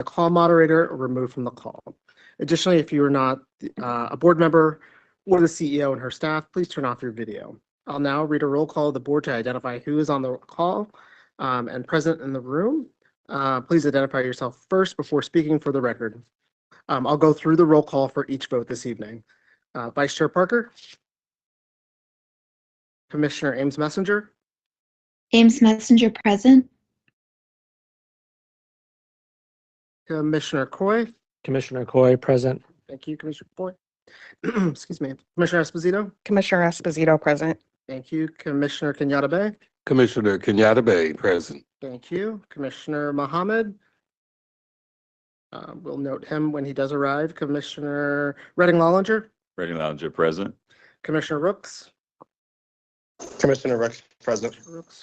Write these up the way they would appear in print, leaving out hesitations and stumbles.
the call moderator or removed from the call. Additionally, if you are not a board member or the CEO and her staff, please turn off your video. I'll now read a roll call of the board to identify who is on the call and present in the room. Please identify yourself first before speaking for the record. I'll go through the roll call for each vote this evening. Vice Chair Parker, Commissioner Ames Messenger, Ames Messenger present. Commissioner Coy. Commissioner Coy, present. Thank you, Commissioner Coy. Excuse me. Commissioner Esposito. Commissioner Esposito present. Thank you. Commissioner Kenyatta Bay. Commissioner Kenyatta Bay, present. Thank you. Commissioner Mohammed. We'll note him when he does arrive. Commissioner Redding Lollinger. Reading Lounge present. Commissioner Rooks. Commissioner Rooks present.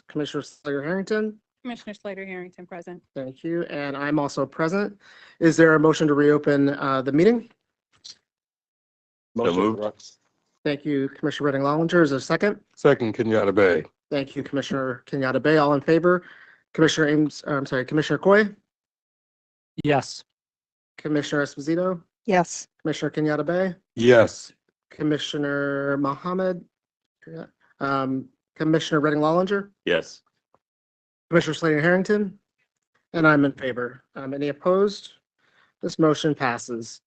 Commissioner Slater Harrington. Commissioner Slater Harrington present. Thank you. And I'm also present. Is there a motion to reopen the meeting? Motion moved. Rooks. Thank you, Commissioner Redding Lollinger. Is there a second? Second, Kenyatta Bay. Thank you, Commissioner Kenyatta Bay. All in favor? Commissioner Ames, Commissioner Coy, Yes. Commissioner Esposito, Yes. Commissioner Kenyatta Bay, Yes. Commissioner Mohammed, Commissioner Redding Lollinger, Yes. Commissioner Slater Harrington, and I'm in favor. Any opposed? This motion passes.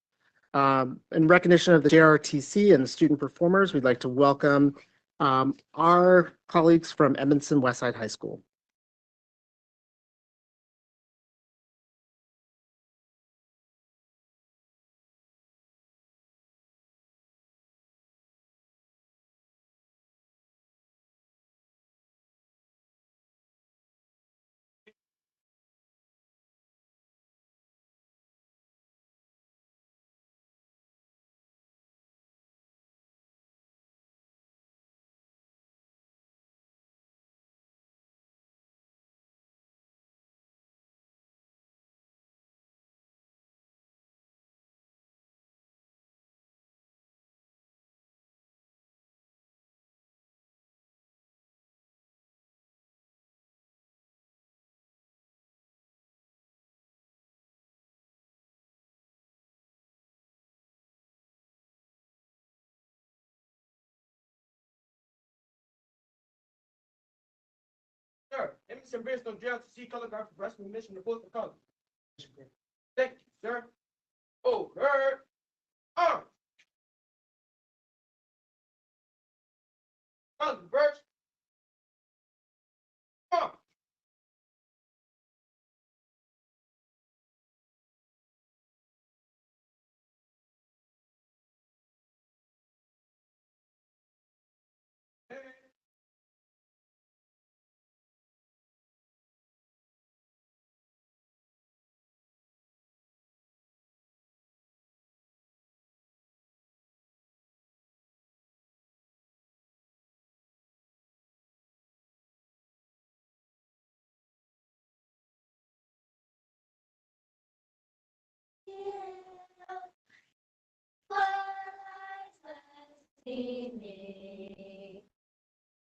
In recognition of the JRTC and the student performers, we'd like to welcome our colleagues from Edmondson Westside High School. Sir, Emerson Bridgestone JLTC color guard for freshman mission report for color. Thank you, sir. Over. Converge.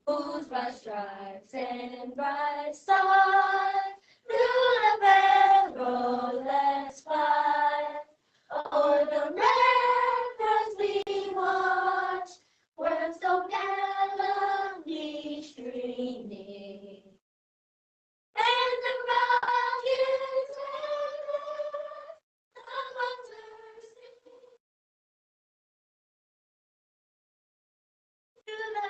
Whose bright stripes and bright stars through the barrel let's fly. O'er the ramparts we watch, words go gallantly streaming. And the rockets the wonders to the night.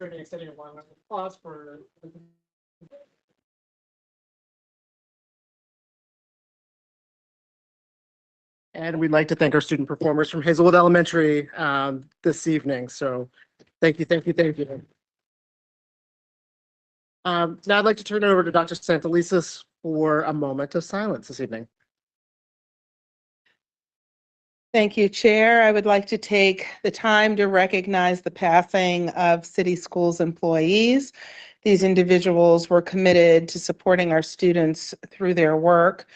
Join me in extending a round of applause for. And we'd like to thank our student performers from Hazelwood Elementary this evening. So thank you, thank you, thank you. Now I'd like to turn it over to Dr. Santelises for a moment of silence this evening. Thank you, Chair. I would like to take the time to recognize the passing of City Schools employees. These individuals were committed to supporting our students through their work.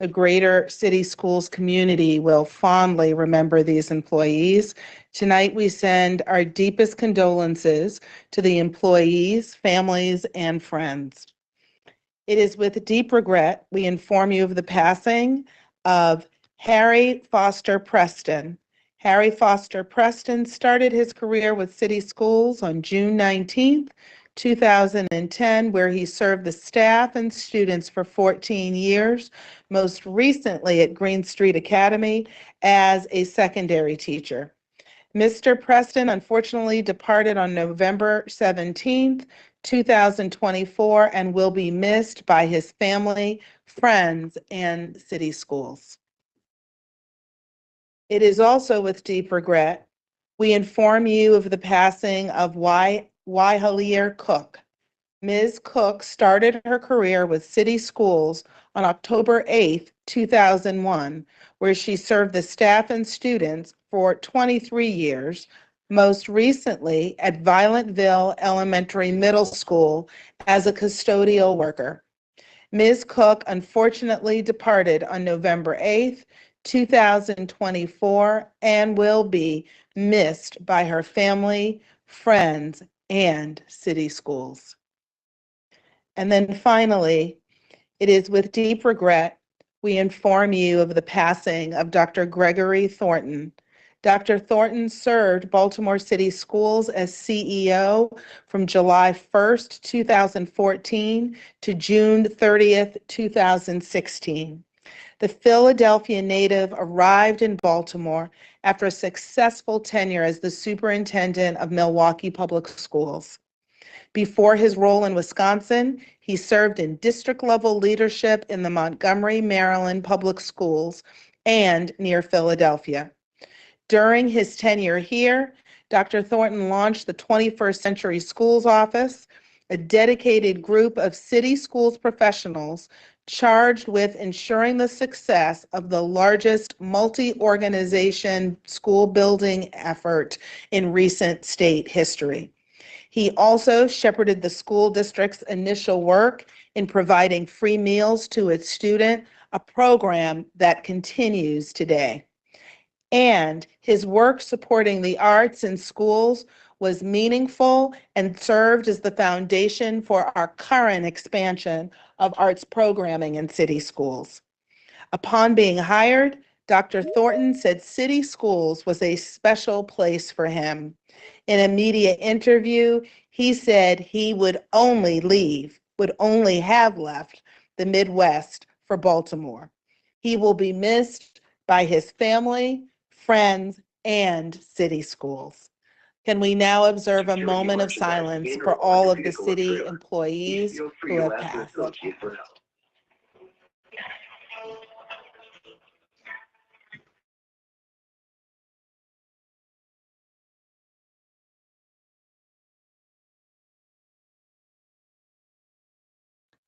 The greater City Schools community will fondly remember these employees. Tonight, we send our deepest condolences to the employees, families, and friends. It is with deep regret we inform you of the passing of Harry Foster Preston. Harry Foster Preston started his career with City Schools on June 19th, 2010, where he served the staff and students for 14 years, most recently at Green Street Academy as a secondary teacher. Mr. Preston unfortunately departed on November 17th, 2024, and will be missed by his family, friends, and City Schools. It is also with deep regret we inform you of the passing of Wyhalir Cook. Ms. Cook started her career with City Schools on October 8th, 2001, where she served the staff and students for 23 years, most recently at Violentville Elementary Middle School as a custodial worker. Ms. Cook unfortunately departed on November 8th, 2024, and will be missed by her family, friends, and City Schools. And then finally, it is with deep regret we inform you of the passing of Dr. Gregory Thornton. Dr. Thornton served Baltimore City Schools as CEO from July 1st, 2014 to June 30th, 2016. The Philadelphia native arrived in Baltimore after a successful tenure as the superintendent of Milwaukee Public Schools. Before his role in Wisconsin, he served in district-level leadership in the Montgomery, Maryland Public Schools and near Philadelphia. During his tenure here, Dr. Thornton launched the 21st Century Schools Office, a dedicated group of City Schools professionals charged with ensuring the success of the largest multi-organization school building effort in recent state history. He also shepherded the school district's initial work in providing free meals to its students, a program that continues today. And his work supporting the arts in schools was meaningful and served as the foundation for our current expansion of arts programming in City Schools. Upon being hired, Dr. Thornton said City Schools was a special place for him. In a media interview, he said he would only have left the Midwest for Baltimore. He will be missed by his family, friends, and City Schools. Can we now observe a moment of silence for all of the city employees who have passed?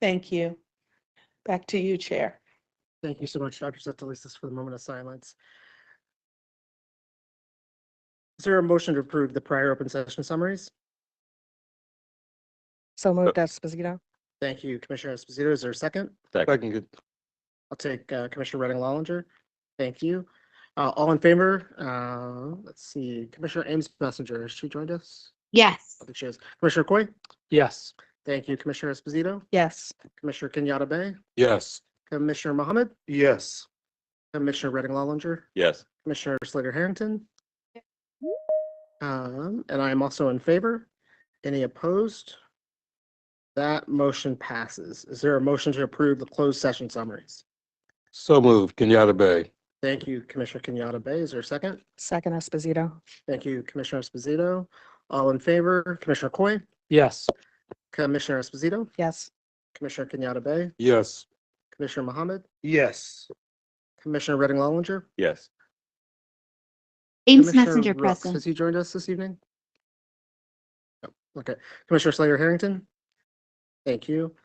Thank you. Back to you, Chair. Thank you so much, Dr. Santelises, for the moment of silence. Is there a motion to approve the prior open session summaries? So moved, Esposito. Thank you, Commissioner Esposito. Is there a second? Second. I'll take Commissioner Redding Lollinger. Thank you. All in favor? Let's see. Commissioner Ames Messenger, has she joined us? Yes. I think she is. Commissioner Coy? Yes. Thank you, Commissioner Esposito. Yes. Commissioner Kenyatta Bay? Yes. Commissioner Mohammed? Yes. Commissioner Redding Lollinger? Yes. Commissioner Slater Harrington? And I am also in favor. Any opposed? That motion passes. Is there a motion to approve the closed session summaries? So moved. Kenyatta Bay. Thank you, Commissioner Kenyatta Bay. Is there a second? Second, Esposito. Thank you, Commissioner Esposito. All in favor, Commissioner Coy, Yes. Commissioner Esposito, Yes. Commissioner Kenyatta Bay, Yes. Commissioner Mohammed, Yes. Commissioner Redding Lollinger, Yes. Ames Commissioner Messenger Rooks, present. has he joined us this evening? No. Okay. Commissioner Slater Harrington? Thank you.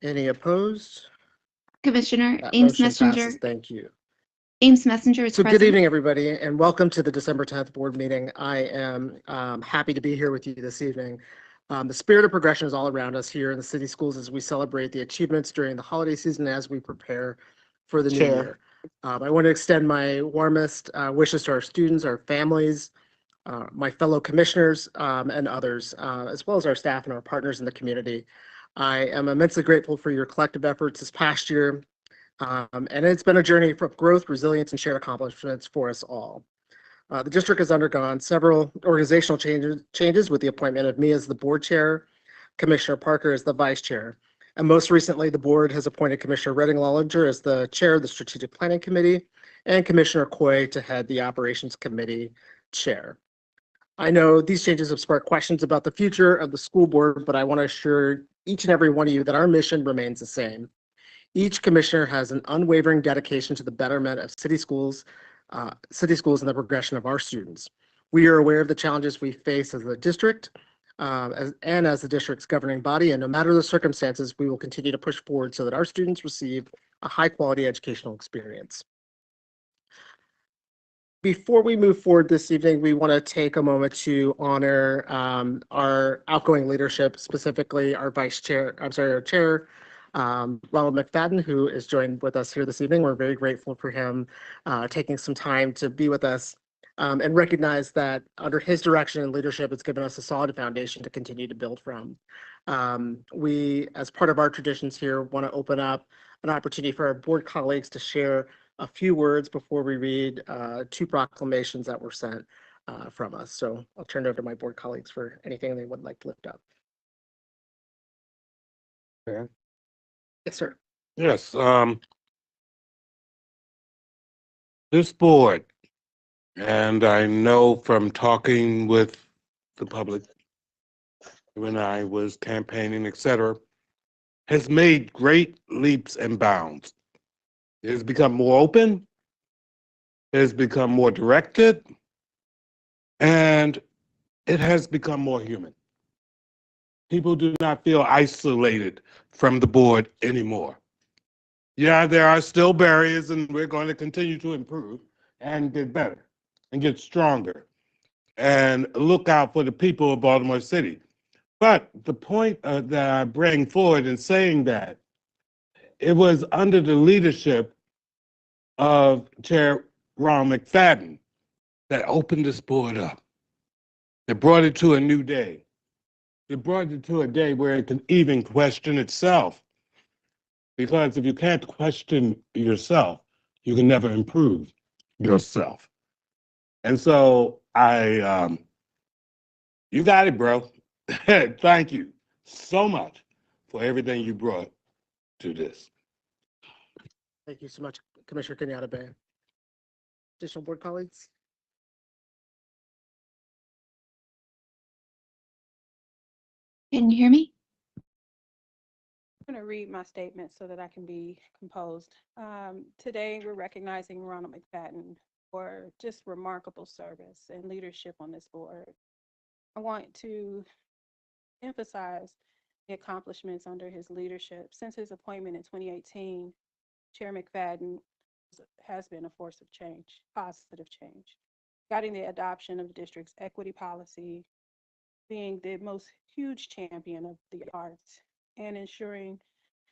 Any opposed? Commissioner That Ames motion Messenger. passes. Thank you. Ames Messenger is So good present. evening, everybody, and welcome to the December 10th board meeting. I am happy to be here with you this evening. The spirit of progression is all around us here in the city schools as we celebrate the achievements during the holiday season as we prepare for the new Chair. year. I want to extend my warmest wishes to our students, our families, my fellow commissioners, and others, as well as our staff and our partners in the community. I am immensely grateful for your collective efforts this past year. And it's been a journey of growth, resilience, and shared accomplishments for us all. The district has undergone several organizational changes with the appointment of me as the board chair, Commissioner Parker as the vice chair. And most recently, the board has appointed Commissioner Redding Lollinger as the chair of the Strategic Planning Committee and Commissioner Coy to head the Operations Committee chair. I know these changes have sparked questions about the future of the school board, but I want to assure each and every one of you that our mission remains the same. Each commissioner has an unwavering dedication to the betterment of city schools and the progression of our students. We are aware of the challenges we face as a district as the district's governing body, and no matter the circumstances, we will continue to push forward so that our students receive a high-quality educational experience. Before we move forward this evening, we want to take a moment to honor our outgoing leadership, specifically our our chair, Ronald McFadden, who is joined with us here this evening. We're very grateful for him taking some time to be with us and recognize that under his direction and leadership, it's given us a solid foundation to continue to build from. We, as part of our traditions here, want to open up an opportunity for our board colleagues to share a few words before we read two proclamations that were sent from us. So I'll turn it over to my board colleagues for anything they would like to lift up. Okay. Yes, sir. Yes. This board, and I know from talking with the public when I was campaigning, etc., has made great leaps and bounds. It has become more open, it has become more directed, and it has become more human. People do not feel isolated from the board anymore. Yeah, there are still barriers, and we're going to continue to improve and get better and get stronger and look out for the people of Baltimore City. But the point that I bring forward in saying that, it was under the leadership of Chair Ron McFadden that opened this board up, that brought it to a new day. It brought it to a day where it can even question itself. Because if you can't question yourself, you can never improve yourself. And so you got it, bro. Thank you so much for everything you brought to this. Thank you so much, Commissioner Kenyatta Bay. Additional board colleagues? Can you hear me? I'm going to read my statement so that I can be composed. Today, we're recognizing Ronald McFadden for just remarkable service and leadership on this board. I want to emphasize the accomplishments under his leadership. Since his appointment in 2018, Chair McFadden has been a force of change, positive change, guiding the adoption of the district's equity policy, being the most huge champion of the arts, and ensuring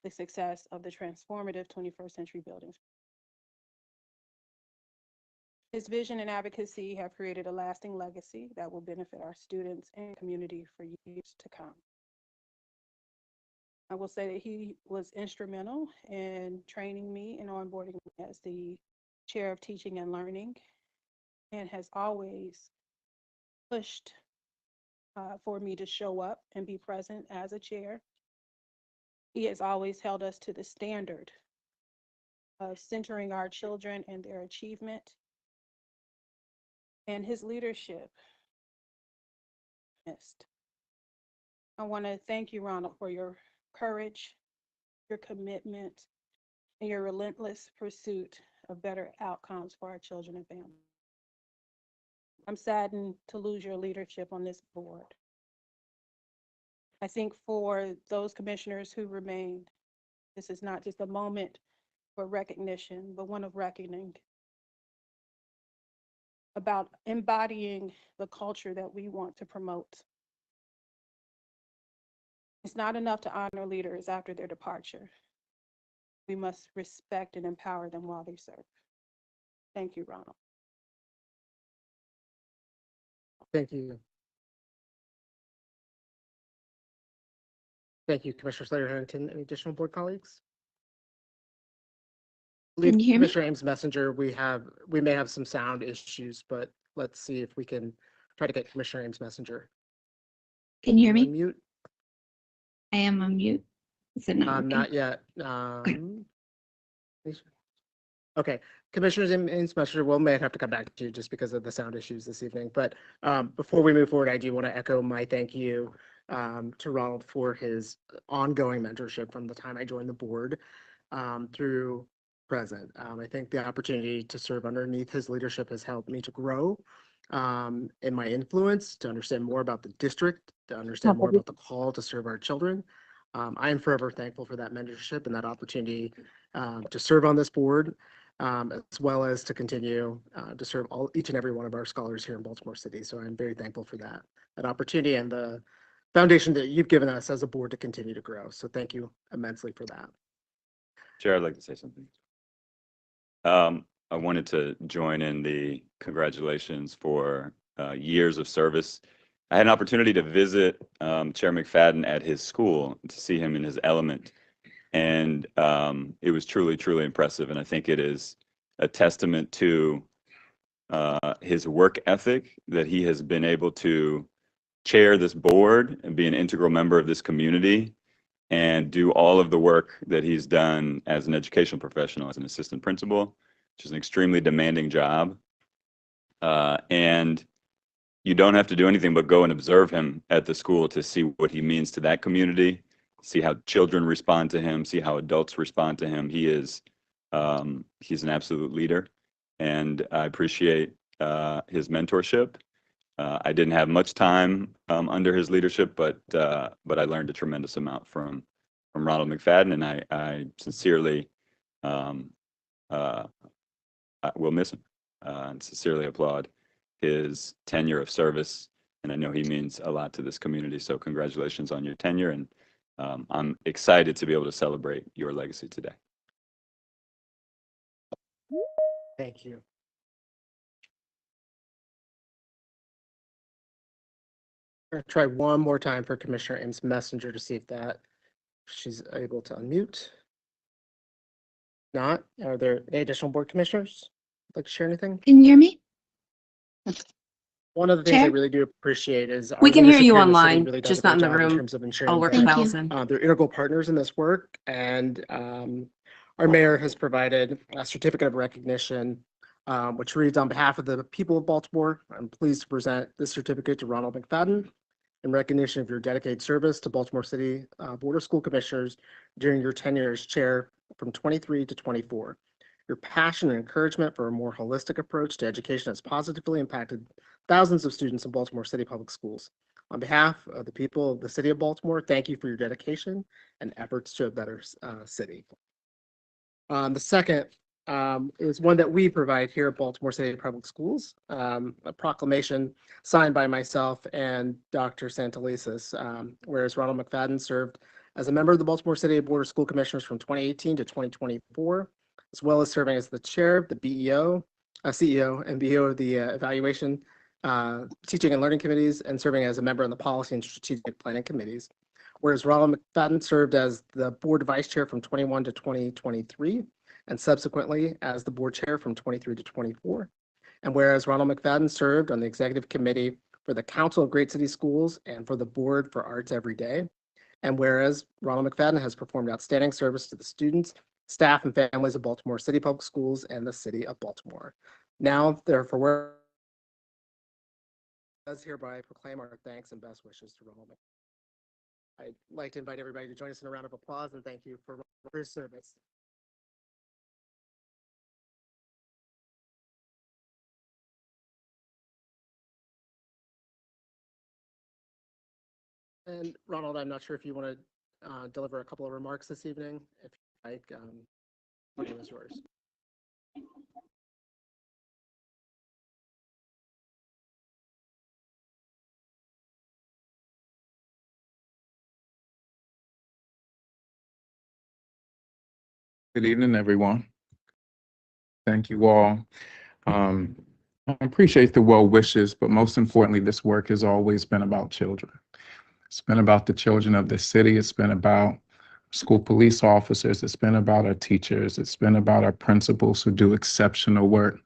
the success of the transformative 21st century buildings. His vision and advocacy have created a lasting legacy that will benefit our students and community for years to come. I will say that he was instrumental in training me and onboarding me as the chair of teaching and learning, and has always pushed for me to show up and be present as a chair. He has always held us to the standard of centering our children and their achievement. And his leadership missed. I want to thank you, Ronald, for your courage, your commitment, and your relentless pursuit of better outcomes for our children and families. I'm saddened to lose your leadership on this board. I think for those commissioners who remained, this is not just a moment for recognition, but one of reckoning about embodying the culture that we want to promote. It's not enough to honor leaders after their departure. We must respect and empower them while they serve. Thank you, Ronald. Thank you. Thank you, Commissioner Slater-Harrington. Any additional board colleagues? I believe Can you hear me? Commissioner Ames Messenger, we may have some sound issues, but let's see if we can try to get Commissioner Ames Messenger. Can you hear me? Unmute. I am on mute. Is it not working? Not yet. Okay, Commissioners Ames Messenger, we may have to come back to you just because of the sound issues this evening. But before we move forward, I do want to echo my thank you to Ronald for his ongoing mentorship from the time I joined the board through present. I think the opportunity to serve underneath his leadership has helped me to grow in my influence, to understand more about the district, to understand more about the call to serve our children. I am forever thankful for that mentorship and that opportunity to serve on this board, as well as to continue to serve each and every one of our scholars here in Baltimore City. So I'm very thankful for that opportunity and the foundation that you've given us as a board to continue to grow. So thank you immensely for that. Chair, I'd like to say something. I wanted to join in the congratulations for years of service. I had an opportunity to visit Chair McFadden at his school to see him in his element. And it was truly, truly impressive. And I think it is a testament to his work ethic that he has been able to chair this board and be an integral member of this community and do all of the work that he's done as an educational professional, as an assistant principal, which is an extremely demanding job. And you don't have to do anything but go and observe him at the school to see what he means to that community, see how children respond to him, see how adults respond to him. He's an absolute leader, and I appreciate his mentorship. I didn't have much time under his leadership, but I learned a tremendous amount from Ronald McFadden, and I sincerely I will miss him and sincerely applaud his tenure of service. And I know he means a lot to this community. So congratulations on your tenure, and I'm excited to be able to celebrate your legacy today. Thank you. I'm going to try one more time for Commissioner Ames Messenger to see if she's able to unmute. Not, are there any additional board commissioners who'd like to share anything? Can you hear me? One of the things I Chair? really do appreciate is We our can hear leadership you here in the city online, really does just a great not in the job room. terms of ensuring I'll work that with Thank you. Allison. they're integral partners in this work, and our mayor has provided a certificate of recognition, which reads, on behalf of the people of Baltimore, I'm pleased to present this certificate to Ronald McFadden in recognition of your dedicated service to Baltimore City Board of School Commissioners during your tenure as chair from 23 to 24. Your passion and encouragement for a more holistic approach to education has positively impacted thousands of students in Baltimore City Public Schools. On behalf of the people of the city of Baltimore, thank you for your dedication and efforts to a better city. The second is one that we provide here at Baltimore City Public Schools, a proclamation signed by myself and Dr. Santelises, whereas Ronald McFadden served as a member of the Baltimore City Board of School Commissioners from 2018 to 2024, as well as serving as the chair of the CEO and BEO of the evaluation, teaching and learning committees, and serving as a member on the policy and strategic planning committees. Whereas Ronald McFadden served as the board vice chair from 21 to 2023, and subsequently as the board chair from 23 to 24. And whereas Ronald McFadden served on the executive committee for the Council of Great City Schools and for the Board for Arts Every Day. And whereas Ronald McFadden has performed outstanding service to the students, staff, and families of Baltimore City Public Schools and the city of Baltimore. Now, therefore, does hereby proclaim our thanks and best wishes to Ronald. I'd like to invite everybody to join us in a round of applause and thank you for his service. And Ronald, I'm not sure if you want to deliver a couple of remarks this evening. If you like, podium is yours. Good evening, everyone. Thank you all. I appreciate the well wishes, but most importantly, this work has always been about children. It's been about the children of this city. It's been about school police officers. It's been about our teachers. It's been about our principals who do exceptional work.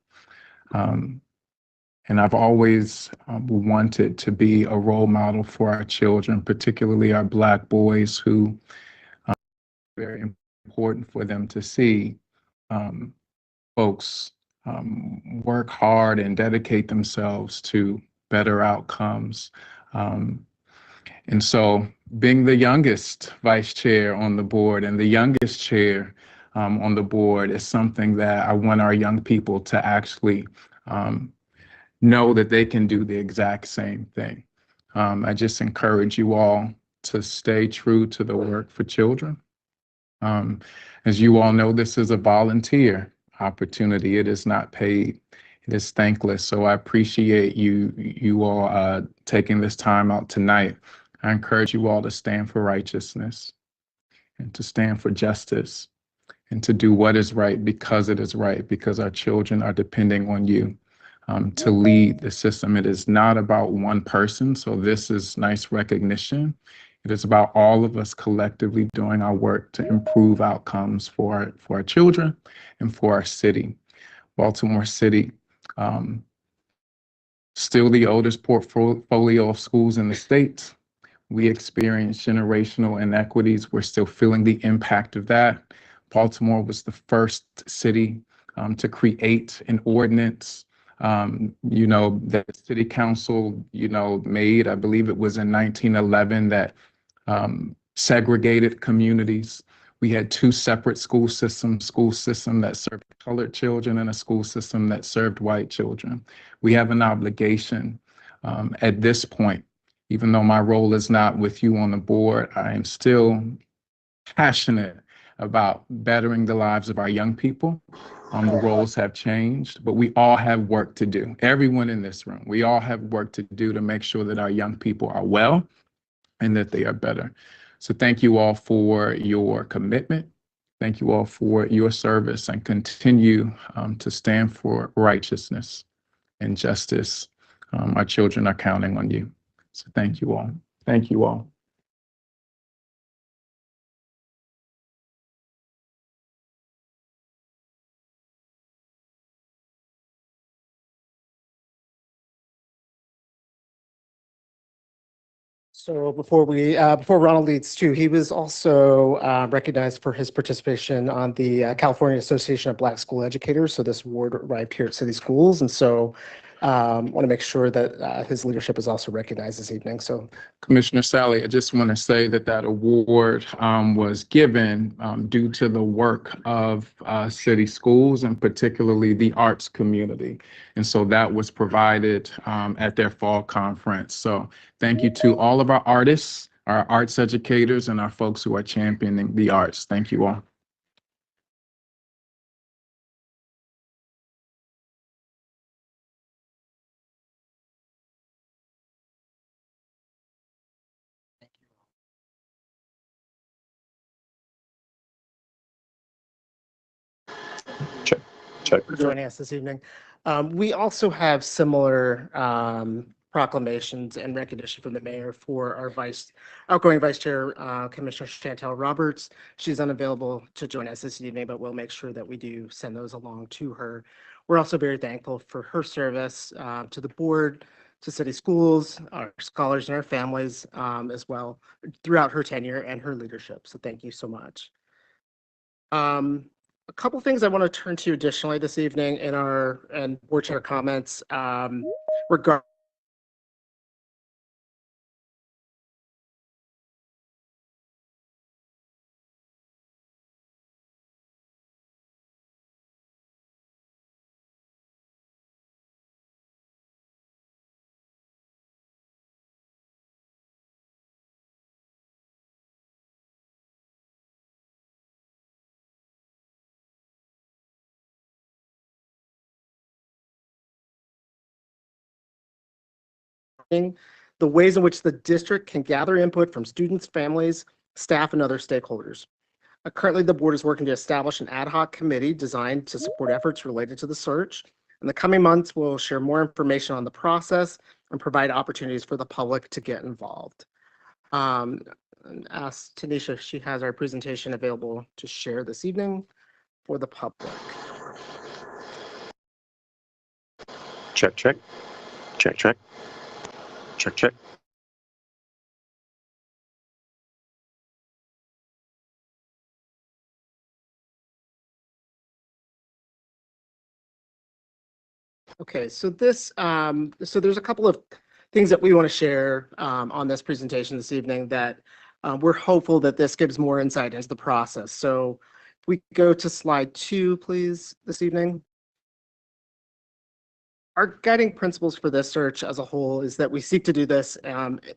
And I've always wanted to be a role model for our children, particularly our Black boys, who very important for them to see folks work hard and dedicate themselves to better outcomes. And so being the youngest vice chair on the board and the youngest chair on the board is something that I want our young people to actually know that they can do the exact same thing. I just encourage you all to stay true to the work for children. As you all know, this is a volunteer opportunity. It is not paid. It is thankless. So I appreciate you all taking this time out tonight. I encourage you all to stand for righteousness and to stand for justice and to do what is right because it is right, because our children are depending on you to lead the system. It is not about one person. So this is nice recognition. It is about all of us collectively doing our work to improve outcomes for our children and for our city. Baltimore City, still the oldest portfolio of schools in the state. We experience generational inequities. We're still feeling the impact of that. Baltimore was the first city to create an ordinance, that the city council, made. I believe it was in 1911 that segregated communities. We had two separate school system that served colored children and a school system that served white children. We have an obligation at this point, even though my role is not with you on the board, I am still passionate about bettering the lives of our young people. The roles have changed, but we all have work to do. Everyone in this room, we all have work to do to make sure that our young people are well and that they are better. So thank you all for your commitment. Thank you all for your service, and continue to stand for righteousness and justice. Our children are counting on you. So thank you all. Thank you all. So before Ronald leads too, he was also recognized for his participation on the California Association of Black School Educators. So this award arrived here at City Schools, and so want to make sure that his leadership is also recognized this evening. So Commissioner Sally, I just want to say that award was given due to the work of City Schools and particularly the arts community. And so that was provided at their fall conference. So thank you to all of our artists, our arts educators, and our folks who are championing the arts. Thank you all. Check. for joining us this evening. We also have similar proclamations and recognition from the mayor for our outgoing vice chair, Commissioner Chantel Roberts. She's unavailable to join us this evening, but we'll make sure that we do send those along to her. We're also very thankful for her service to the board, to City Schools, our scholars and our families as well throughout her tenure and her leadership. So thank you so much. A couple things I want to turn to additionally this evening in board chair comments regarding the ways in which the district can gather input from students, families, staff, and other stakeholders. Currently, the board is working to establish an ad hoc committee designed to support efforts related to the search. In the coming months, we'll share more information on the process and provide opportunities for the public to get involved. And ask Tanisha if she has our presentation available to share this evening for the public. Check, check. Check, check. Check, check. Okay, so this, so there's a couple of things that we want to share on this presentation this evening that we're hopeful that this gives more insight into the process. So if we go to slide 2, please, this evening. Our guiding principles for this search as a whole is that we seek to do this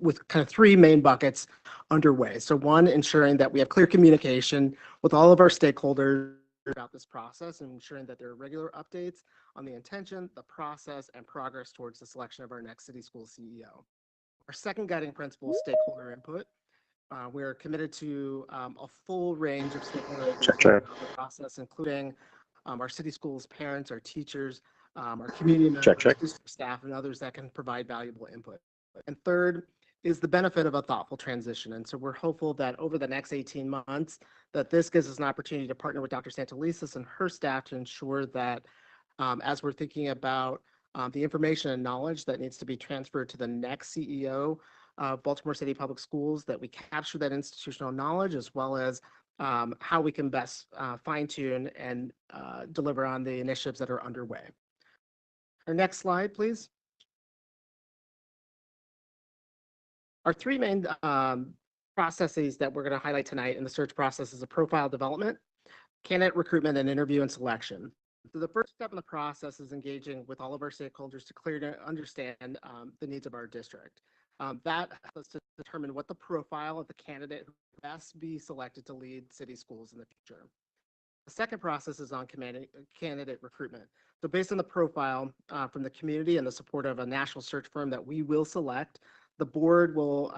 with kind of 3 main buckets underway. So 1, ensuring that we have clear communication with all of our stakeholders about this process and ensuring that there are regular updates on the intention, the process, and progress towards the selection of our next city school CEO. Our second guiding principle is stakeholder input. We're committed to a full range of stakeholder input throughout the process, including our city schools, parents, our teachers, our community members, staff, and others that can provide valuable input. And third is the benefit of a thoughtful transition. And so we're hopeful that over the next 18 months, that this gives us an opportunity to partner with Dr. Santelises and her staff to ensure that as we're thinking about the information and knowledge that needs to be transferred to the next CEO of Baltimore City Public Schools, that we capture that institutional knowledge as well as how we can best fine tune and deliver on the initiatives that are underway. Our next slide, please. Our 3 main processes that we're going to highlight tonight in the search process is a profile development, candidate recruitment, and interview and selection. So the first step in the process is engaging with all of our stakeholders to clearly understand the needs of our district. That helps us to determine what the profile of the candidate who best be selected to lead city schools in the future. The second process is on candidate recruitment. So based on the profile from the community and the support of a national search firm that we will select, the board will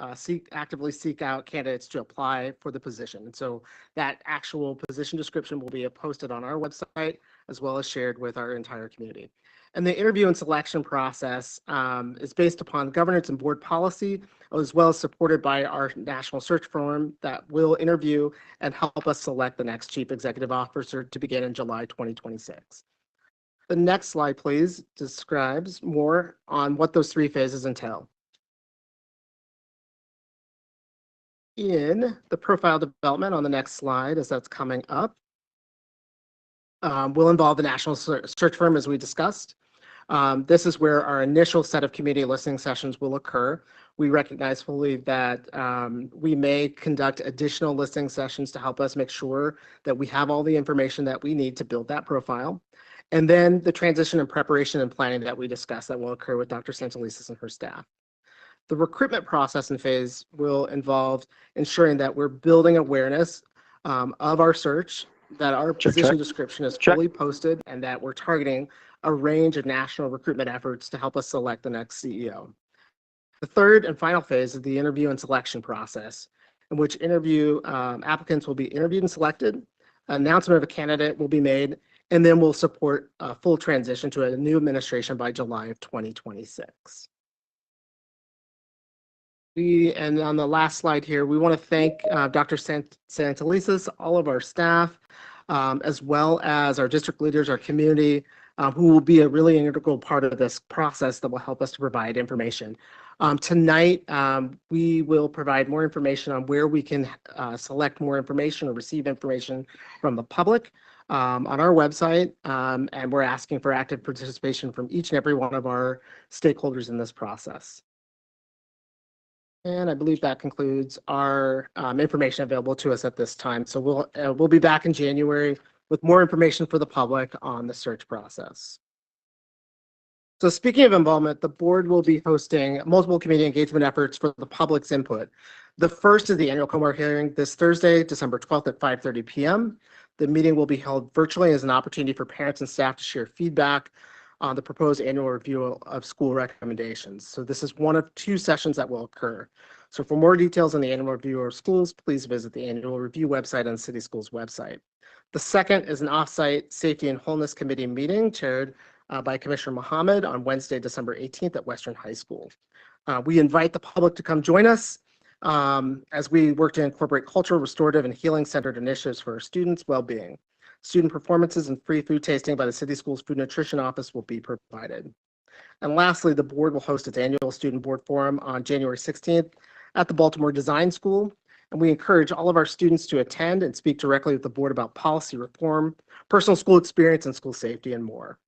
actively seek out candidates to apply for the position. And so that actual position description will be posted on our website as well as shared with our entire community. And the interview and selection process is based upon governance and board policy, as well as supported by our national search firm that will interview and help us select the next chief executive officer to begin in July 2026. The next slide, please, describes more on what those 3 phases entail. In the profile development on the next slide, as that's coming up, will involve the national search firm, as we discussed. This is where our initial set of community listening sessions will occur. We recognize fully that we may conduct additional listening sessions to help us make sure that we have all the information that we need to build that profile. And then the transition and preparation and planning that we discussed that will occur with Dr. Santelises and her staff. The recruitment process and phase will involve ensuring that we're building awareness of our search, that our position description is fully posted, and that we're targeting a range of national recruitment efforts to help us select the next CEO. The third and final phase is the interview and selection process, in which applicants will be interviewed and selected, an announcement of a candidate will be made, and then we'll support a full transition to a new administration by July of 2026. And on the last slide here, we want to thank Dr. Santelises, all of our staff, as well as our district leaders, our community, who will be a really integral part of this process that will help us to provide information. Tonight, we will provide more information on where we can select more information or receive information from the public on our website, and we're asking for active participation from each and every one of our stakeholders in this process. And I believe that concludes our information available to us at this time. So we'll be back in January with more information for the public on the search process. So speaking of involvement, the board will be hosting multiple community engagement efforts for the public's input. The first is the annual COMAR hearing this Thursday, December 12th at 5:30 p.m. The meeting will be held virtually as an opportunity for parents and staff to share feedback on the proposed annual review of school recommendations. So this is one of 2 sessions that will occur. So for more details on the annual review of schools, please visit the annual review website on the City Schools website. The second is an off-site Safety and Wholeness Committee meeting chaired by Commissioner Mohammed on Wednesday, December 18th at Western High School. We invite the public to come join us as we work to incorporate cultural, restorative, and healing-centered initiatives for our students' well-being. Student performances and free food tasting by the City Schools Food Nutrition Office will be provided. And lastly, the board will host its annual Student Board Forum on January 16th at the Baltimore Design School. And we encourage all of our students to attend and speak directly with the board about policy reform, personal school experience, and school safety, and more.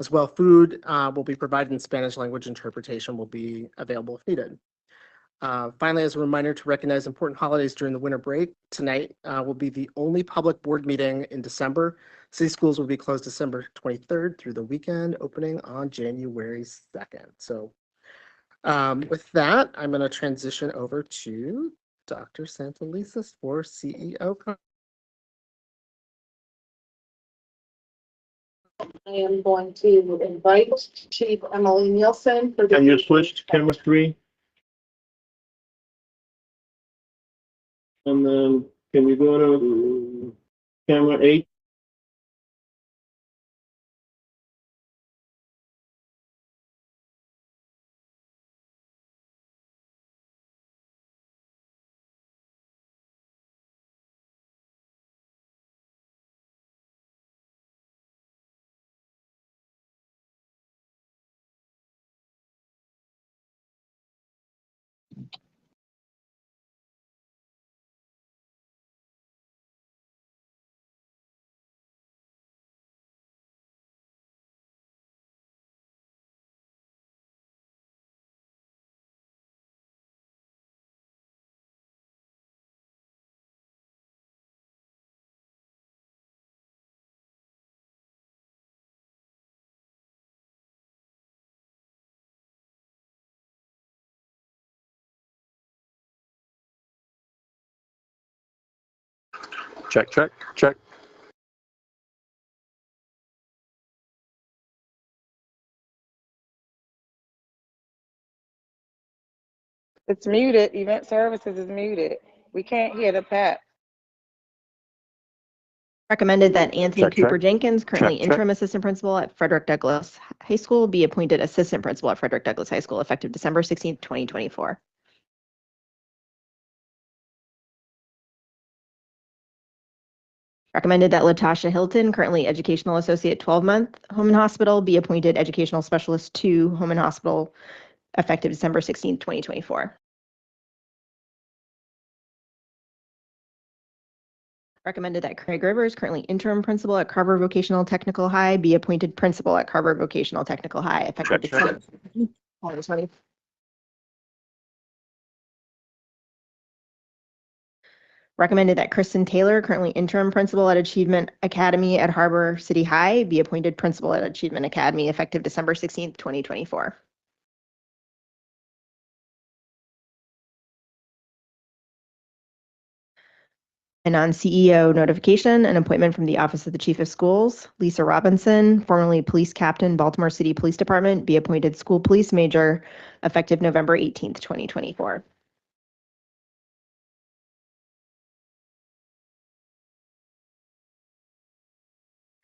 As well, food will be provided in Spanish language interpretation will be available if needed. Finally, as a reminder to recognize important holidays during the winter break, tonight will be the only public board meeting in December. City Schools will be closed December 23rd through the weekend, opening on January 2nd. So with that, I'm going to transition over to Dr. Santelises for CEO. I am going to invite Chief Emily Nielsen for the. Can you switch to camera 3? And then can you go to camera 8? Check, check, check. It's muted. Event Services is muted. We can't hear the PEP. Recommended that Anthony Check, Cooper check. Jenkins, currently Check, check. interim assistant principal at Frederick Douglass High School, be appointed assistant principal at Frederick Douglass High School effective December 16th, 2024. Recommended that Latasha Hilton, currently educational associate 12-month Home and Hospital, be appointed educational specialist 2 Home and Hospital effective December 16th, 2024. Recommended that Craig Rivers, currently interim principal at Carver Vocational Technical High, be appointed principal at Carver Vocational Technical High effective Check, check. December 2020. Recommended that Kristen Taylor, currently interim principal at Achievement Academy at Harbor City High, be appointed principal at Achievement Academy effective December 16th, 2024. And on CEO notification, an appointment from the Office of the Chief of Schools, Lisa Robinson, formerly police captain, Baltimore City Police Department, be appointed school police major effective November 18th, 2024.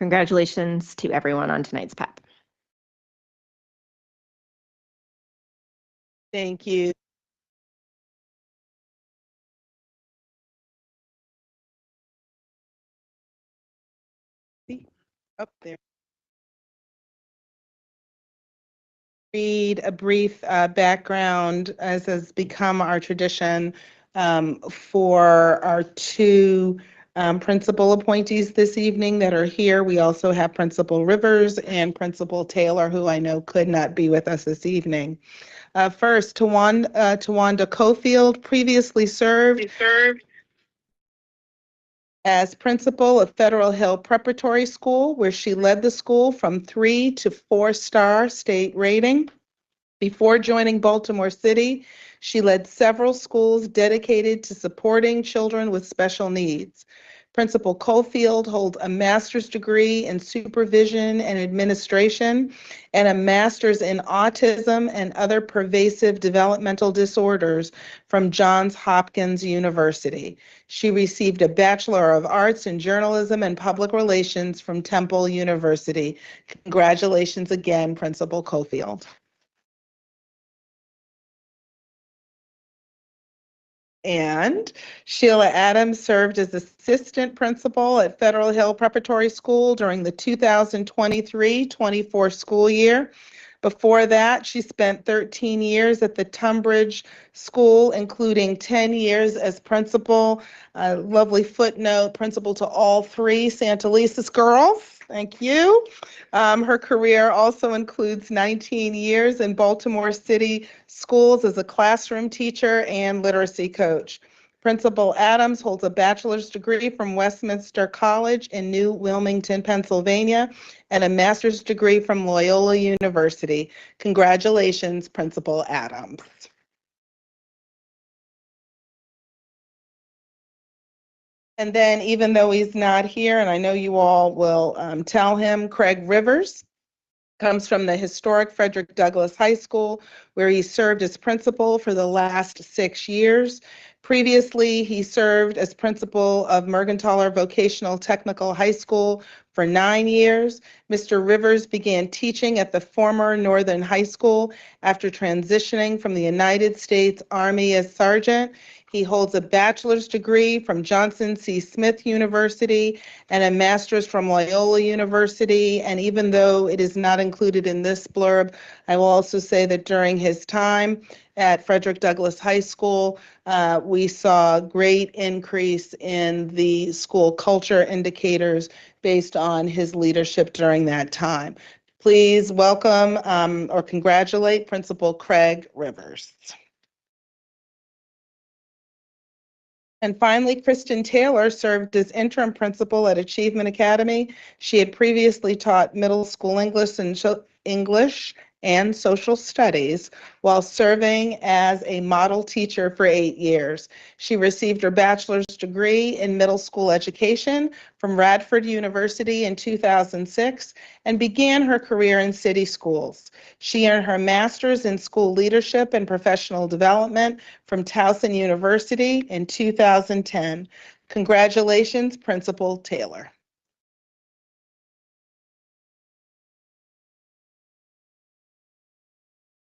Congratulations to everyone on tonight's PEP. Thank you. Up there. Read a brief background, as has become our tradition, for our 2 principal appointees this evening that are here. We also have Principal Rivers and Principal Taylor, who I know could not be with us this evening. First, Tawanda Cofield previously served as principal of Federal Hill Preparatory School, where she led the school from 3 to 4-star state rating. Before joining Baltimore City, she led several schools dedicated to supporting children with special needs. Principal Cofield holds a master's degree in supervision and administration and a master's in autism and other pervasive developmental disorders from Johns Hopkins University. She received a Bachelor of Arts in Journalism and Public Relations from Temple University. Congratulations again, Principal Cofield. And Sheila Adams served as assistant principal at Federal Hill Preparatory School during the 2023-24 school year. Before that, she spent 13 years at the Tunbridge School, including 10 years as principal. Lovely footnote, principal to all three Santa Lisa's girls. Thank you. Her career also includes 19 years in Baltimore City schools as a classroom teacher and literacy coach. Principal Adams holds a bachelor's degree from Westminster College in New Wilmington, Pennsylvania, and a master's degree from Loyola University. Congratulations, Principal Adams. And then, even though he's not here, and I know you all will tell him, Craig Rivers comes from the historic Frederick Douglass High School, where he served as principal for the last 6 years. Previously, he served as principal of Mergenthaler Vocational Technical High School for 9 years. Mr. Rivers began teaching at the former Northern High School after transitioning from the United States Army as sergeant. He holds a bachelor's degree from Johnson C. Smith University and a master's from Loyola University. And even though it is not included in this blurb, I will also say that during his time at Frederick Douglass High School, we saw great increase in the school culture indicators based on his leadership during that time. Please welcome or congratulate Principal Craig Rivers. And finally, Kristen Taylor served as interim principal at Achievement Academy. She had previously taught middle school English and social studies while serving as a model teacher for 8 years. She received her bachelor's degree in middle school education from Radford University in 2006 and began her career in city schools. She earned her master's in school leadership and professional development from Towson University in 2010. Congratulations, Principal Taylor.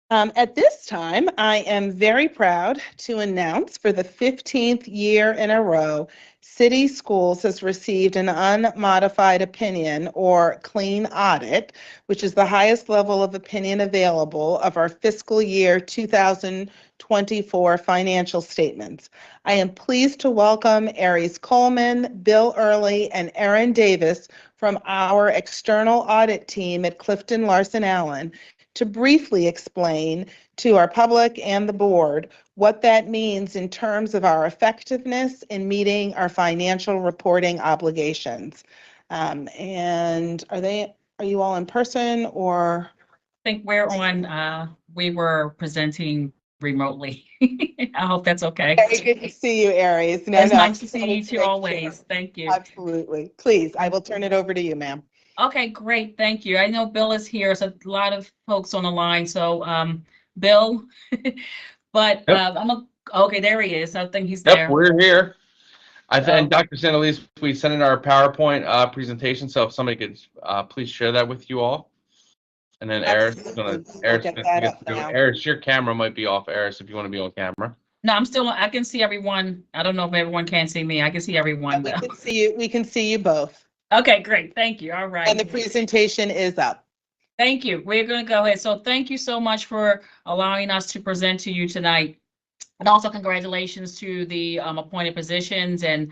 At this time, I am very proud to announce for the 15th year in a row, City Schools has received an unmodified opinion or clean audit, which is the highest level of opinion available of our fiscal year 2024 financial statements. I am pleased to welcome Aries Coleman, Bill Early, and Erin Davis from our external audit team at Clifton Larson Allen to briefly explain to our public and the board what that means in terms of our effectiveness in meeting our financial reporting obligations. And are you all in person or? I think we're on, we were presenting remotely. I hope that's okay. Very good to see you, Aries. It's nice to see you too always. Thank you. Absolutely. Please, I will turn it over to you, ma'am. Okay, great. Thank you. I know Bill is here, so a lot of folks on the line. So, Bill, but okay, there he is. I think he's there. Yep, we're here. And Dr. Santalese, we sent in our PowerPoint presentation, so if somebody could please share that with you all. And then Eris, Eris, your camera might be off, Eris, if you want to be on camera. No, I'm still, I can see everyone. I don't know if everyone can see me. I can see everyone. We can see you. We can see you both. Okay, great. Thank you. All right. And the presentation is up. Thank you. We're going to go ahead. So thank you so much for allowing us to present to you tonight. And also congratulations to the appointed positions, and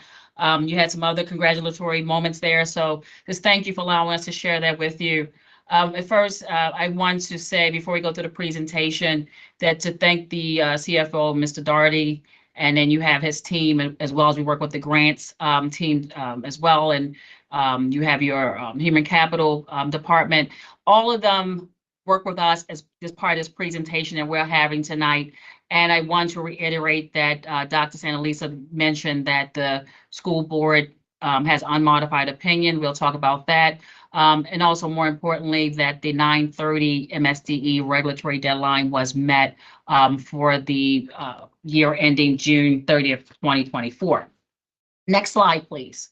you had some other congratulatory moments there. So just thank you for allowing us to share that with you. At first, I want to say before we go to the presentation that to thank the CFO, Mr. Daugherty, and then you have his team, as well as we work with the grants team as well. And you have your human capital department. All of them work with us as part of this presentation that we're having tonight. And I want to reiterate that Dr. Santalisa mentioned that the school board has unmodified opinion. We'll talk about that. And also more importantly, that the 9/30 MSDE regulatory deadline was met for the year ending June 30th, 2024. Next slide, please.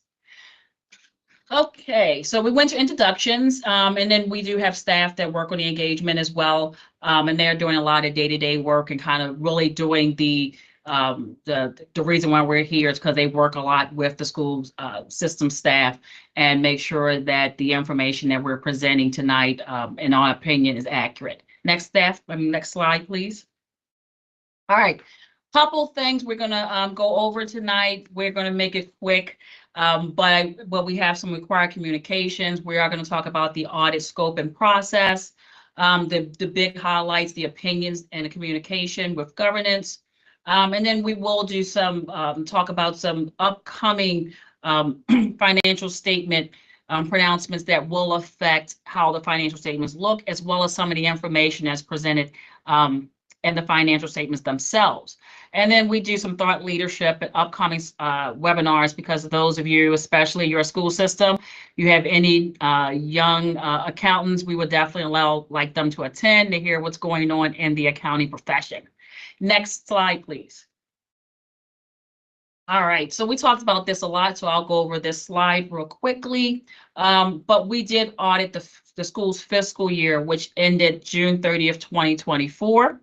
Okay, so we went to introductions, and then we do have staff that work on the engagement as well. And they're doing a lot of day-to-day work and kind of really doing the reason why we're here is because they work a lot with the school system staff and make sure that the information that we're presenting tonight, in our opinion, is accurate. Next slide, please. All right, couple things we're gonna go over tonight. We're gonna make it quick. But we have some required communications. We are going to talk about the audit scope and process, the big highlights, the opinions and the communication with governance. And then we will do some talk about some upcoming financial statement pronouncements that will affect how the financial statements look, as well as some of the information that's presented in the financial statements themselves. And then we do some thought leadership at upcoming webinars, because those of you, especially your school system, you have any young accountants, we would definitely like them to attend to hear what's going on in the accounting profession. Next slide, please. All right, so we talked about this a lot, so I'll go over this slide real quickly. But we did audit the school's fiscal year, which ended June 30th, 2024.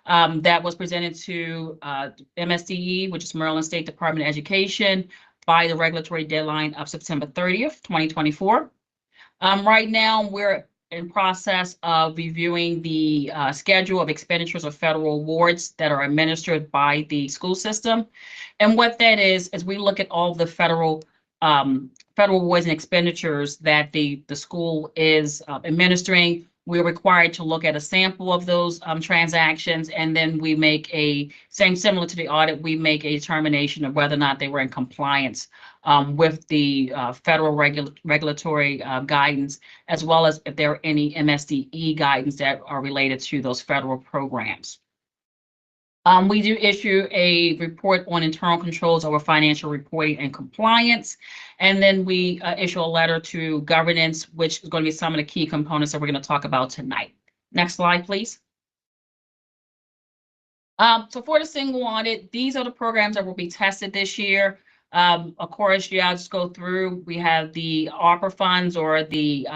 That was presented to MSDE, which is Maryland State Department of Education, by the regulatory deadline of September 30th, 2024. Right now, we're in process of reviewing the schedule of expenditures of federal awards that are administered by the school system. And what that is we look at all the federal awards and expenditures that the school is administering. We're required to look at a sample of those transactions, and then we make similar to the audit, we make a determination of whether or not they were in compliance with the federal regulatory guidance, as well as if there are any MSDE guidance that are related to those federal programs. We do issue a report on internal controls over financial reporting and compliance. And then we issue a letter to governance, which is going to be some of the key components that we're going to talk about tonight. Next slide, please. So for the single audit, these are the programs that will be tested this year. Of course, I'll just go through. We have the ARPA funds, or the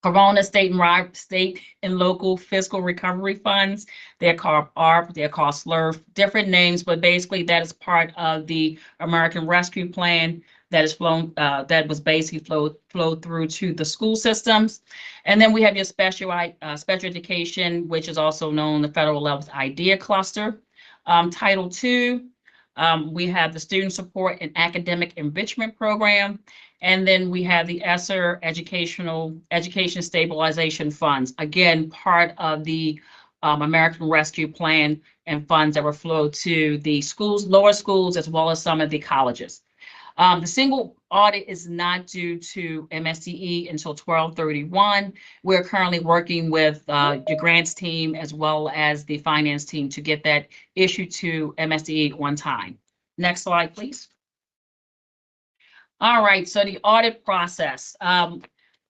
Corona state and local fiscal recovery funds. They're called ARP, they're called SLURF, different names, but basically that is part of the American Rescue Plan that is that was basically flowed through to the school systems. And then we have your special education, which is also known the federal level's IDEA cluster. Title II, we have the Student Support and Academic Enrichment Program. And then we have the ESSER Education Stabilization Funds, again, part of the American Rescue Plan and funds that were flowed to the schools, lower schools, as well as some of the colleges. The single audit is not due to MSDE until 12/31. We're currently working with your grants team as well as the finance team to get that issued to MSDE on time. Next slide, please. All right, so the audit process.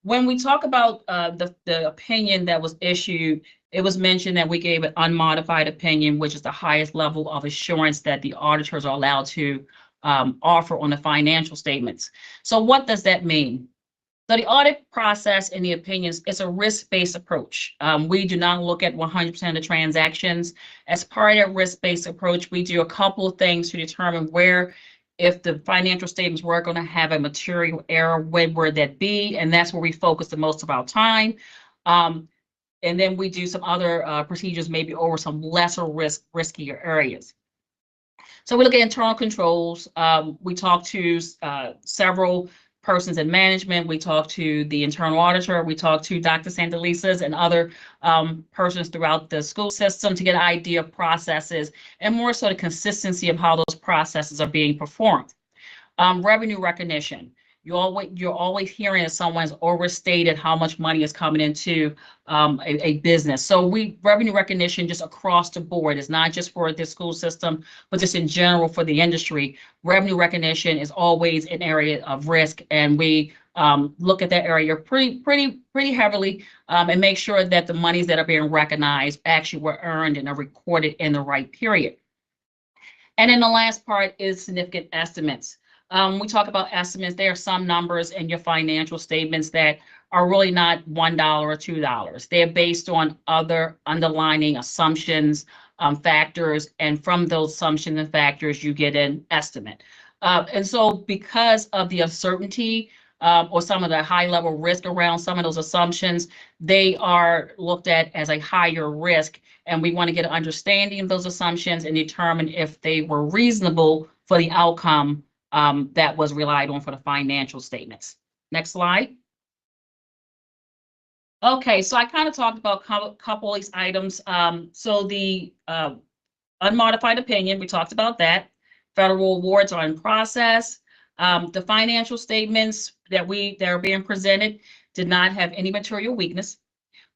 When we talk about the opinion that was issued, it was mentioned that we gave an unmodified opinion, which is the highest level of assurance that the auditors are allowed to offer on the financial statements. So what does that mean? So the audit process and the opinions, it's a risk-based approach. We do not look at 100% of the transactions. As part of that risk-based approach, we do a couple of things to determine where, if the financial statements were going to have a material error, when would that be? And that's where we focus the most of our time. And then we do some other procedures, maybe over some lesser riskier areas. So we look at internal controls. We talk to several persons in management. We talk to the internal auditor. We talk to Dr. Santalisas and other persons throughout the school system to get an idea of processes, and more so the consistency of how those processes are being performed. Revenue recognition. you're always hearing that someone's overstated how much money is coming into a business. So revenue recognition just across the board is not just for the school system, but just in general for the industry. Revenue recognition is always an area of risk, and we look at that area pretty heavily and make sure that the monies that are being recognized actually were earned and are recorded in the right period. And then the last part is significant estimates. We talk about estimates. There are some numbers in your financial statements that are really not $1 or $2. They're based on other underlying assumptions, factors, and from those assumptions and factors, you get an estimate. And so because of the uncertainty or some of the high level risk around some of those assumptions, they are looked at as a higher risk. And we want to get an understanding of those assumptions and determine if they were reasonable for the outcome that was relied on for the financial statements. Next slide. Okay, so I kind of talked about a couple of these items. So the unmodified opinion, we talked about that. Federal awards are in process. The financial statements that are being presented did not have any material weakness.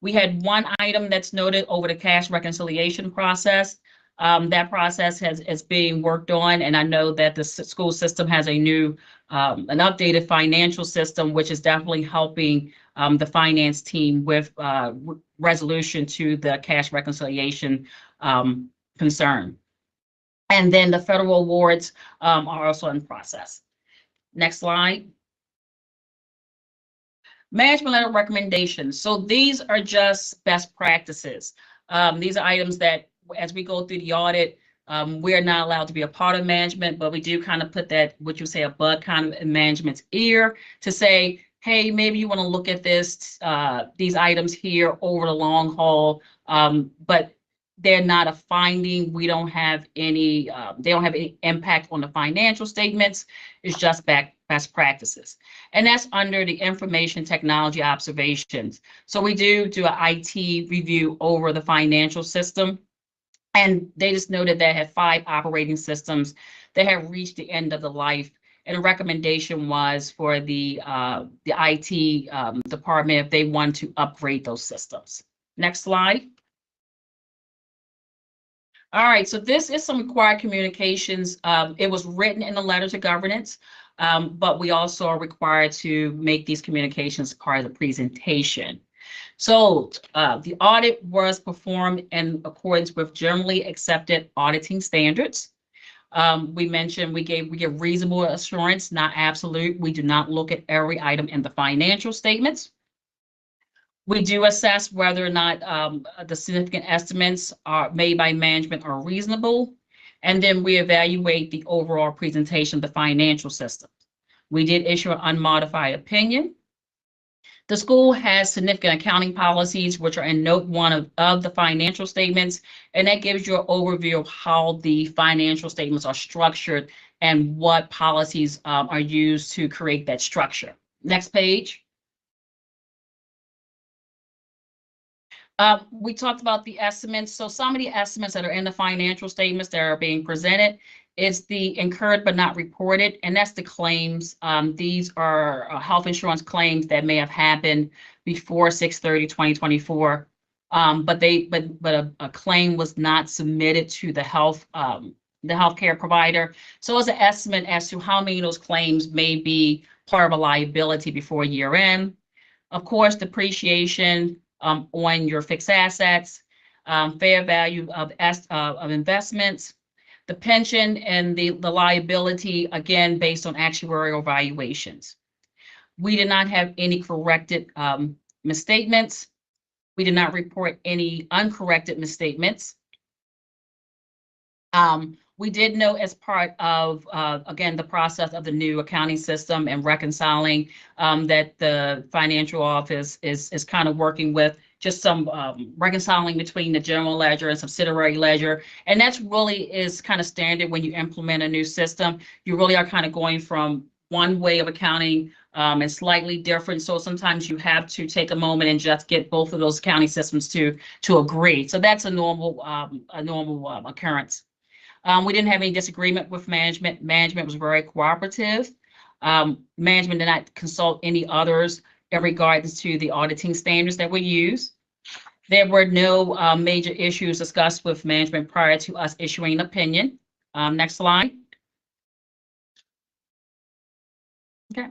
We had one item that's noted over the cash reconciliation process. That process is being worked on, and I know that the school system has a new, an updated financial system, which is definitely helping the finance team with resolution to the cash reconciliation concern. And then the federal awards are also in process. Next slide. Management letter recommendations. So these are just best practices. These are items that, as we go through the audit, we're not allowed to be a part of management, but we do kind of put that, what you say, a bug kind of in management's ear to say, hey, maybe you want to look at this, these items here over the long haul, but they're not a finding. We don't have any, they don't have any impact on the financial statements. It's just best practices. And that's under the information technology observations. So we do an IT review over the financial system. And they just noted that had 5 operating systems that have reached the end of the life. And a recommendation was for the IT department if they want to upgrade those systems. Next slide. All right, so this is some required communications. It was written in the letter to governance, but we also are required to make these communications part of the presentation. So the audit was performed in accordance with generally accepted auditing standards. We mentioned we give reasonable assurance, not absolute. We do not look at every item in the financial statements. We do assess whether or not the significant estimates are made by management are reasonable. And then we evaluate the overall presentation of the financial system. We did issue an unmodified opinion. The school has significant accounting policies, which are in note 1 of the financial statements, and that gives you an overview of how the financial statements are structured and what policies are used to create that structure. Next page. We talked about the estimates. So some of the estimates that are in the financial statements that are being presented is the incurred but not reported, and that's the claims. These are health insurance claims that may have happened before 6/30/2024, but a claim was not submitted to the healthcare provider. So it's an estimate as to how many of those claims may be part of a liability before year end. Of course, depreciation on your fixed assets, fair value of investments, the pension and the liability, again, based on actuarial valuations. We did not have any corrected misstatements. We did not report any uncorrected misstatements. We did know as part of, again, the process of the new accounting system and reconciling that the financial office is kind of working with just some reconciling between the general ledger and subsidiary ledger. And that's really is kind of standard when you implement a new system. You really are kind of going from one way of accounting and slightly different. So sometimes you have to take a moment and just get both of those accounting systems to agree. So that's a normal occurrence. We didn't have any disagreement with management. Management was very cooperative. Management did not consult any others in regards to the auditing standards that we use. There were no major issues discussed with management prior to us issuing an opinion. Next slide. Okay.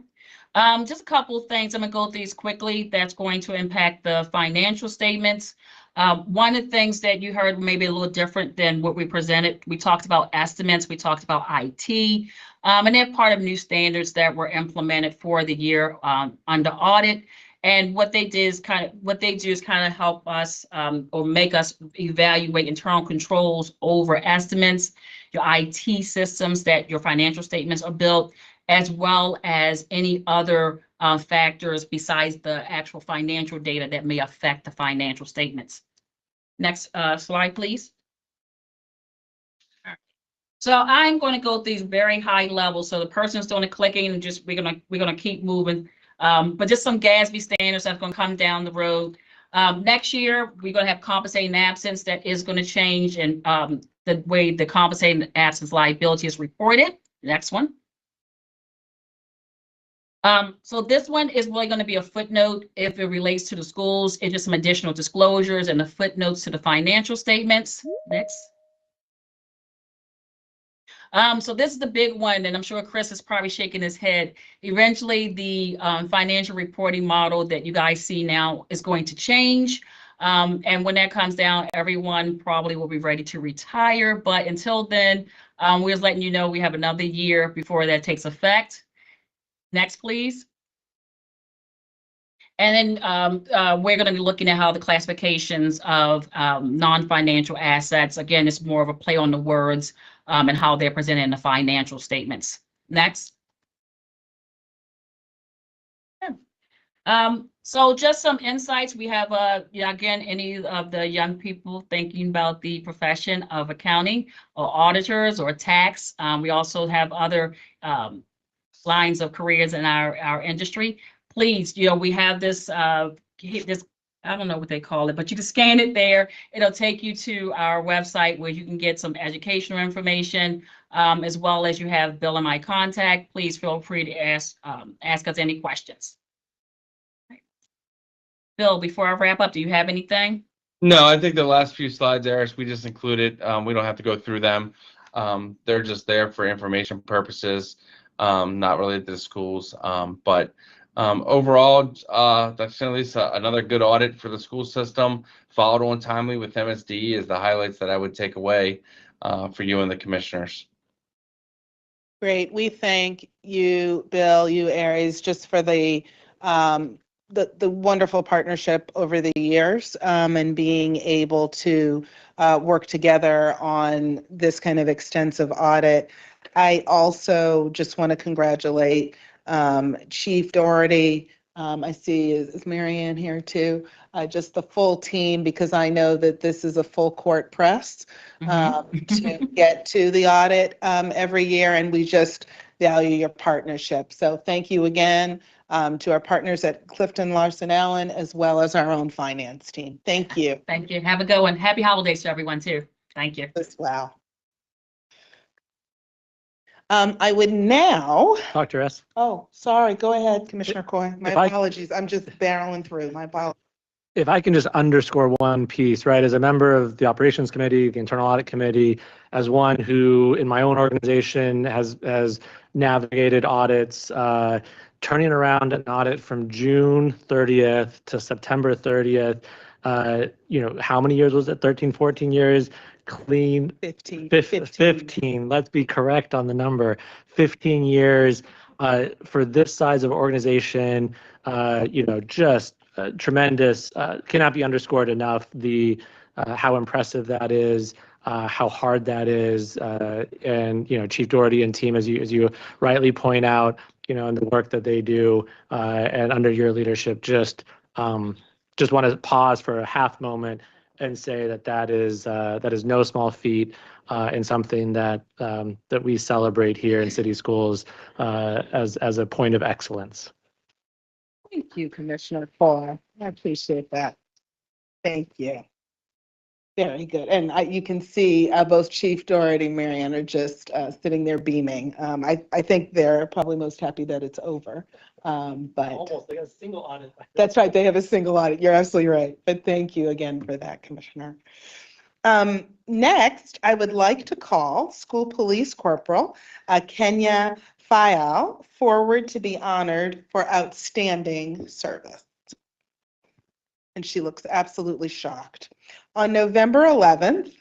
Just a couple of things. I'm gonna go through these quickly. That's going to impact the financial statements. One of the things that you heard maybe a little different than what we presented, we talked about estimates, we talked about IT, and they're part of new standards that were implemented for the year under audit. And what they do is kind of help us or make us evaluate internal controls over estimates, your IT systems that your financial statements are built, as well as any other factors besides the actual financial data that may affect the financial statements. Next slide, please. So I'm going to go through these very high levels. So the person's doing the clicking and just we're gonna keep moving. But just some GASB standards that's going to come down the road. Next year, we're going to have compensating absence that is going to change, and the way the compensating absence liability is reported. Next one. So this one is really going to be a footnote if it relates to the schools. It's just some additional disclosures and the footnotes to the financial statements. Next. So this is the big one, and I'm sure Chris is probably shaking his head. Eventually, the financial reporting model that you guys see now is going to change. And when that comes down, everyone probably will be ready to retire. But until then, we're just letting you know we have another year before that takes effect. Next, please. And then we're going to be looking at how the classifications of non-financial assets, again, it's more of a play on the words and how they're presented in the financial statements. Next. So just some insights. We have, again, any of the young people thinking about the profession of accounting or auditors or tax. We also have other lines of careers in our industry. Please, we have this, I don't know what they call it, but you can scan it there. It'll take you to our website where you can get some educational information, as well as you have Bill and my contact. Please feel free to ask us any questions. Right. Bill, before I wrap up, do you have anything? No, I think the last few slides, Eris, we just included. We don't have to go through them. They're just there for information purposes. Not related to the schools, but overall, Dr. St. another good audit for the school system, followed on timely with MSD is the highlights that I would take away for you and the commissioners. Great. We thank you, Bill, you, Aries, just for the wonderful partnership over the years and being able to work together on this kind of extensive audit. I also just want to congratulate Chief Doherty. I see is Marianne here too. Just the full team, because I know that this is a full court press to get to the audit every year, and we just value your partnership. So thank you again to our partners at Clifton Larson Allen, as well as our own finance team. Thank you. Thank you. Have a good one. Happy holidays to everyone too. Thank you. Wow. I would now. Dr. S. Oh, sorry. Go ahead, Commissioner Coy. My If I- apologies. I'm just barreling through. My apologies. If I can just underscore one piece, right, as a member of the Operations Committee, the Internal Audit Committee, as one who in my own organization has navigated audits, turning around an audit from June 30th to September 30th, how many years was it? 13, 14 years? Clean 15. Let's be correct on the number. 15 years for this size of organization, just tremendous. Cannot be underscored enough the how impressive that is, how hard that is, and Chief Doherty and team, as you rightly point out, and the work that they do, and under your leadership, just want to pause for a half moment and say that is no small feat, and something that we celebrate here in city schools as a point of excellence. Thank you, Commissioner Coy. I appreciate that. Thank you. Very good. And you can see both Chief Doherty and Marianne are just sitting there beaming. I think they're probably most happy that it's over. But Almost, they got a single audit. that's right, they have a single audit. You're absolutely right. But thank you again for that, Commissioner. Next, I would like to call School Police Corporal Kenya Fayal forward to be honored for outstanding service. And she looks absolutely shocked. On November 11th,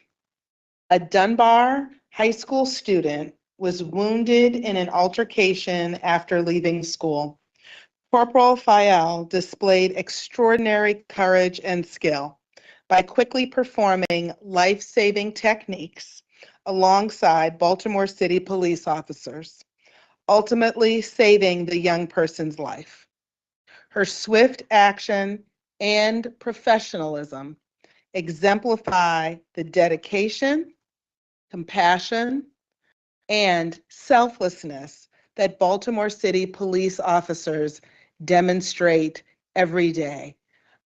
a Dunbar High School student was wounded in an altercation after leaving school. Corporal Fayal displayed extraordinary courage and skill by quickly performing life-saving techniques alongside Baltimore City police officers, ultimately saving the young person's life. Her swift action and professionalism exemplify the dedication, compassion, and selflessness that Baltimore City police officers demonstrate every day.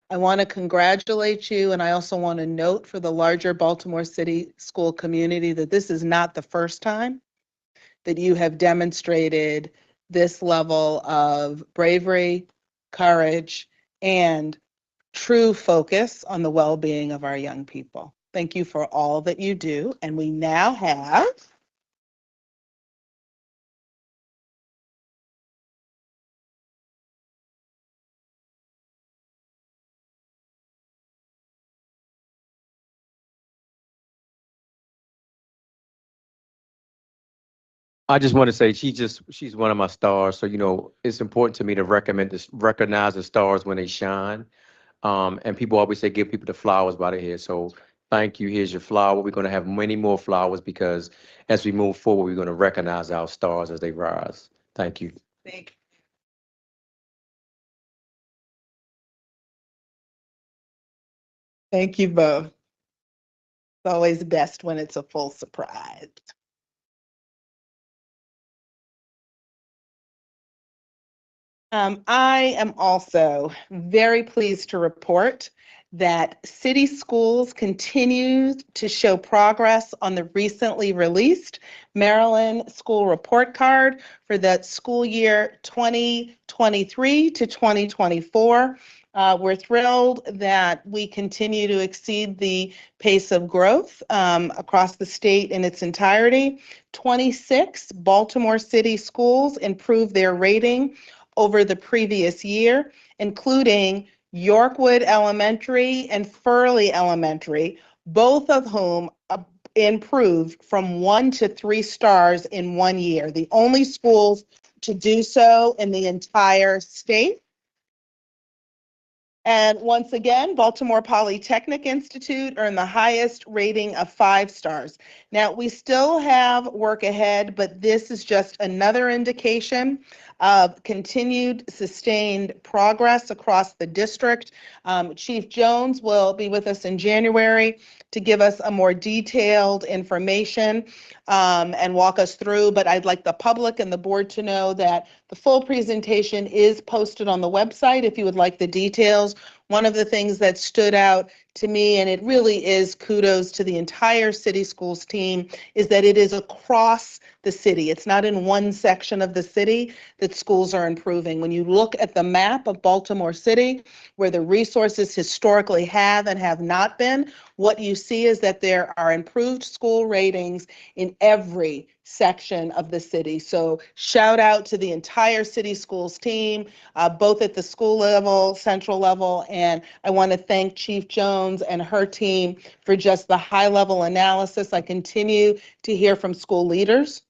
I want to congratulate you, and I also want to note for the larger Baltimore City school community that this is not the first time that you have demonstrated this level of bravery, courage, and true focus on the well-being of our young people. Thank you for all that you do. And we now have I just want to say she's one of my stars. So, it's important to me to recognize the stars when they shine. And people always say, give people the flowers by the head. So thank you. Here's your flower. We're going to have many more flowers because as we move forward, we're going to recognize our stars as they rise. Thank you. Thank you both. It's always best when it's a full surprise. I am also very pleased to report that City Schools continues to show progress on the recently released Maryland School Report Card for the school year 2023 to 2024. We're thrilled that we continue to exceed the pace of growth across the state in its entirety. 26 Baltimore City schools improved their rating over the previous year, including Yorkwood Elementary and Furley Elementary, both of whom improved from 1 to 3 stars in 1 year, the only schools to do so in the entire state. And once again, Baltimore Polytechnic Institute earned the highest rating of 5 stars. Now, we still have work ahead, but this is just another indication of continued sustained progress across the district. Chief Jones will be with us in January to give us a more detailed information and walk us through, but I'd like the public and the board to know that the full presentation is posted on the website if you would like the details. One of the things that stood out to me, and it really is kudos to the entire City Schools team, is that it is across the city. It's not in one section of the city that schools are improving. When you look at the map of Baltimore City, where the resources historically have and have not been, what you see is that there are improved school ratings in every section of the city. So shout out to the entire City Schools team, both at the school level, central level, and I want to thank Chief Jones and her team for just the high level analysis. I continue to hear from school leaders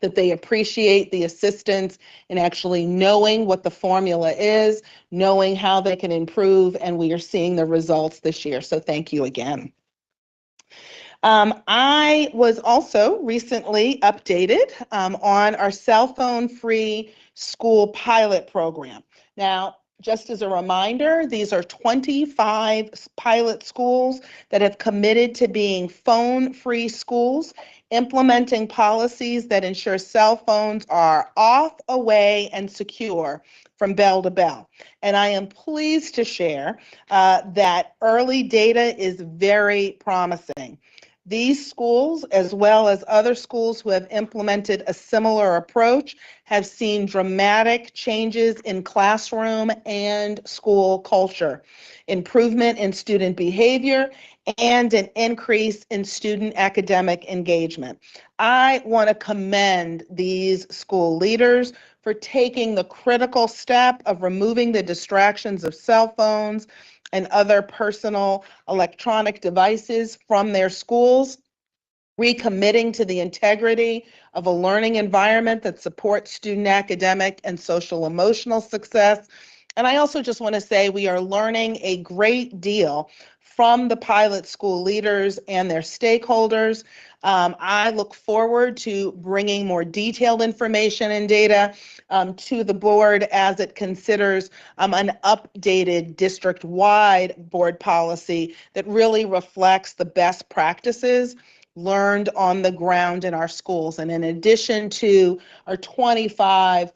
that they appreciate the assistance in actually knowing what the formula is, knowing how they can improve, and we are seeing the results this year. So thank you again. I was also recently updated on our cell phone free school pilot program. Now, just as a reminder, these are 25 pilot schools that have committed to being phone-free schools, implementing policies that ensure cell phones are off, away, and secure from bell to bell. And I am pleased to share that early data is very promising. These schools, as well as other schools who have implemented a similar approach, have seen dramatic changes in classroom and school culture, improvement in student behavior, and an increase in student academic engagement. I want to commend these school leaders for taking the critical step of removing the distractions of cell phones and other personal electronic devices from their schools, recommitting to the integrity of a learning environment that supports student academic and social emotional success. And I also just want to say we are learning a great deal from the pilot school leaders and their stakeholders. I look forward to bringing more detailed information and data to the board as it considers an updated district-wide board policy that really reflects the best practices learned on the ground in our schools. And in addition to our 25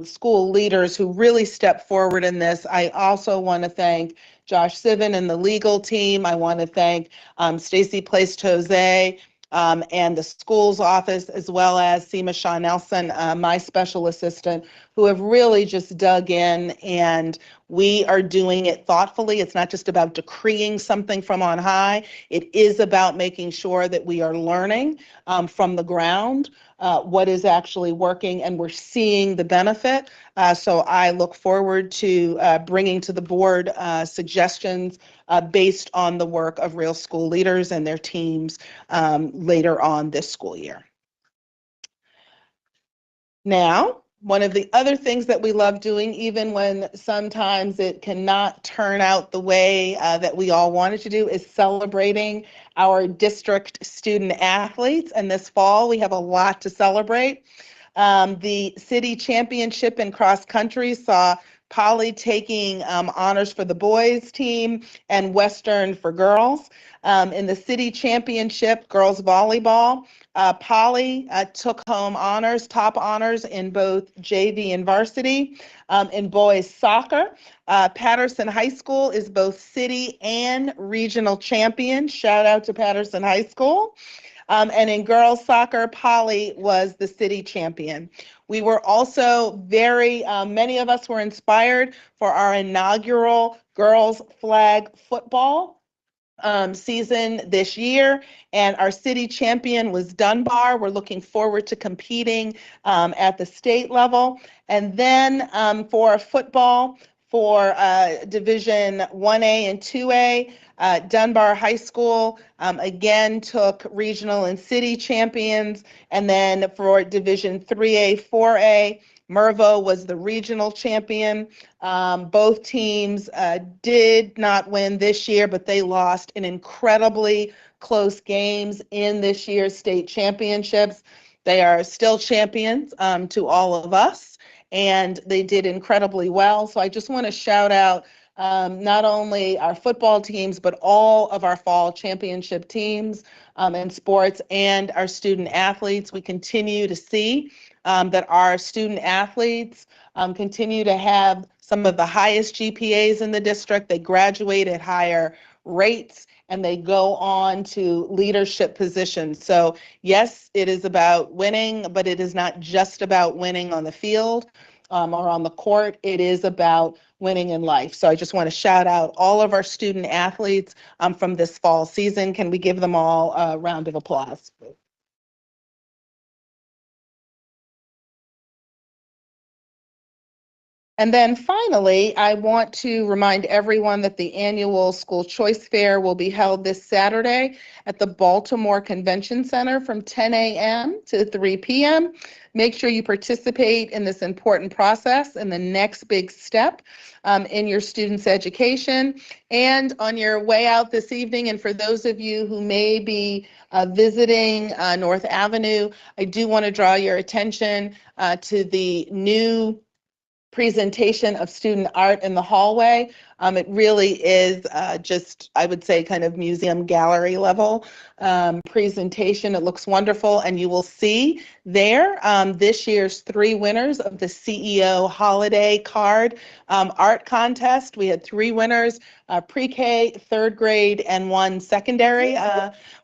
school leaders who really stepped forward in this, I also want to thank Josh Sivan and the legal team. I want to thank Stacy Place-Jose and the school's office, as well as Seema Shaw Nelson, my special assistant, who have really just dug in, and we are doing it thoughtfully. It's not just about decreeing something from on high. It is about making sure that we are learning from the ground what is actually working, and we're seeing the benefit. So I look forward to bringing to the board suggestions based on the work of real school leaders and their teams later on this school year. Now, one of the other things that we love doing, even when sometimes it cannot turn out the way that we all wanted to do, is celebrating our district student athletes. And this fall, we have a lot to celebrate. The city championship in cross country saw Polly taking honors for the boys team and Western for girls. In the city championship, girls volleyball, Polly took home honors, top honors in both JV and varsity. In boys soccer, Patterson High School is both city and regional champion. Shout out to Patterson High School. And in girls soccer, Polly was the city champion. We were also many of us were inspired for our inaugural girls flag football season this year, and our city champion was Dunbar. We're looking forward to competing at the state level. And then for football, for Division 1A and 2A, Dunbar High School again took regional and city champions. And then for Division 3A, 4A, Mervo was the regional champion. Both teams did not win this year, but they lost in incredibly close games in this year's state championships. They are still champions to all of us, and they did incredibly well. So I just want to shout out not only our football teams, but all of our fall championship teams in sports and our student athletes. We continue to see that our student athletes continue to have some of the highest GPAs in the district. They graduate at higher rates, and they go on to leadership positions. So yes, it is about winning, but it is not just about winning on the field or on the court. It is about winning in life. So I just want to shout out all of our student athletes from this fall season. Can we give them all a round of applause? And then finally, I want to remind everyone that the annual School Choice Fair will be held this Saturday at the Baltimore Convention Center from 10 a.m. to 3 p.m. Make sure you participate in this important process and the next big step in your students' education. And on your way out this evening, and for those of you who may be visiting North Avenue, I do want to draw your attention to the new presentation of student art in the hallway. It really is just, I would say, kind of museum gallery level presentation. It looks wonderful, and you will see there this year's 3 winners of the CEO Holiday Card Art Contest. We had 3 winners, pre-K, 3rd grade, and 1 secondary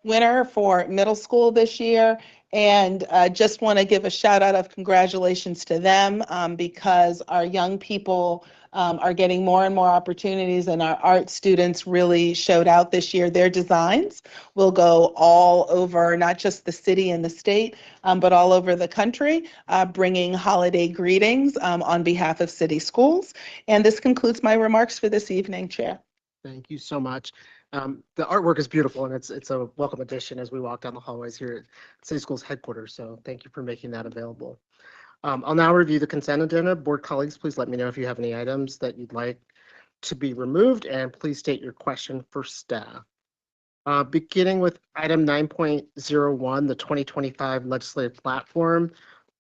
winner for middle school this year. And just want to give a shout out of congratulations to them because our young people are getting more and more opportunities, and our art students really showed out this year. Their designs will go all over, not just the city and the state, but all over the country, bringing holiday greetings on behalf of city schools. And this concludes my remarks for this evening, Chair. Thank you so much. The artwork is beautiful, and it's a welcome addition as we walk down the hallways here at City Schools headquarters. So thank you for making that available. I'll now review the consent agenda. Board colleagues, please let me know if you have any items that you'd like to be removed, and please state your question for staff. Beginning with item 9.01, the 2025 legislative platform.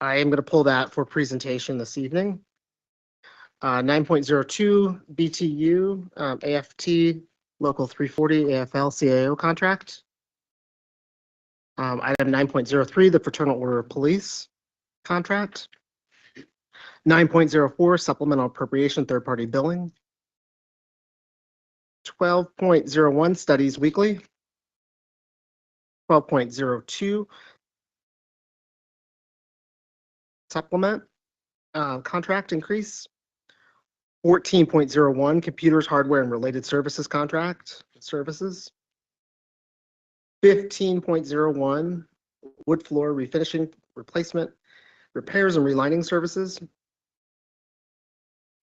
I am going to pull that for presentation this evening. 9.02, BTU, AFT, Local 340, AFL, CAO contract. Item 9.03, the Fraternal Order of Police contract. 9.04, supplemental appropriation, third-party billing. 12.01, studies weekly. 12.02, supplement contract increase. 14.01, computers, hardware, and related services contract services. 15.01, wood floor refinishing, replacement, repairs, and relining services.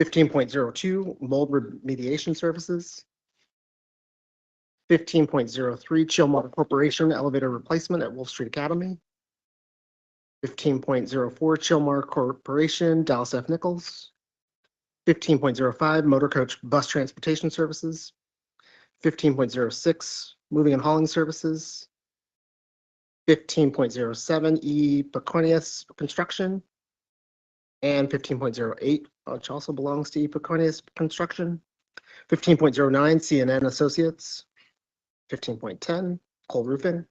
15.02, mold remediation services. 15.03, Chilmar Corporation elevator replacement at Wolf Street Academy. 15.04, Chilmar Corporation, Dallas F. Nichols. 15.05, motor coach bus transportation services. 15.06, moving and hauling services. 15.07, E. Peconius Construction. And 15.08, which also belongs to E. Peconius Construction. 15.09, CNN Associates. 15.10, Cole Roofing.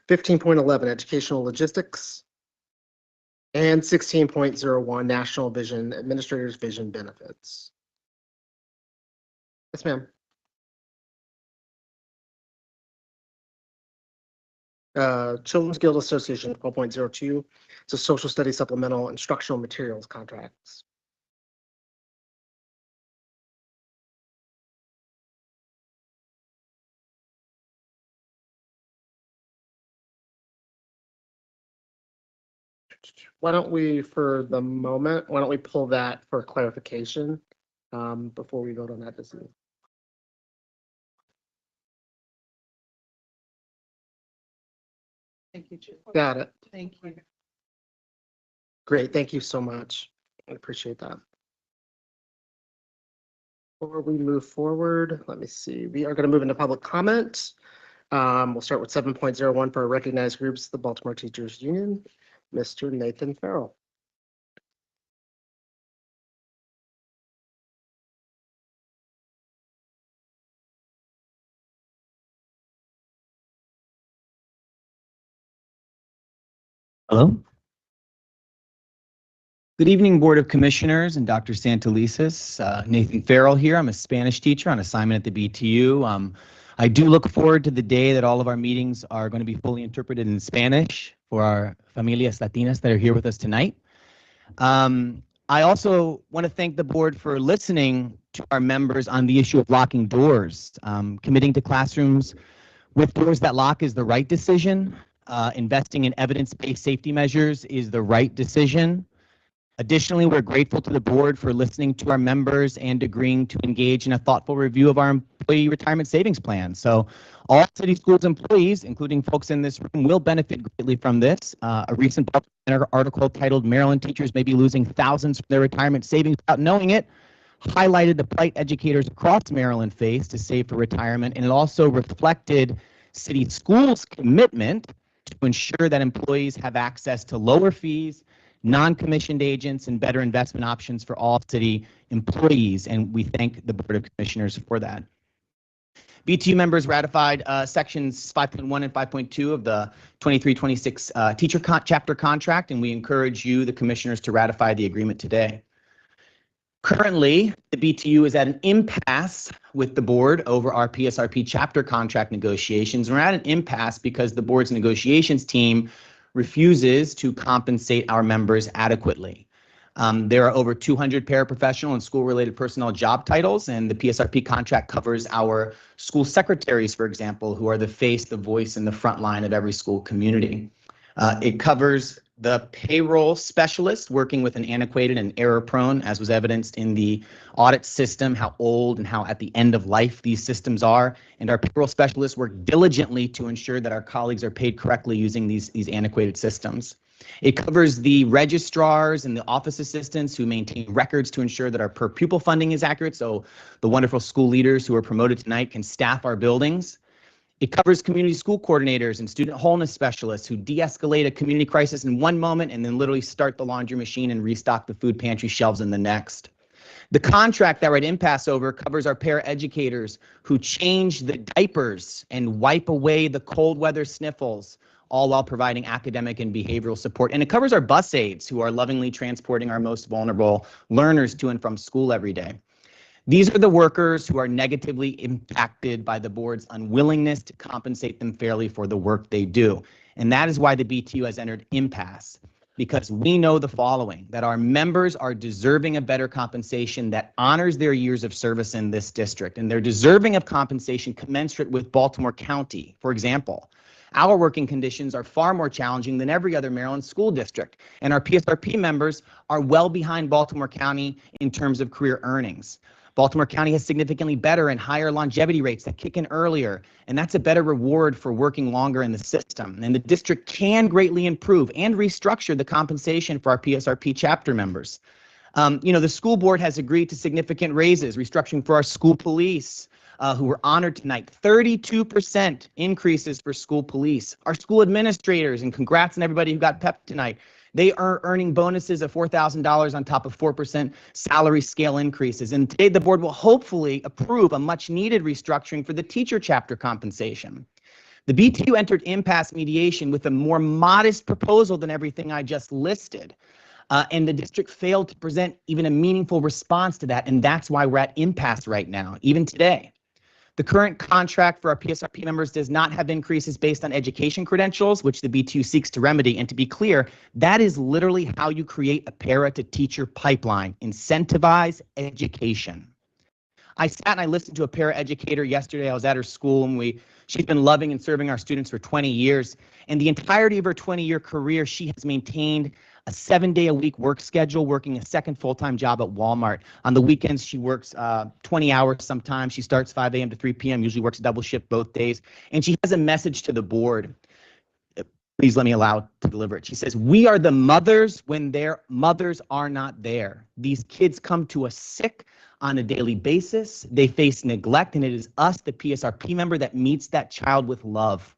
15.11, Educational Logistics. And 16.01, National Vision Administrators Vision Benefits. Yes, ma'am. Children's Guild Association 12.02. It's a social studies supplemental instructional materials contracts. Why don't we, for the moment, why don't we pull that for clarification before we vote on that decision? Thank you, Chair. Got it. Thank you. Great. Thank you so much. I appreciate that. Before we move forward, let me see. We are going to move into public comment. We'll start with 7.01 for our recognized groups, the Baltimore Teachers Union. Mr. Nathan Farrell. Hello. Good evening, Board of Commissioners and Dr. Santelises. Nathan Farrell here. I'm a Spanish teacher on assignment at the BTU. I do look forward to the day that all of our meetings are going to be fully interpreted in Spanish for our familias latinas that are here with us tonight. I also want to thank the board for listening to our members on the issue of locking doors. Committing to classrooms with doors that lock is the right decision. Investing in evidence-based safety measures is the right decision. Additionally, we're grateful to the board for listening to our members and agreeing to engage in a thoughtful review of our employee retirement savings plan. So all City Schools employees, including folks in this room, will benefit greatly from this. A recent article titled "Maryland Teachers May Be Losing Thousands from Their Retirement Savings Without Knowing It" highlighted the plight educators across Maryland face to save for retirement, and it also reflected City Schools' commitment to ensure that employees have access to lower fees non-commissioned agents, and better investment options for all city employees. And we thank the Board of Commissioners for that. BTU members ratified sections 5.1 and 5.2 of the 23-26 teacher chapter contract, and we encourage you, the commissioners, to ratify the agreement today. Currently, the BTU is at an impasse with the board over our PSRP chapter contract negotiations. We're at an impasse because the board's negotiations team refuses to compensate our members adequately. There are over 200 paraprofessional and school-related personnel job titles, and the PSRP contract covers our school secretaries, for example, who are the face, the voice, and the front line of every school community. It covers the payroll specialist working with an antiquated and error-prone, as was evidenced in the audit system, how old and how at the end of life these systems are. And our payroll specialists work diligently to ensure that our colleagues are paid correctly using these antiquated systems. It covers the registrars and the office assistants who maintain records to ensure that our per pupil funding is accurate, so the wonderful school leaders who are promoted tonight can staff our buildings. It covers community school coordinators and student wholeness specialists who de-escalate a community crisis in one moment and then literally start the laundry machine and restock the food pantry shelves in the next. The contract that we're at impasse over covers our paraeducators who change the diapers and wipe away the cold weather sniffles, all while providing academic and behavioral support. And it covers our bus aides who are lovingly transporting our most vulnerable learners to and from school every day. These are the workers who are negatively impacted by the board's unwillingness to compensate them fairly for the work they do. And that is why the BTU has entered impasse, because we know the following, that our members are deserving of better compensation that honors their years of service in this district, and they're deserving of compensation commensurate with Baltimore County. For example, our working conditions are far more challenging than every other Maryland school district, and our PSRP members are well behind Baltimore County in terms of career earnings. Baltimore County has significantly better and higher longevity rates that kick in earlier, and that's a better reward for working longer in the system. And the district can greatly improve and restructure the compensation for our PSRP chapter members. The school board has agreed to significant raises, restructuring for our school police, who were honored tonight, 32% increases for school police. Our school administrators, and congrats on everybody who got PEP tonight, they are earning bonuses of $4,000 on top of 4% salary scale increases. And today the board will hopefully approve a much needed restructuring for the teacher chapter compensation. The BTU entered impasse mediation with a more modest proposal than everything I just listed. And the district failed to present even a meaningful response to that. And that's why we're at impasse right now, even today. The current contract for our PSRP members does not have increases based on education credentials, which the BTU seeks to remedy. And to be clear, that is literally how you create a para to teacher pipeline, incentivize education. I sat and I listened to a para educator yesterday. I was at her school and she's been loving and serving our students for 20 years. And the entirety of her 20-year career, she has maintained a 7-day-a-week work schedule, working a second full-time job at Walmart. On the weekends, she works 20 hours sometimes. She starts 5 a.m. to 3 p.m., usually works double shift both days. And she has a message to the board. Please let me allow to deliver it. She says, we are the mothers when their mothers are not there. These kids come to us sick on a daily basis. They face neglect, and it is us, the PSRP member, that meets that child with love.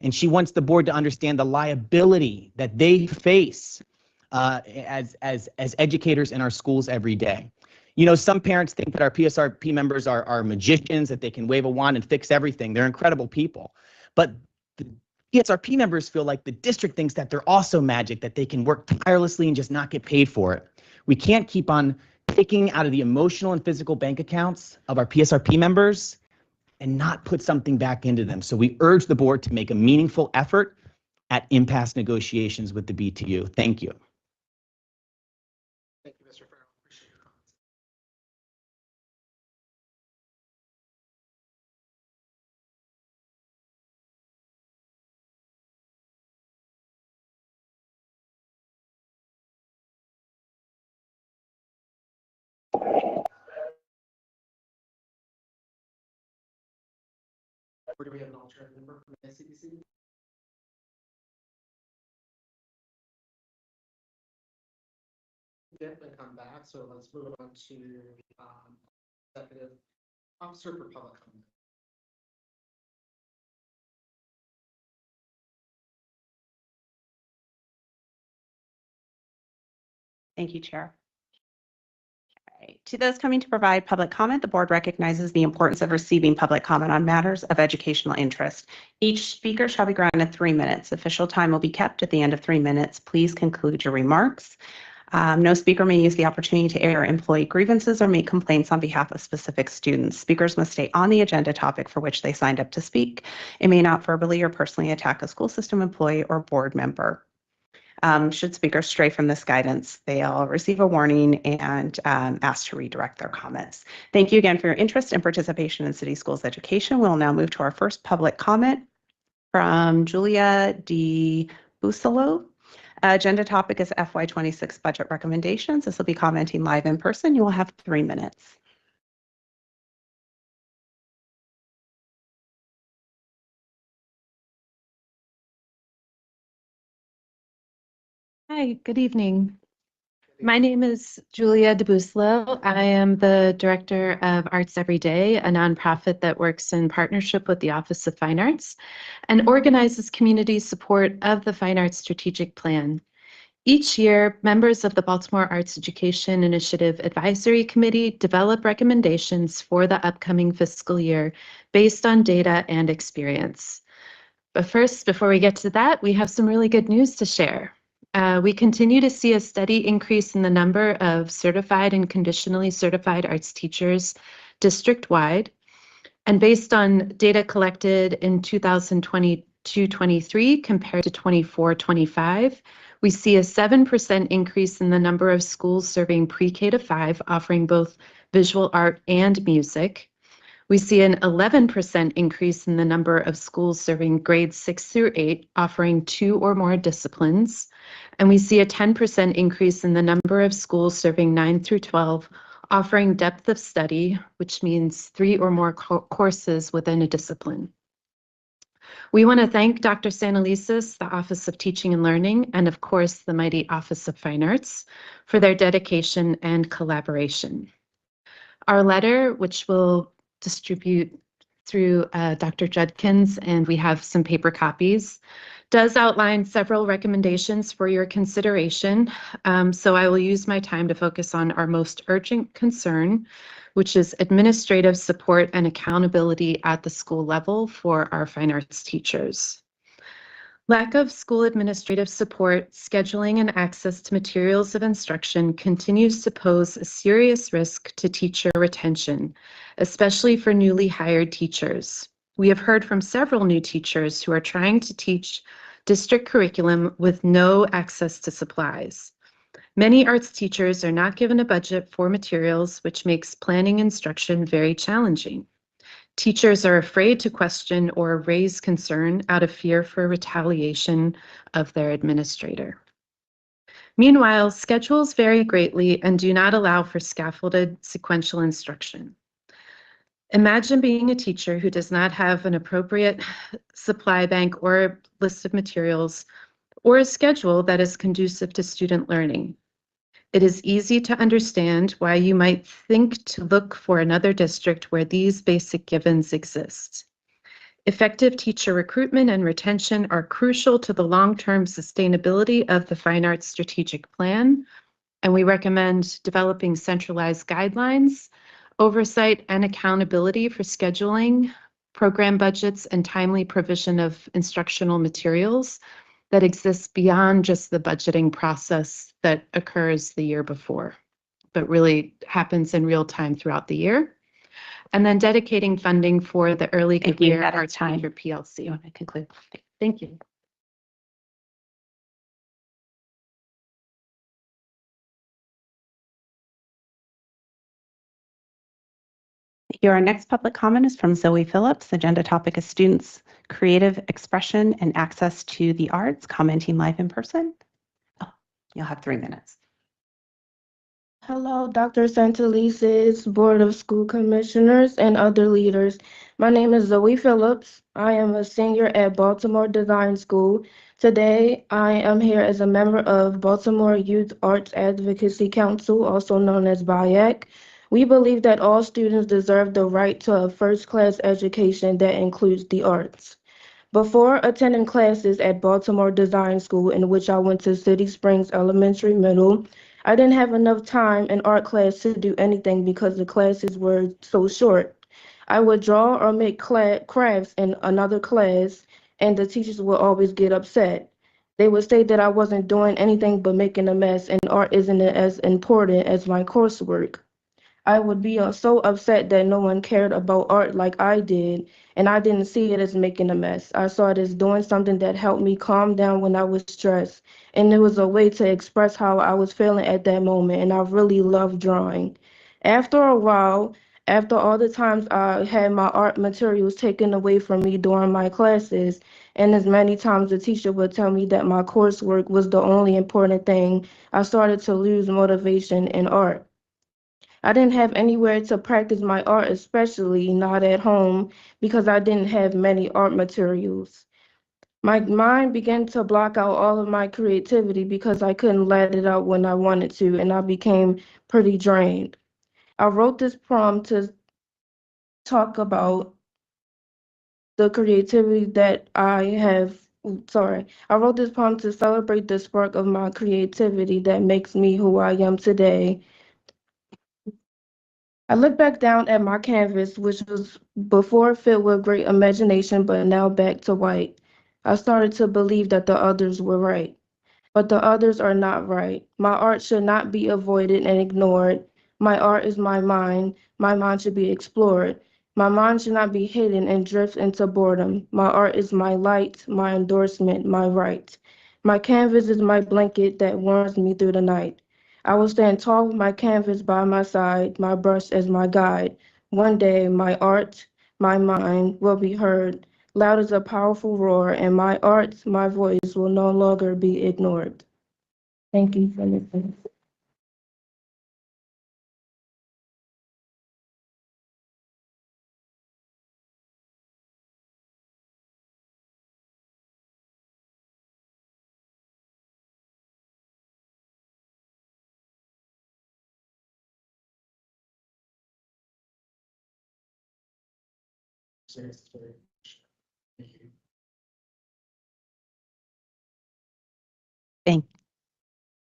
And she wants the board to understand the liability that they face as educators in our schools every day. You know, some parents think that our PSRP members are magicians, that they can wave a wand and fix everything. They're incredible people. But the PSRP members feel like the district thinks that they're also magic, that they can work tirelessly and just not get paid for it. We can't keep on taking out of the emotional and physical bank accounts of our PSRP members and not put something back into them. So we urge the board to make a meaningful effort at impasse negotiations with the BTU. Thank you. Thank you, Mr. Farrell. Appreciate your comments. Or do we have an alternate member from the SCDC? Definitely come back, so let's move on to Executive Officer for Public Comment. Thank you, Chair. All right. To those coming to provide public comment, the board recognizes the importance of receiving public comment on matters of educational interest. Each speaker shall be granted 3 minutes. Official time will be kept at the end of 3 minutes. Please conclude your remarks. No speaker may use the opportunity to air employee grievances or make complaints on behalf of specific students. Speakers must stay on the agenda topic for which they signed up to speak. It may not verbally or personally attack a school system employee or board member. Should speakers stray from this guidance, they'll receive a warning and asked to redirect their comments. Thank you again for your interest and participation in City Schools education. We'll now move to our first public comment from Julia D. Busolo. Agenda topic is FY26 budget recommendations. This will be commenting live in person. You will have 3 minutes. Hi, good evening. My name is Julia DeBuslo. I am the Director of Arts Every Day, a nonprofit that works in partnership with the Office of Fine Arts and organizes community support of the Fine Arts Strategic Plan. Each year, members of the Baltimore Arts Education Initiative Advisory Committee develop recommendations for the upcoming fiscal year based on data and experience. But first, before we get to that, we have some really good news to share. We continue to see a steady increase in the number of certified and conditionally certified arts teachers district-wide. And based on data collected in 2022-23 compared to 24-25, we see a 7% increase in the number of schools serving pre-K to 5, offering both visual art and music. We see an 11% increase in the number of schools serving grades 6 through 8, offering 2 or more disciplines. And we see a 10% increase in the number of schools serving 9 through 12, offering depth of study, which means 3 or more courses within a discipline. We want to thank Dr. Santelises, the Office of Teaching and Learning, and of course, the mighty Office of Fine Arts for their dedication and collaboration. Our letter, which will distribute through Dr. Judkins, and we have some paper copies, does outline several recommendations for your consideration. So I will use my time to focus on our most urgent concern, which is administrative support and accountability at the school level for our fine arts teachers. Lack of school administrative support, scheduling, and access to materials of instruction continues to pose a serious risk to teacher retention, especially for newly hired teachers. We have heard from several new teachers who are trying to teach district curriculum with no access to supplies. Many arts teachers are not given a budget for materials, which makes planning instruction very challenging. Teachers are afraid to question or raise concern out of fear for retaliation of their administrator. Meanwhile, schedules vary greatly and do not allow for scaffolded sequential instruction. Imagine being a teacher who does not have an appropriate supply bank or list of materials or a schedule that is conducive to student learning. It is easy to understand why you might think to look for another district where these basic givens exist. Effective teacher recruitment and retention are crucial to the long-term sustainability of the Fine Arts Strategic Plan, and we recommend developing centralized guidelines, oversight and accountability for scheduling, program budgets, and timely provision of instructional materials that exists beyond just the budgeting process that occurs the year before, but really happens in real time throughout the year. And then dedicating funding for the early career arts teacher PLC. I conclude. Thank you. Our next public comment is from Zoe Phillips. Agenda topic is students' creative expression and access to the arts, commenting live in person. Oh, you'll have 3 minutes. Hello, Dr. Santelises, Board of School Commissioners, and other leaders. My name is Zoe Phillips. I am a senior at Baltimore Design School. Today, I am here as a member of Baltimore Youth Arts Advocacy Council, also known as BIAC. We believe that all students deserve the right to a first-class education that includes the arts. Before attending classes at Baltimore Design School, in which I went to City Springs Elementary Middle, I didn't have enough time in art class to do anything because the classes were so short. I would draw or make crafts in another class, and the teachers would always get upset. They would say that I wasn't doing anything but making a mess, and art isn't as important as my coursework. I would be so upset that no one cared about art like I did, and I didn't see it as making a mess. I saw it as doing something that helped me calm down when I was stressed, and it was a way to express how I was feeling at that moment, and I really loved drawing. After a while, after all the times I had my art materials taken away from me during my classes, and as many times the teacher would tell me that my coursework was the only important thing, I started to lose motivation in art. I didn't have anywhere to practice my art, especially not at home, because I didn't have many art materials. My mind began to block out all of my creativity because I couldn't let it out when I wanted to, and I became pretty drained. I wrote this poem to talk about the creativity that I have. Sorry, I wrote this poem to celebrate the spark of my creativity that makes me who I am today. I look back down at my canvas, which was before filled with great imagination, but now back to white. I started to believe that the others were right, but the others are not right. My art should not be avoided and ignored. My art is my mind. My mind should be explored. My mind should not be hidden and drift into boredom. My art is my light, my endorsement, my right. My canvas is my blanket that warms me through the night. I will stand tall with my canvas by my side, my brush as my guide. One day, my art, my mind will be heard loud as a powerful roar, and my art, my voice will no longer be ignored. Thank you for listening.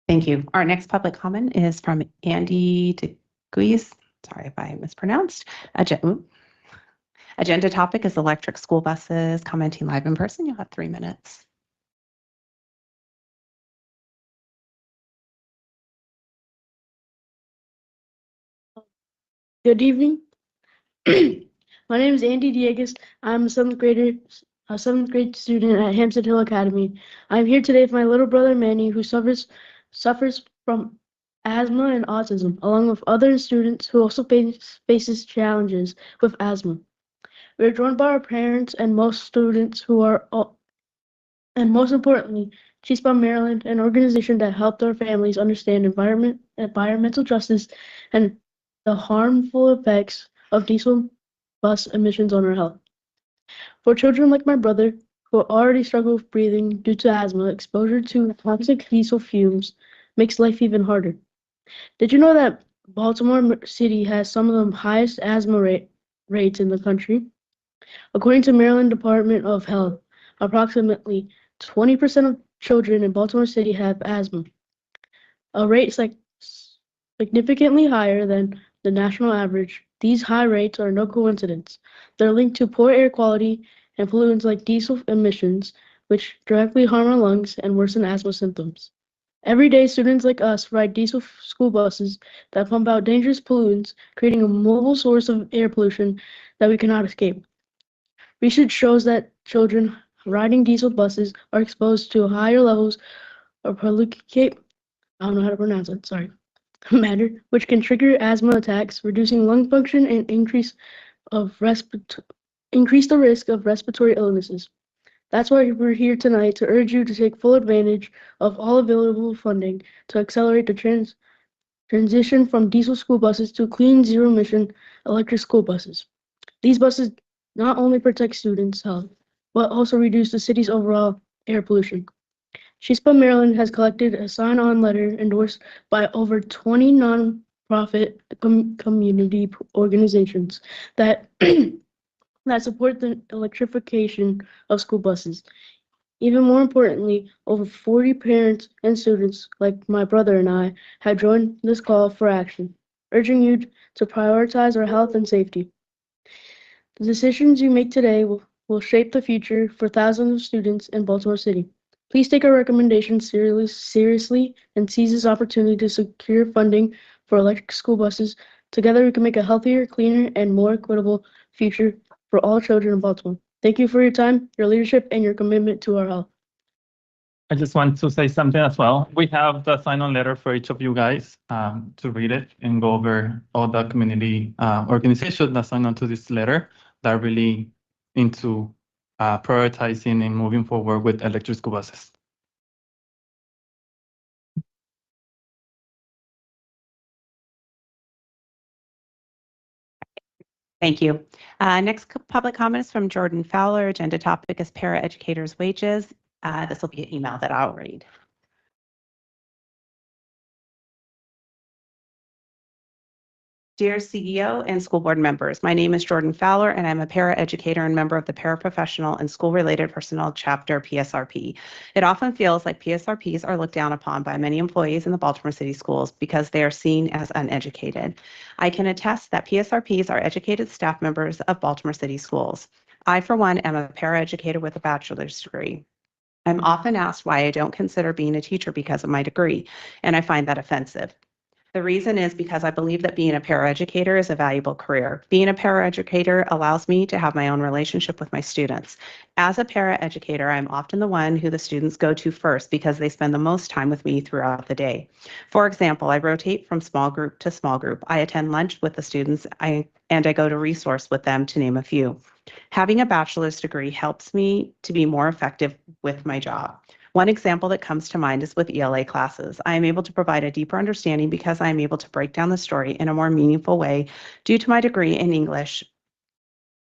Thank you. Our next public comment is from Andy DeGuise. Sorry if I mispronounced. Agenda topic is electric school buses. Commenting live in person, you'll have 3 minutes. Good evening. My name is Andy Diegas. I'm a seventh grade student at Hampstead Hill Academy. I'm here today with my little brother Manny, who suffers from asthma and autism, along with other students who also faces challenges with asthma. We are joined by our parents and most students who are and most importantly, Chispa Maryland, an organization that helped our families understand environmental justice and the harmful effects of diesel bus emissions on our health. For children like my brother, who already struggle with breathing due to asthma, exposure to toxic diesel fumes makes life even harder. Did you know that Baltimore City has some of the highest asthma rates in the country? According to Maryland Department of Health, approximately 20% of children in Baltimore City have asthma, a rate significantly higher than the national average. These high rates are no coincidence. They're linked to poor air quality and pollutants like diesel emissions, which directly harm our lungs and worsen asthma symptoms. Every day, students like us ride diesel school buses that pump out dangerous pollutants, creating a mobile source of air pollution that we cannot escape. Research shows that children riding diesel buses are exposed to higher levels of pollutant, I don't know how to pronounce it, sorry, matter, which can trigger asthma attacks, reducing lung function and increase the risk of respiratory illnesses. That's why we're here tonight, to urge you to take full advantage of all available funding to accelerate the transition from diesel school buses to clean, zero-emission electric school buses. These buses not only protect students' health, but also reduce the city's overall air pollution. Chispa Maryland has collected a sign-on letter endorsed by over 20 nonprofit community organizations that that support the electrification of school buses. Even more importantly, over 40 parents and students, like my brother and I, have joined this call for action, urging you to prioritize our health and safety. The decisions you make today will shape the future for thousands of students in Baltimore City. Please take our recommendations seriously and seize this opportunity to secure funding for electric school buses. Together, we can make a healthier, cleaner, and more equitable future for all children in Baltimore. Thank you for your time, your leadership, and your commitment to our health. I just want to say something as well. We have the sign-on letter for each of you guys to read it and go over all the community organizations that signed on to this letter that are really into prioritizing and moving forward with electric school buses. Thank you. Next public comment is from Jordan Fowler. Agenda topic is paraeducators' wages. This will be an email that I'll read. Dear CEO and school board members, my name is Jordan Fowler, and I'm a paraeducator and member of the Paraprofessional and School-Related Personnel Chapter, PSRP. It often feels like PSRPs are looked down upon by many employees in the Baltimore City schools because they are seen as uneducated. I can attest that PSRPs are educated staff members of Baltimore City schools. I, for one, am a paraeducator with a bachelor's degree. I'm often asked why I don't consider being a teacher because of my degree, and I find that offensive. The reason is because I believe that being a paraeducator is a valuable career. Being a paraeducator allows me to have my own relationship with my students. As a paraeducator, I'm often the one who the students go to first because they spend the most time with me throughout the day. For example, I rotate from small group to small group. I attend lunch with the students and I go to resource with them, to name a few. Having a bachelor's degree helps me to be more effective with my job. One example that comes to mind is with ELA classes. I am able to provide a deeper understanding because I am able to break down the story in a more meaningful way due to my degree in English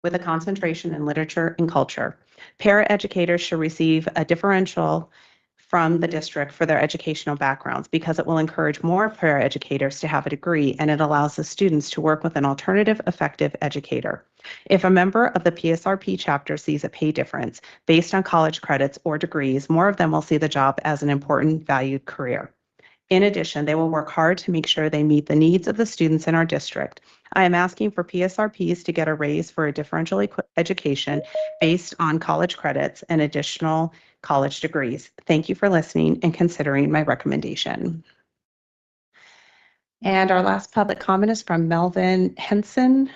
with a concentration in literature and culture. Paraeducators should receive a differential from the district for their educational backgrounds because it will encourage more paraeducators to have a degree and it allows the students to work with an alternative, effective educator. If a member of the PSRP chapter sees a pay difference based on college credits or degrees, more of them will see the job as an important, valued career. In addition, they will work hard to make sure they meet the needs of the students in our district. I am asking for PSRPs to get a raise for a differential education based on college credits and additional college degrees. Thank you for listening and considering my recommendation. And our last public comment is from Melvin Henson.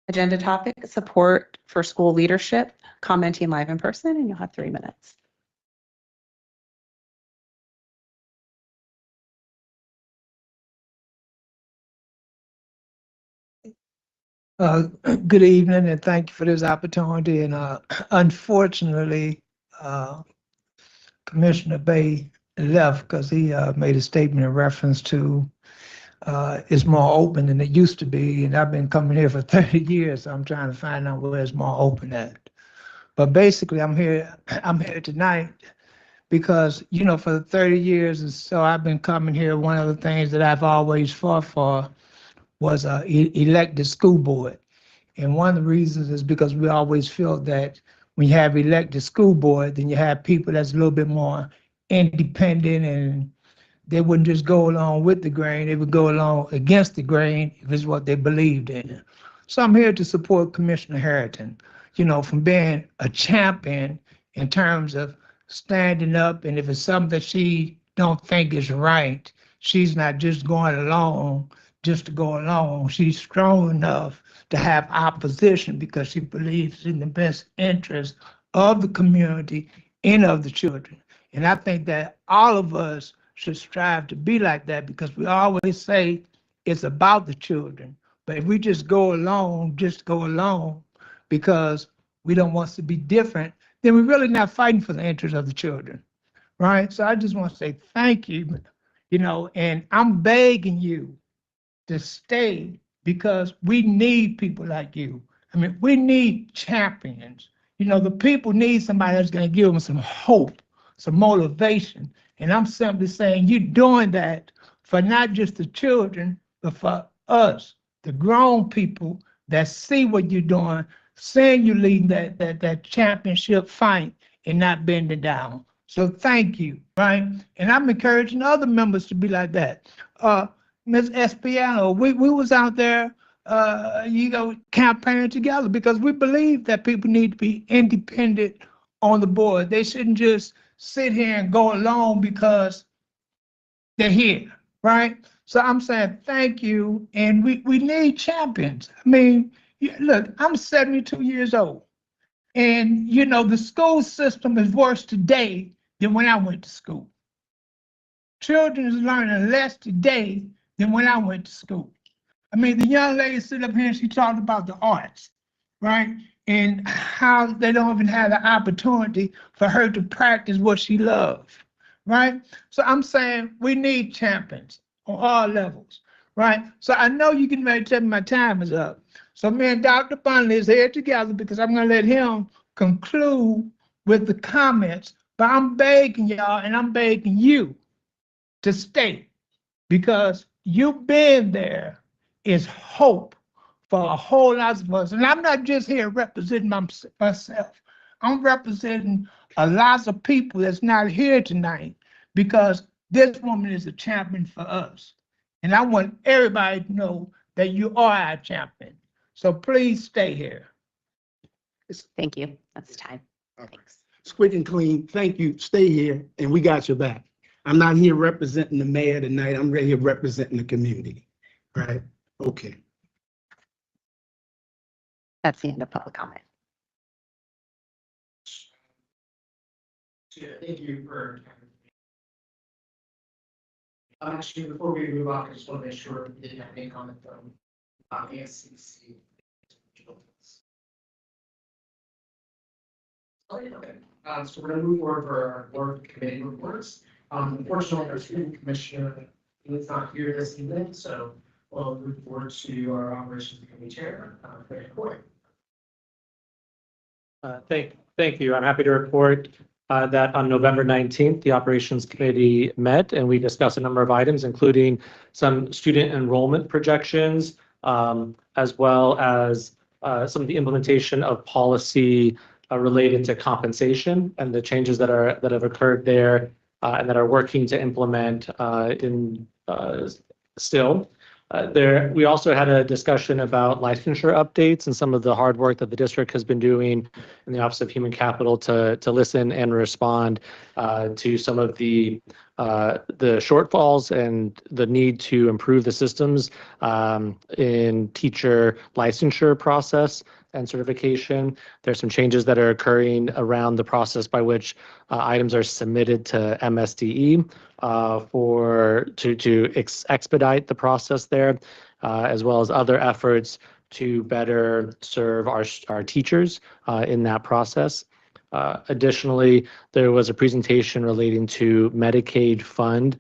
Agenda topic, support for school leadership, commenting live in person, and you'll have 3 minutes. Good evening, and thank you for this opportunity. And unfortunately, Commissioner Bay left because he made a statement in reference to it's more open than it used to be. And I've been coming here for 30 years, so I'm trying to find out where it's more open at. But basically, I'm here tonight because, you know, for 30 years or so, I've been coming here. One of the things that I've always fought for was elected school board. And one of the reasons is because we always feel that when you have elected school board, then you have people that's a little bit more independent and they wouldn't just go along with the grain, they would go along against the grain if it's what they believed in. So I'm here to support Commissioner Harrington, you know, from being a champion in terms of standing up, and if it's something that she don't think is right, she's not just going along just to go along. She's strong enough to have opposition because she believes in the best interest of the community and of the children. And I think that all of us should strive to be like that because we always say it's about the children. But if we just go along because we don't want to be different, then we're really not fighting for the interest of the children, right? So I just want to say thank you, you know, and I'm begging you to stay because we need people like you. I mean, we need champions. You know, the people need somebody that's going to give them some hope, some motivation. And I'm simply saying you're doing that for not just the children, but for us, the grown people that see what you're doing, seeing you leading that championship fight and not bending down. So thank you, right? And I'm encouraging other members to be like that. Ms. Espiano, we was out there, campaigning together because we believe that people need to be independent on the board. They shouldn't just sit here and go along because they're here, right? So I'm saying thank you, and we need champions. I mean, look, I'm 72 years old, and the school system is worse today than when I went to school. Children is learning less today than when I went to school. I mean, the young lady stood up here and she talked about the arts, right? And how they don't even have the opportunity for her to practice what she loves, right? So I'm saying we need champions on all levels, right? So I know you can ready to tell me my time is up. So me and Dr. Bunley is here together because I'm gonna let him conclude with the comments, but I'm begging y'all and I'm begging you to stay because you being there is hope for a whole lot of us. And I'm not just here representing myself. I'm representing a lot of people that's not here tonight because this woman is a champion for us. And I want everybody to know that you are our champion. So please stay here. Thank you. That's time. Thanks. Squeak and clean, thank you, stay here, and we got your back. I'm not here representing the mayor tonight, I'm right here representing the community, right? Okay. That's the end of public comment. Thank you for. Actually, before we move on, I just want to make sure we didn't have any comment from ASCC. Okay. So we're going to move forward for our board committee reports. Unfortunately, our student commissioner is not here this evening, so we'll move forward to our operations committee chair, Fred Coy. Thank you. I'm happy to report that on November 19th, the Operations Committee met and we discussed a number of items, including some student enrollment projections, as well as some of the implementation of policy related to compensation and the changes that have occurred there and that are working to implement still. We also had a discussion about licensure updates and some of the hard work that the district has been doing in the Office of Human Capital to listen and respond to some of the shortfalls and the need to improve the systems in teacher licensure process and certification. There's some changes that are occurring around the process by which items are submitted to MSDE to expedite the process there, as well as other efforts to better serve our teachers in that process. Additionally, there was a presentation relating to Medicaid fund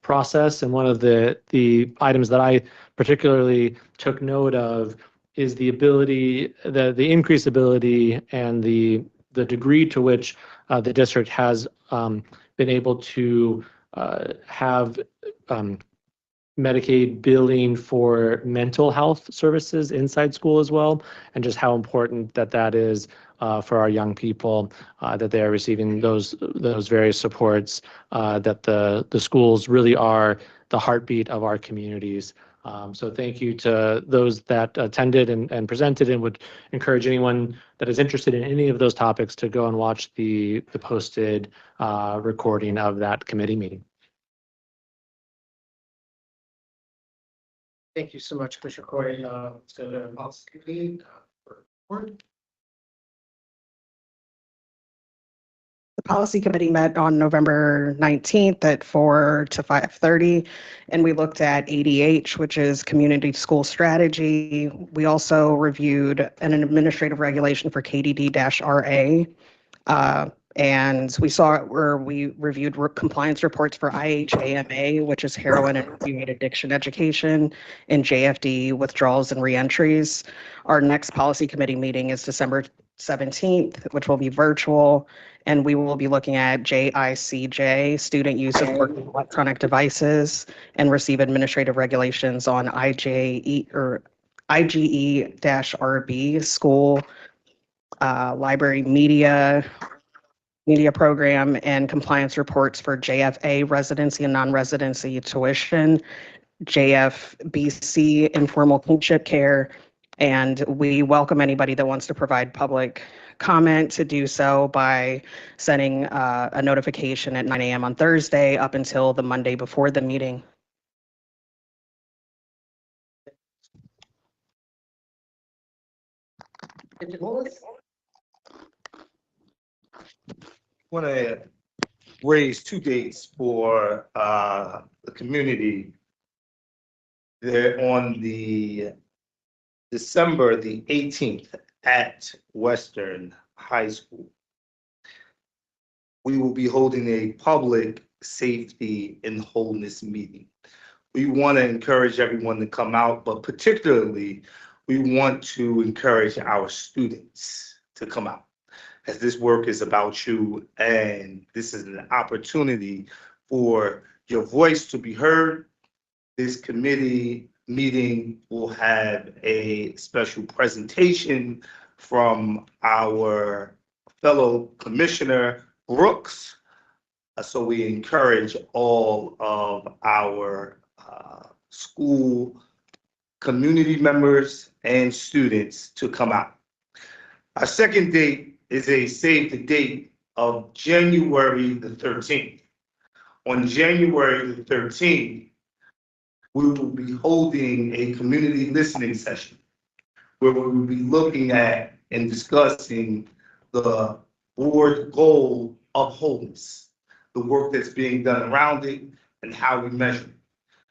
process, and one of the items that I particularly took note of is the ability, the increased ability and the degree to which the district has been able to have Medicaid billing for mental health services inside school as well, and just how important that is for our young people, that they are receiving those various supports, that the schools really are the heartbeat of our communities. So thank you to those that attended and presented, and would encourage anyone that is interested in any of those topics to go and watch the posted recording of that committee meeting. Thank you so much, Commissioner Coy. Let's go to policy committee for report. The policy committee met on November 19th at 4 to 5:30, and we looked at ADH, which is community school strategy. We also reviewed an administrative regulation for KDD-RA. And we saw where we reviewed compliance reports for IHAMA, which is heroin and opioid addiction education, and JFD withdrawals and reentries. Our next policy committee meeting is December 17th, which will be virtual, and we will be looking at JICJ, student use of working electronic devices, and receive administrative regulations on IGE-RB, school library media program, and compliance reports for JFA residency and non-residency tuition, JFBC informal kinship care, and we welcome anybody that wants to provide public comment to do so by sending a notification at 9 a.m. on Thursday up until the Monday before the meeting. Want to raise two dates for the community. They're on the December the 18th at Western High School. We will be holding a public safety and wholeness meeting. We want to encourage everyone to come out, but particularly we want to encourage our students to come out, as this work is about you, and this is an opportunity for your voice to be heard. This committee meeting will have a special presentation from our fellow Commissioner Brooks. So we encourage all of our school community members and students to come out. Our second date is a save the date of January the 13th. On January the 13th, we will be holding a community listening session where we will be looking at and discussing the board goal of wholeness, the work that's being done around it, and how we measure it.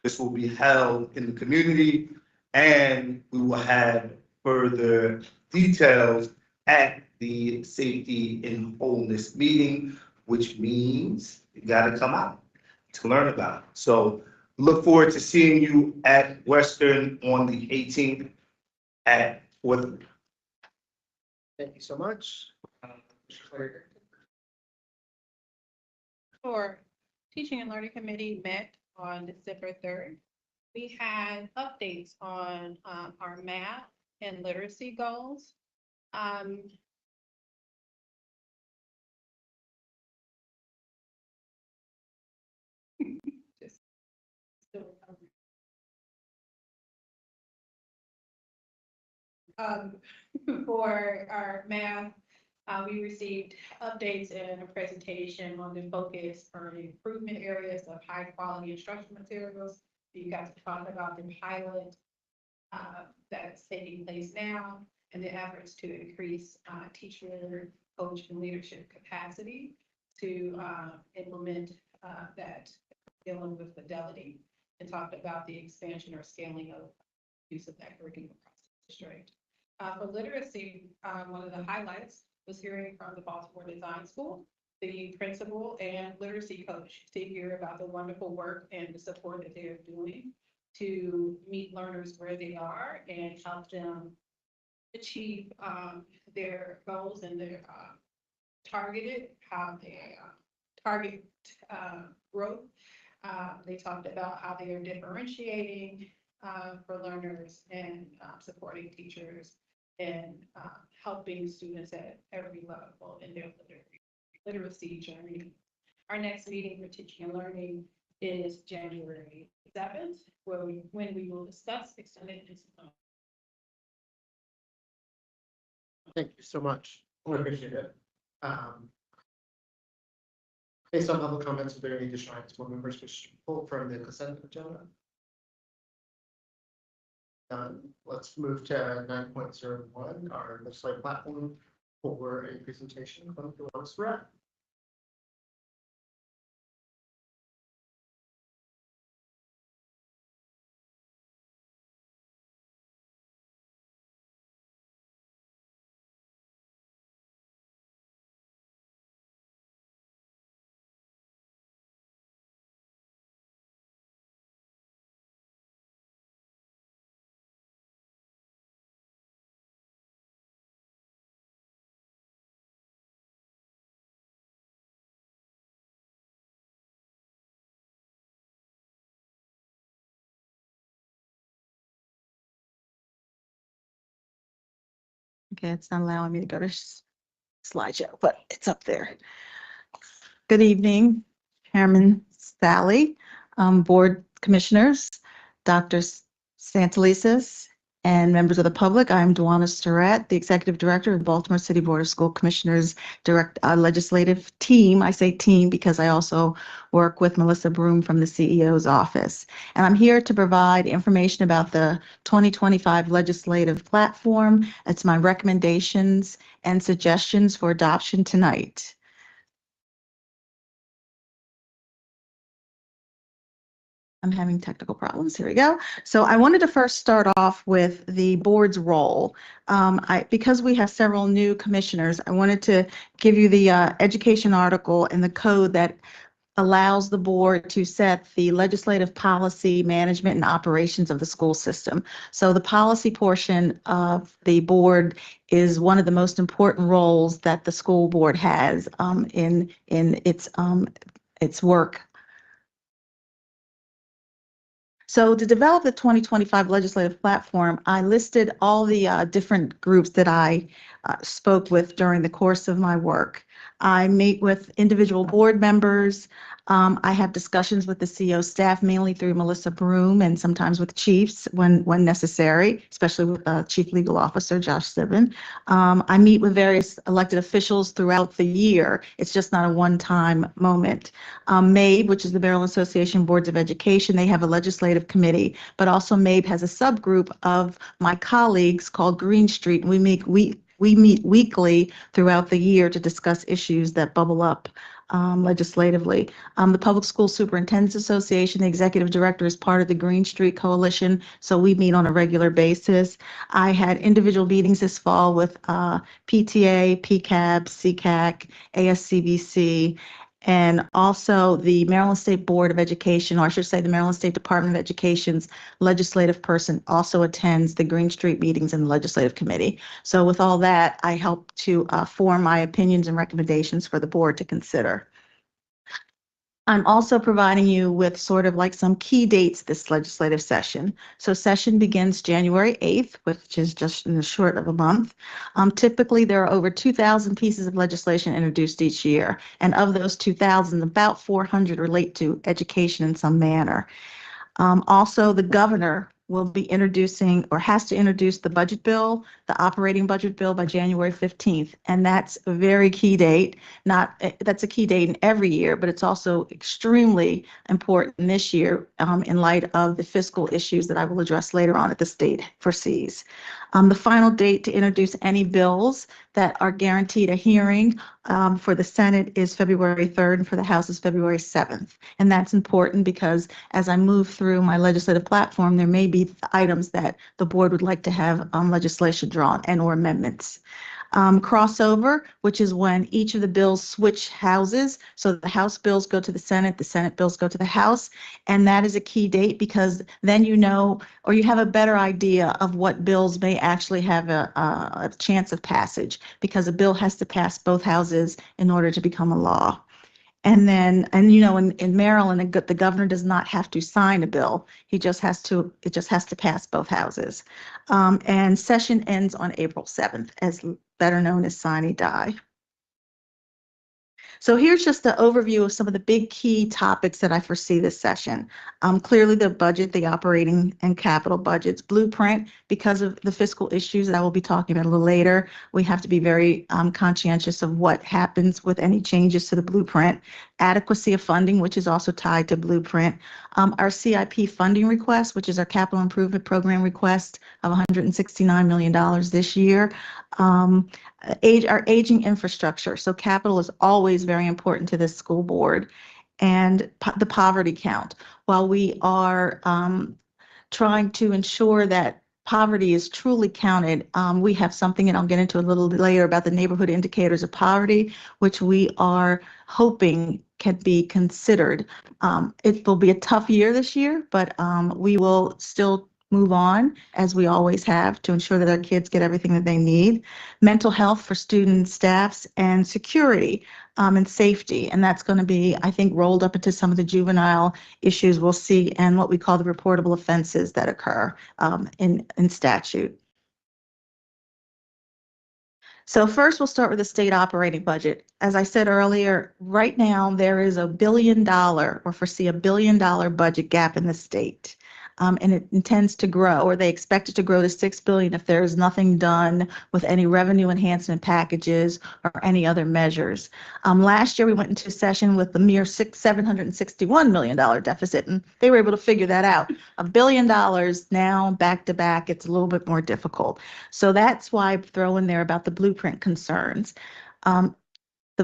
This will be held in the community, and we will have further details at the safety and wholeness meeting, which means you got to come out to learn about it. So look forward to seeing you at Western on the 18th at 4:30. Thank you so much. Our Teaching and Learning Committee met on December 3rd. We had updates on our math and literacy goals. Just still for our math, we received updates and a presentation on the focus or improvement areas of high quality instructional materials. You guys talked about the pilot that's taking place now and the efforts to increase teacher, coach, and leadership capacity to implement that dealing with fidelity, and talked about the expansion or scaling of use of that curriculum across the district. For literacy, one of the highlights was hearing from the Baltimore Design School, the principal and literacy coach, to hear about the wonderful work and the support that they're doing to meet learners where they are and help them achieve their goals and their targeted, how they target growth. They talked about how they are differentiating for learners and supporting teachers and helping students at every level in their literacy journey. Our next meeting for teaching and learning is January 7th, when we will discuss extended discipline. Thank you so much. I appreciate it. Based on public comments, are there any additional items board members wish to pull from the consent agenda? Let's move to 9.01, our legislative platform for a presentation from the Wellness Rep. Okay, it's not allowing me to go to slideshow, but it's up there. Good evening, Chairman Sally, Board Commissioners, Dr. Santelises, and members of the public. I'm Duana Surratt, the Executive Director of the Baltimore City Board of School Commissioners Legislative Team. I say team because I also work with Melissa Broom from the CEO's office. And I'm here to provide information about the 2025 legislative platform. It's my recommendations and suggestions for adoption tonight. I'm having technical problems. Here we go. So I wanted to first start off with the board's role. Because we have several new commissioners, I wanted to give you the education article and the code that allows the board to set the legislative policy, management, and operations of the school system. So the policy portion of the board is one of the most important roles that the school board has in its work. So to develop the 2025 legislative platform, I listed all the different groups that I spoke with during the course of my work. I meet with individual board members. I have discussions with the CEO staff, mainly through Melissa Broom and sometimes with chiefs when necessary, especially with Chief Legal Officer Josh Sibben. I meet with various elected officials throughout the year. It's just not a one-time moment. MABE, which is the Maryland Association Boards of Education, they have a legislative committee, but also MABE has a subgroup of my colleagues called Green Street. And we meet weekly throughout the year to discuss issues that bubble up legislatively. The Public School Superintendents Association, the executive director is part of the Green Street Coalition, so we meet on a regular basis. I had individual meetings this fall with PTA, PCAB, CCAC, ASCBC, and also the Maryland State Board of Education, or I should say the Maryland State Department of Education's legislative person also attends the Green Street meetings and the legislative committee. So with all that, I help to form my opinions and recommendations for the board to consider. I'm also providing you with sort of like some key dates this legislative session. So session begins January 8th, which is just in a short of a month. Typically, there are over 2,000 pieces of legislation introduced each year. And of those 2,000, about 400 relate to education in some manner. Also, the governor will be introducing or has to introduce the budget bill, the operating budget bill by January 15th. And that's a very key date. That's a key date in every year, but it's also extremely important this year in light of the fiscal issues that I will address later on at the state foresees. The final date to introduce any bills that are guaranteed a hearing for the Senate is February 3rd and for the House is February 7th. And that's important because as I move through my legislative platform, there may be items that the board would like to have legislation drawn and or amendments. Crossover, which is when each of the bills switch houses. So the House bills go to the Senate bills go to the House. And that is a key date because then you know, or you have a better idea of what bills may actually have a chance of passage because a bill has to pass both houses in order to become a law. And then, you know, in Maryland, the governor does not have to sign a bill. It just has to pass both houses. And session ends on April 7th, as better known as sine die. So here's just an overview of some of the big key topics that I foresee this session. Clearly the budget, the operating and capital budgets, blueprint, because of the fiscal issues that I will be talking about a little later, we have to be very conscientious of what happens with any changes to the blueprint. Adequacy of funding, which is also tied to blueprint. Our CIP funding request, which is our capital improvement program request of $169 million this year. Our aging infrastructure. So capital is always very important to this school board. And the poverty count. While we are trying to ensure that poverty is truly counted, we have something, and I'll get into a little bit later, about the neighborhood indicators of poverty, which we are hoping can be considered. It will be a tough year this year, but we will still move on, as we always have, to ensure that our kids get everything that they need. Mental health for students, staffs, and security and safety. And that's going to be, I think, rolled up into some of the juvenile issues we'll see and what we call the reportable offenses that occur in statute. So first, we'll start with the state operating budget. As I said earlier, right now, there is $1 billion or foresee $1 billion budget gap in the state. And it intends to grow, or they expect it to grow to $6 billion if there is nothing done with any revenue enhancement packages or any other measures. Last year, we went into session with the mere $761 million deficit, and they were able to figure that out. $1 billion now, back to back, it's a little bit more difficult. So that's why I throw in there about the blueprint concerns.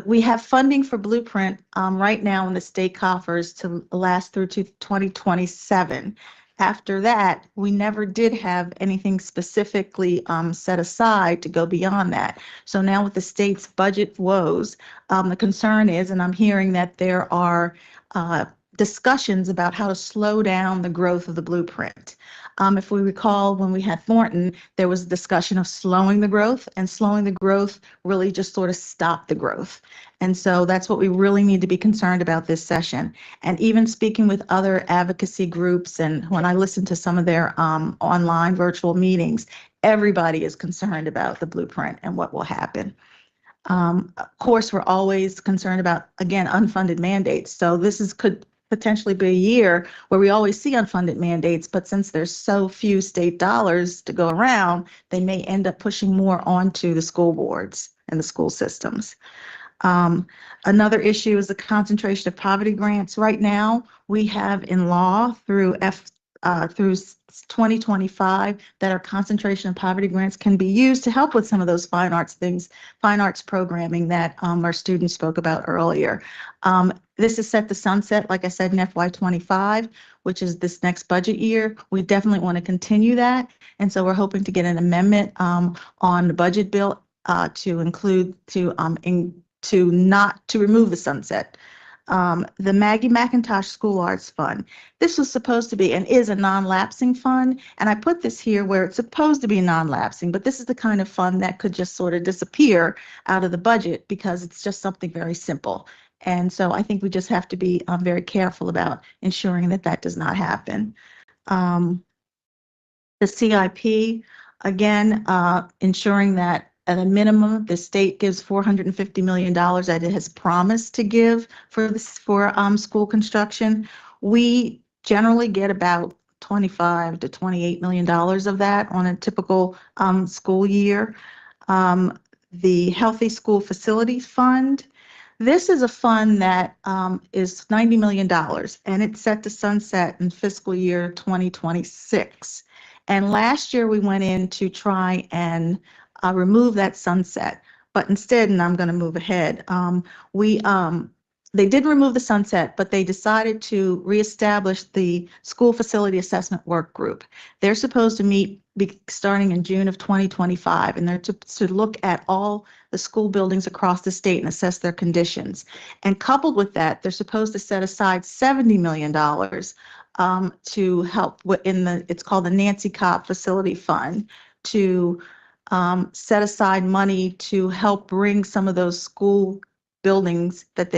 We have funding for blueprint right now in the state coffers to last through to 2027. After that, we never did have anything specifically set aside to go beyond that. So now with the state's budget woes, the concern is, and I'm hearing that there are discussions about how to slow down the growth of the blueprint. If we recall, when we had Thornton, there was a discussion of slowing the growth, and slowing the growth really just sort of stopped the growth. And so that's what we really need to be concerned about this session. And even speaking with other advocacy groups, and when I listen to some of their online virtual meetings, everybody is concerned about the blueprint and what will happen. Of course, we're always concerned about, again, unfunded mandates. So this could potentially be a year where we always see unfunded mandates, but since there's so few state dollars to go around, they may end up pushing more onto the school boards and the school systems. Another issue is the concentration of poverty grants. Right now, we have in law through 2025 that our concentration of poverty grants can be used to help with some of those fine arts programming that our students spoke about earlier. This is set to sunset, like I said, in FY25, which is this next budget year. We definitely want to continue that. And so we're hoping to get an amendment on the budget bill to include, to remove the sunset. The Maggie McIntosh School Arts Fund. This was supposed to be and is a non-lapsing fund. And I put this here where it's supposed to be non-lapsing, but this is the kind of fund that could just sort of disappear out of the budget because it's just something very simple. And so I think we just have to be very careful about ensuring that that does not happen. The CIP, again, ensuring that at a minimum, the state gives $450 million that it has promised to give for school construction. We generally get about $25 to $28 million of that on a typical school year. The Healthy School Facilities Fund. This is a fund that is $90 million, and it's set to sunset in fiscal year 2026. And last year we went in to try and remove that sunset, but instead, and I'm going to move ahead, they did remove the sunset, but they decided to reestablish the School Facility Assessment Work Group. They're supposed to meet starting in June of 2025, and they're to look at all the school buildings across the state and assess their conditions. And coupled with that, they're supposed to set aside $70 million to help it's called the Nancy Cobb Facility Fund, to set aside money to help bring some of those school buildings that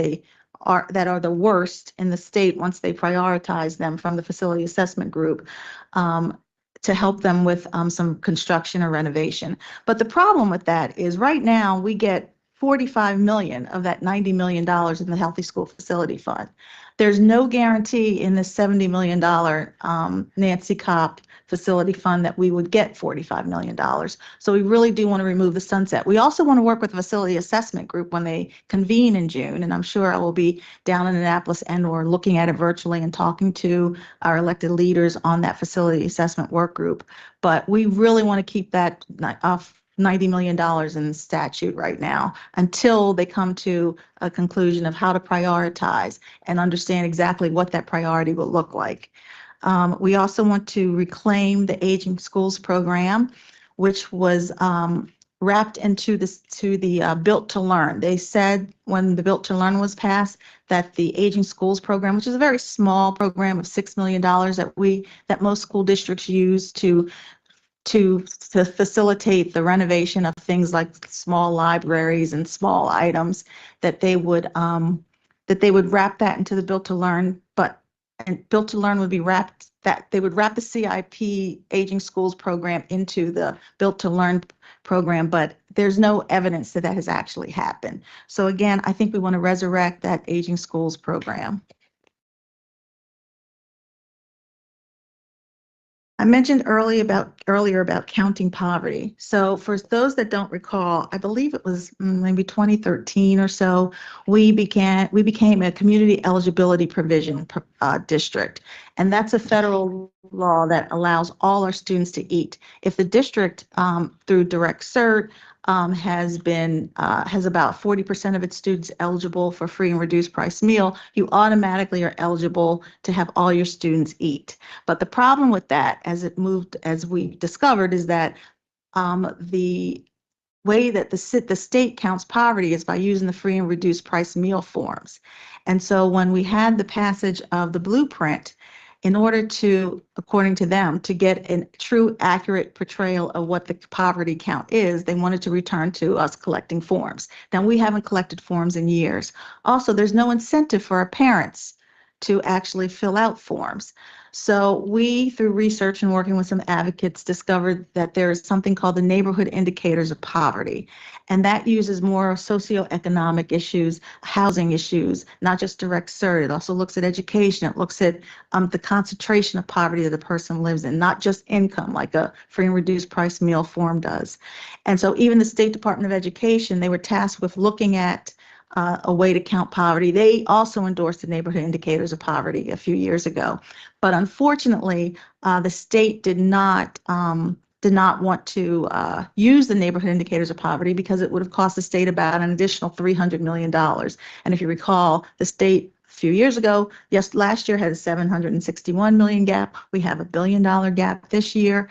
are the worst in the state once they prioritize them from the facility assessment group, to help them with some construction or renovation. But the problem with that is right now we get $45 million of that $90 million in the Healthy School Facility Fund. There's no guarantee in the $70 million Nancy Cobb Facility Fund that we would get $45 million. So we really do want to remove the sunset. We also want to work with the Facility Assessment Group when they convene in June, and I'm sure I will be down in Annapolis and or looking at it virtually and talking to our elected leaders on that Facility Assessment Work Group. But we really want to keep that $90 million in the statute right now until they come to a conclusion of how to prioritize and understand exactly what that priority will look like. We also want to reclaim the Aging Schools program, which was wrapped into the Built to Learn. They said when the Built to Learn was passed that the Aging Schools program, which is a very small program of $6 million that most school districts use to facilitate the renovation of things like small libraries and small items, that they would wrap that into the Built to Learn. But and Built to Learn would be wrapped, that they would wrap the CIP Aging Schools program into the Built to Learn program, but there's no evidence that that has actually happened. So again, I think we want to resurrect that Aging Schools program. I mentioned earlier about counting poverty. So for those that don't recall, I believe it was maybe 2013 or so, we became a community eligibility provision district. And that's a federal law that allows all our students to eat. If the district through Direct Cert has about 40% of its students eligible for free and reduced price meal, you automatically are eligible to have all your students eat. But the problem with that, as we discovered, is that the way that the state counts poverty is by using the free and reduced price meal forms. And so when we had the passage of the blueprint, in order to, according to them, to get a true accurate portrayal of what the poverty count is, they wanted to return to us collecting forms. Now, we haven't collected forms in years. Also, there's no incentive for our parents to actually fill out forms. So we, through research and working with some advocates, discovered that there is something called the Neighborhood Indicators of Poverty. And that uses more socioeconomic issues, housing issues, not just Direct Cert. It also looks at education. It looks at the concentration of poverty that a person lives in, not just income, like a free and reduced price meal form does. And so even the State Department of Education, they were tasked with looking at a way to count poverty. They also endorsed the Neighborhood Indicators of Poverty a few years ago. But unfortunately, the state did not want to use the Neighborhood Indicators of Poverty because it would have cost the state about an additional $300 million. And if you recall, the state a few years ago, last year had a $761 million gap. We have a $1 billion gap this year.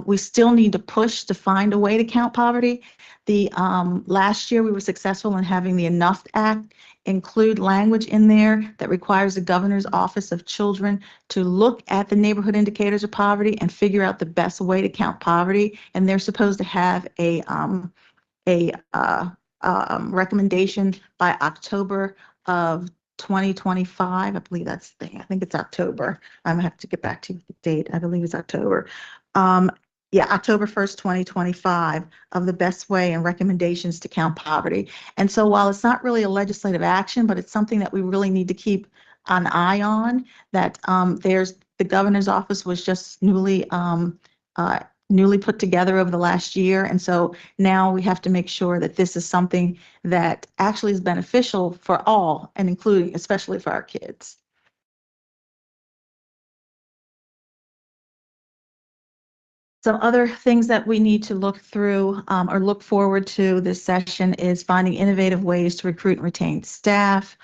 We still need to push to find a way to count poverty. Last year we were successful in having the Enough Act include language in there that requires the Governor's Office of Children to look at the Neighborhood Indicators of Poverty and figure out the best way to count poverty. And they're supposed to have a recommendation by October of 2025. I believe that's the thing. I think it's October. I'm gonna have to get back to the date. I believe it's October. October 1st, 2025, of the best way and recommendations to count poverty. And so while it's not really a legislative action, but it's something that we really need to keep an eye on, that the governor's office was just newly put together over the last year. And so now we have to make sure that this is something that actually is beneficial for all, and including, especially for our kids. Some other things that we need to look through or look forward to this session is finding innovative ways to recruit and retain staff.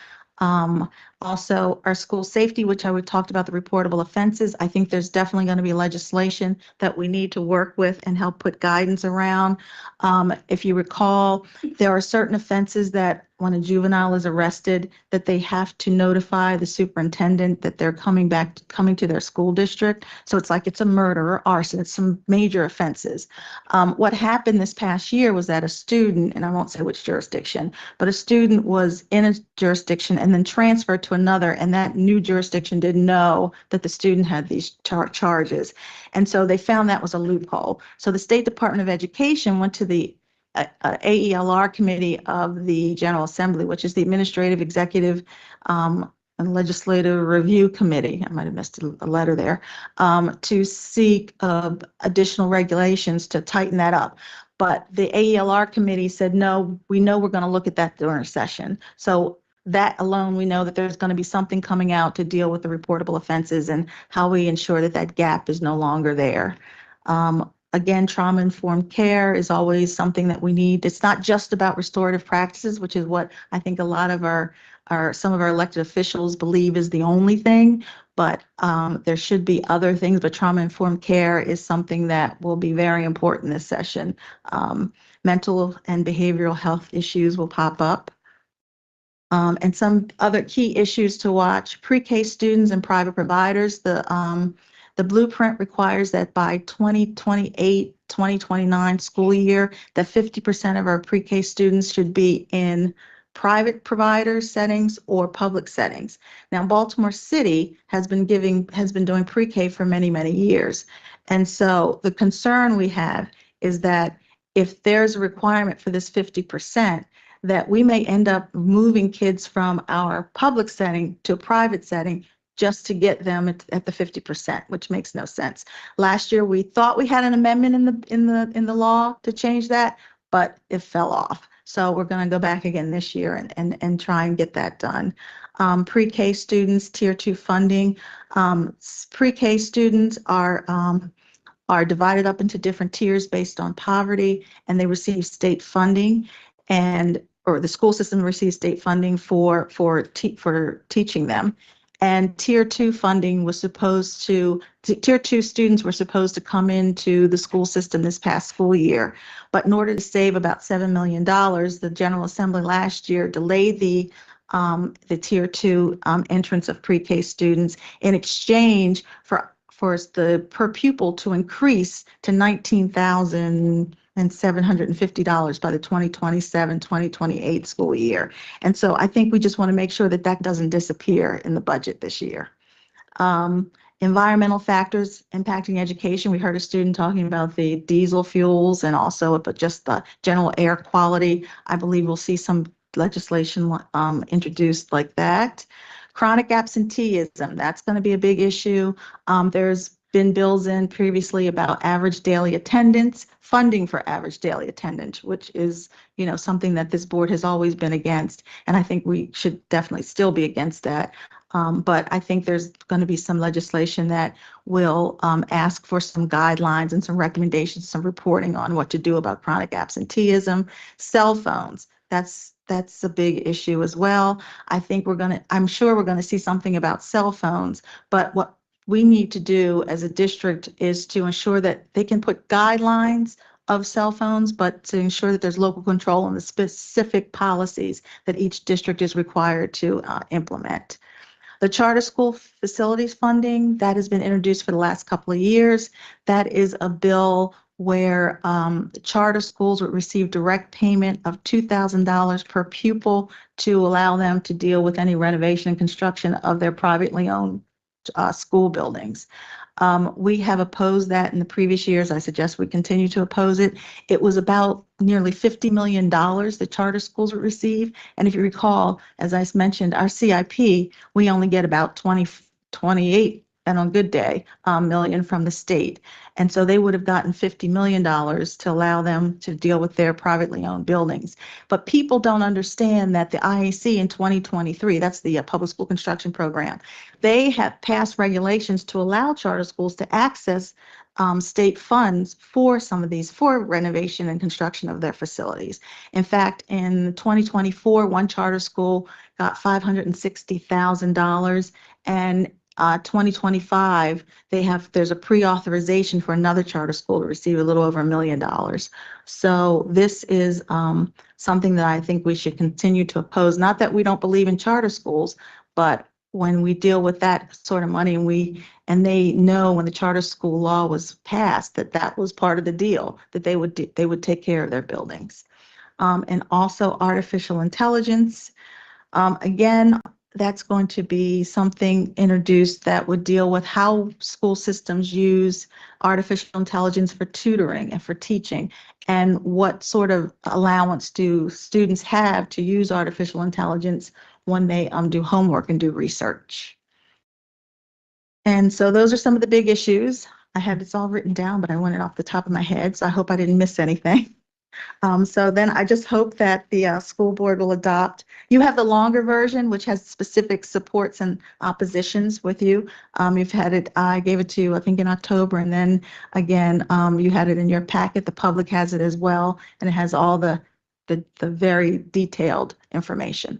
Also, our school safety, which I talked about, the reportable offenses. I think there's definitely going to be legislation that we need to work with and help put guidance around. If you recall, there are certain offenses that when a juvenile is arrested, that they have to notify the superintendent that they're coming to their school district. So it's like it's a murder or arson. It's some major offenses. What happened this past year was that a student, and I won't say which jurisdiction, but a student was in a jurisdiction and then transferred to another, and that new jurisdiction didn't know that the student had these charges. And so they found that was a loophole. So the State Department of Education went to the AELR committee of the General Assembly, which is the Administrative, Executive, and Legislative Review Committee. I might have missed a letter there, to seek additional regulations to tighten that up. But the AELR committee said, no, we know we're going to look at that during session. So that alone, we know that there's going to be something coming out to deal with the reportable offenses and how we ensure that that gap is no longer there. Again, trauma-informed care is always something that we need. It's not just about restorative practices, which is what I think a lot of some of our elected officials believe is the only thing, but there should be other things. But trauma-informed care is something that will be very important this session. Mental and behavioral health issues will pop up. And some other key issues to watch: pre-K students and private providers. The blueprint requires that by 2028, 2029 school year, that 50% of our pre-K students should be in private provider settings or public settings. Now, Baltimore City has been doing pre-K for many, many years. And so the concern we have is that if there's a requirement for this 50%, that we may end up moving kids from our public setting to a private setting just to get them at the 50%, which makes no sense. Last year, we thought we had an amendment in the law to change that, but it fell off. So we're going to go back again this year and try and get that done. Pre-K students, tier 2 funding. Pre-K students are divided up into different tiers based on poverty, and they receive state funding, or the school system receives state funding for teaching them. And tier 2 funding was tier 2 students were supposed to come into the school system this past school year. But in order to save about $7 million, the General Assembly last year delayed the tier 2 entrance of pre-K students in exchange for the per pupil to increase to $19,750 by the 2027-2028 school year. And so I think we just want to make sure that that doesn't disappear in the budget this year. Environmental factors impacting education. We heard a student talking about the diesel fuels and also but just the general air quality. I believe we'll see some legislation introduced like that. Chronic absenteeism, that's going to be a big issue. There's been bills in previously about average daily attendance, funding for average daily attendance, which is, something that this board has always been against. And I think we should definitely still be against that. But I think there's going to be some legislation that will ask for some guidelines and some recommendations, some reporting on what to do about chronic absenteeism. Cell phones, that's a big issue as well. I'm sure we're going to see something about cell phones, but what we need to do as a district is to ensure that they can put guidelines of cell phones, but to ensure that there's local control on the specific policies that each district is required to implement. The charter school facilities funding, that has been introduced for the last couple of years. That is a bill where charter schools would receive direct payment of $2,000 per pupil to allow them to deal with any renovation and construction of their privately owned school buildings. We have opposed that in the previous years. I suggest we continue to oppose it. It was about nearly $50 million that charter schools would receive. And if you recall, as I mentioned, our CIP, we only get about 28, and on a good day, million from the state. And so they would have gotten $50 million to allow them to deal with their privately owned buildings. But people don't understand that the IAC in 2023, that's the Public School Construction Program, they have passed regulations to allow charter schools to access state funds for some of these, for renovation and construction of their facilities. In fact, in 2024, one charter school got $560,000, and 2025, there's a pre-authorization for another charter school to receive a little over $1 million. So this is something that I think we should continue to oppose. Not that we don't believe in charter schools, but when we deal with that sort of money, and they know when the charter school law was passed that was part of the deal, that they would take care of their buildings. And also artificial intelligence. Again, that's going to be something introduced that would deal with how school systems use artificial intelligence for tutoring and for teaching, and what sort of allowance do students have to use artificial intelligence when they do homework and do research. And so those are some of the big issues. I have this all written down, but I went it off the top of my head, so I hope I didn't miss anything. So then I just hope that the school board will adopt. You have the longer version, which has specific supports and oppositions with you. You've had it, I gave it to you, I think in October, and then again, you had it in your packet. The public has it as well, and it has all the very detailed information.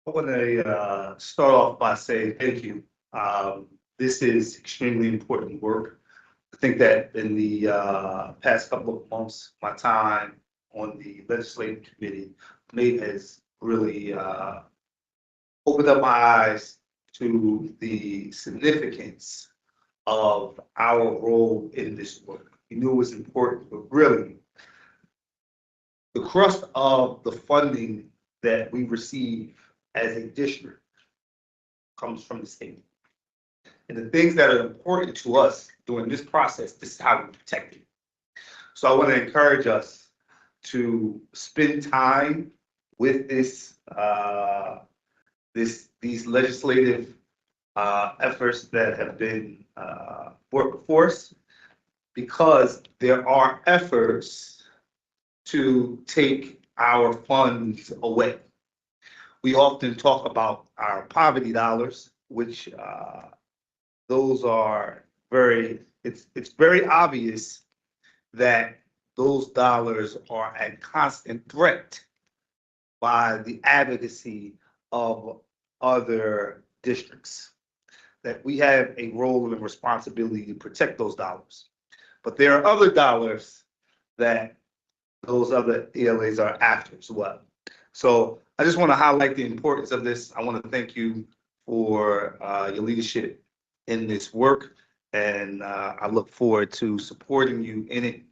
I want to start off by saying thank you. This is extremely important work. I think that in the past couple of months, my time on the legislative committee has really opened up my eyes to the significance of our role in this work. We knew it was important, but really, the crust of the funding that we receive as a district comes from the state. And the things that are important to us during this process, this is how we protect it. So I want to encourage us to spend time with these legislative efforts that have been brought before us, because there are efforts to take our funds away. We often talk about our poverty dollars, which those are it's very obvious that those dollars are at constant threat by the advocacy of other districts, that we have a role and responsibility to protect those dollars. But there are other dollars that those other ELAs are after as well. So I just want to highlight the importance of this. I want to thank you for your leadership in this work, and I look forward to supporting you in it,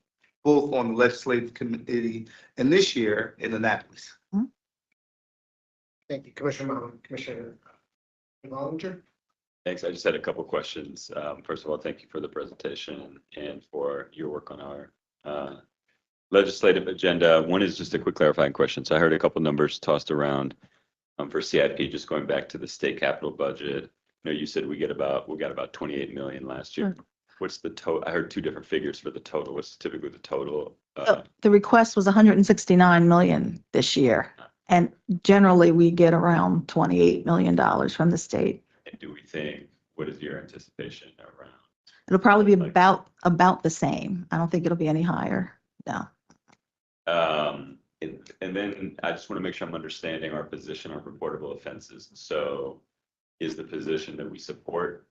both on the legislative committee and this year in Annapolis. Thank you, Commissioner Mahmoud. Commissioner Vollinger? Thanks. I just had a couple questions. First of all, thank you for the presentation and for your work on our legislative agenda. One is just a quick clarifying question. So I heard a couple numbers tossed around for CIP, just going back to the state capital budget. I know you said we got about 28 million last year. What's the total? I heard two different figures for the total. What's typically the total? The request was 169 million this year. And generally we get around $28 million from the state. And do we think, what is your anticipation around? It'll probably be about the same. I don't think it'll be any higher. No. And then I just want to make sure I'm understanding our position on reportable offenses. So is the position that we support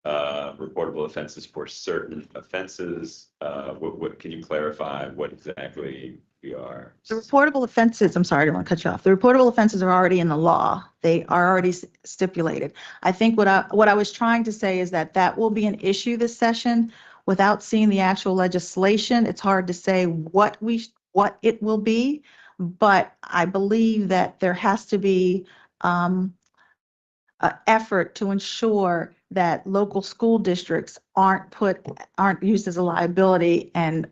reportable offenses for certain offenses? What can you clarify what exactly we are? The reportable offenses, I'm sorry, I don't want to cut you off. The reportable offenses are already in the law. They are already stipulated. I think what I was trying to say is that will be an issue this session. Without seeing the actual legislation, it's hard to say what it will be, but I believe that there has to be an effort to ensure that local school districts aren't used as a liability and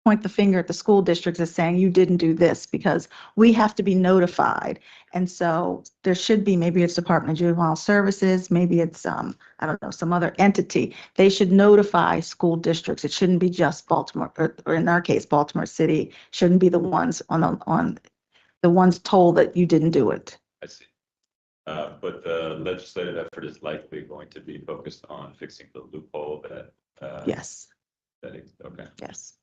point the finger at the school districts as saying you didn't do this, because we have to be notified. And so there should be, maybe it's Department of Juvenile Services, maybe it's I don't know, some other entity. They should notify school districts. It shouldn't be just Baltimore, or in our case, Baltimore City shouldn't be the ones on the ones told that you didn't do it. I see. But the legislative effort is likely going to be focused on fixing the loophole that. Yes. Okay. Yes.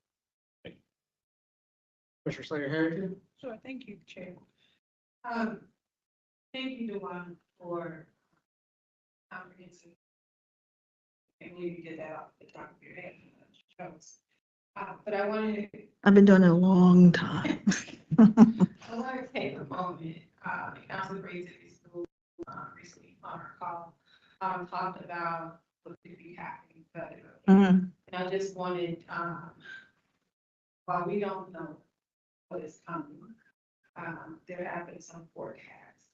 Commissioner Slater-Harrington? Sure, thank you, Chair. Thank you, Dewan, for comprehensive. And you did that off the top of your head. But I wanted to. I've been doing it a long time. I want to take a moment. Council Brady School recently on our call talked about what could be happening federally. And I just wanted, while we don't know what is coming, there have been some forecasts.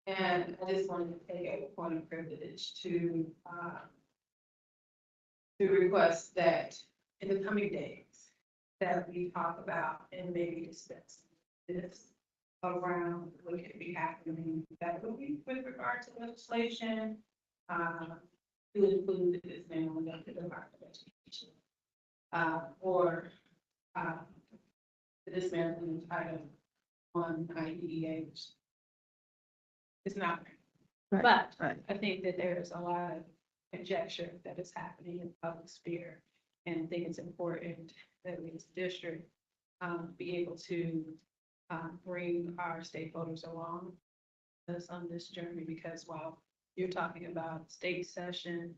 And I just wanted to take a point of privilege to request that in the coming days that we talk about and maybe discuss this around what could be happening federally with regard to legislation, to include this now in the Department of Education, or the dismantling of Title I IDEA. It's not, but I think that there's a lot of conjecture that is happening in the public sphere, and I think it's important that we as a district be able to bring our stakeholders along with us on this journey, because while you're talking about state session,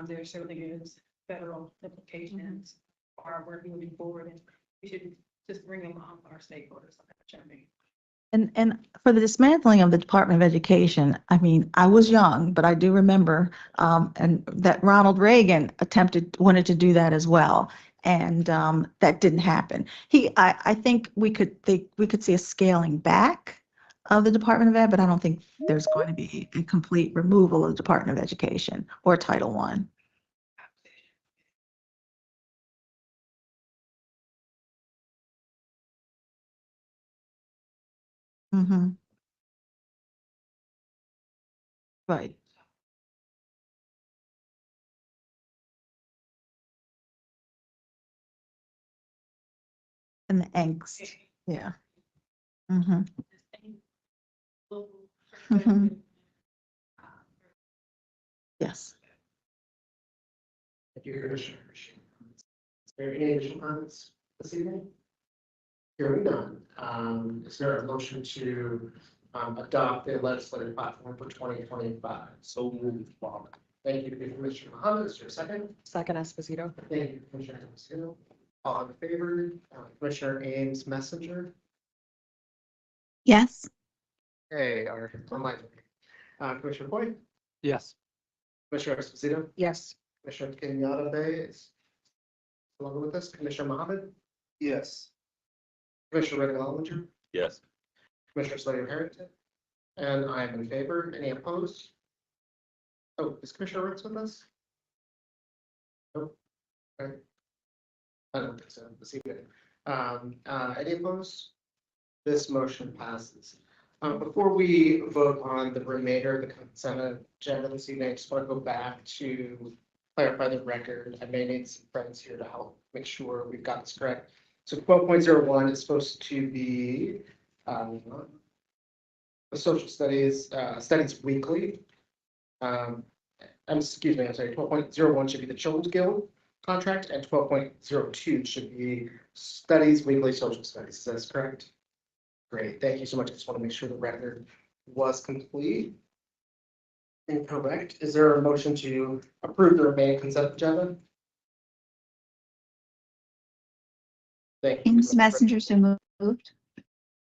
there certainly is federal implications for our work moving forward, and we should just bring along our stakeholders on that journey. And for the dismantling of the Department of Education, I mean, I was young, but I do remember and that Ronald Reagan wanted to do that as well. And that didn't happen. I think we could see a scaling back of the Department of Ed, but I don't think there's going to be a complete removal of the Department of Education or Title I. Mm-hmm. Right. And the angst. Yeah. Mm-hmm. Mm-hmm. Yes. Thank you, Commissioner. Is there any additional comments this evening? Hearing none, is there a motion to adopt the legislative platform for 2025? So moved, Bob. Thank you, Commissioner Mohammed. Is there a second? Second, Esposito. Thank you, Commissioner Esposito. All in favor? Commissioner Ames Messenger. Yes. Hey, Commissioner Boyd. Yes. Commissioner Esposito. Yes. Commissioner Kenyatta Bay is along with us. Commissioner Mohammed. Yes. Commissioner Reagan Olinger. Yes. Commissioner Slater Harrington. And I am in favor. Any opposed? Oh, is Commissioner Ritz with us? Nope. Okay. I don't think so this evening. Any opposed? This motion passes. Before we vote on the remainder of the consent agenda this evening, I just want to go back to clarify the record. I may need some friends here to help make sure we've got this correct. So 12.01 is supposed to be the social studies weekly. Excuse me, I'm sorry, 12.01 should be the Children's Guild contract and 12.02 should be studies weekly social studies. Is that correct? Great, thank you so much. I just want to make sure the record was complete and correct. Is there a motion to approve the remaining consent agenda? Thank you. Ames Messenger so moved.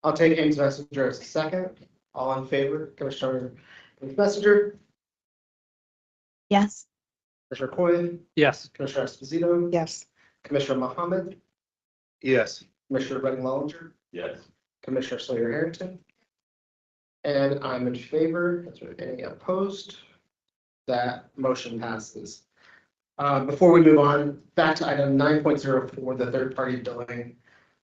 I'll take Ames Messenger as a second. All in favor, Commissioner Messenger, Yes. Commissioner Coyle, Yes. Commissioner Esposito, Yes. Commissioner Mohammed, Yes. Commissioner Reagan Lollinger, Yes. Commissioner Slater Harrington. And I'm in favor. Is there any opposed? That motion passes. Before we move on, back to item 9.04, the third-party billing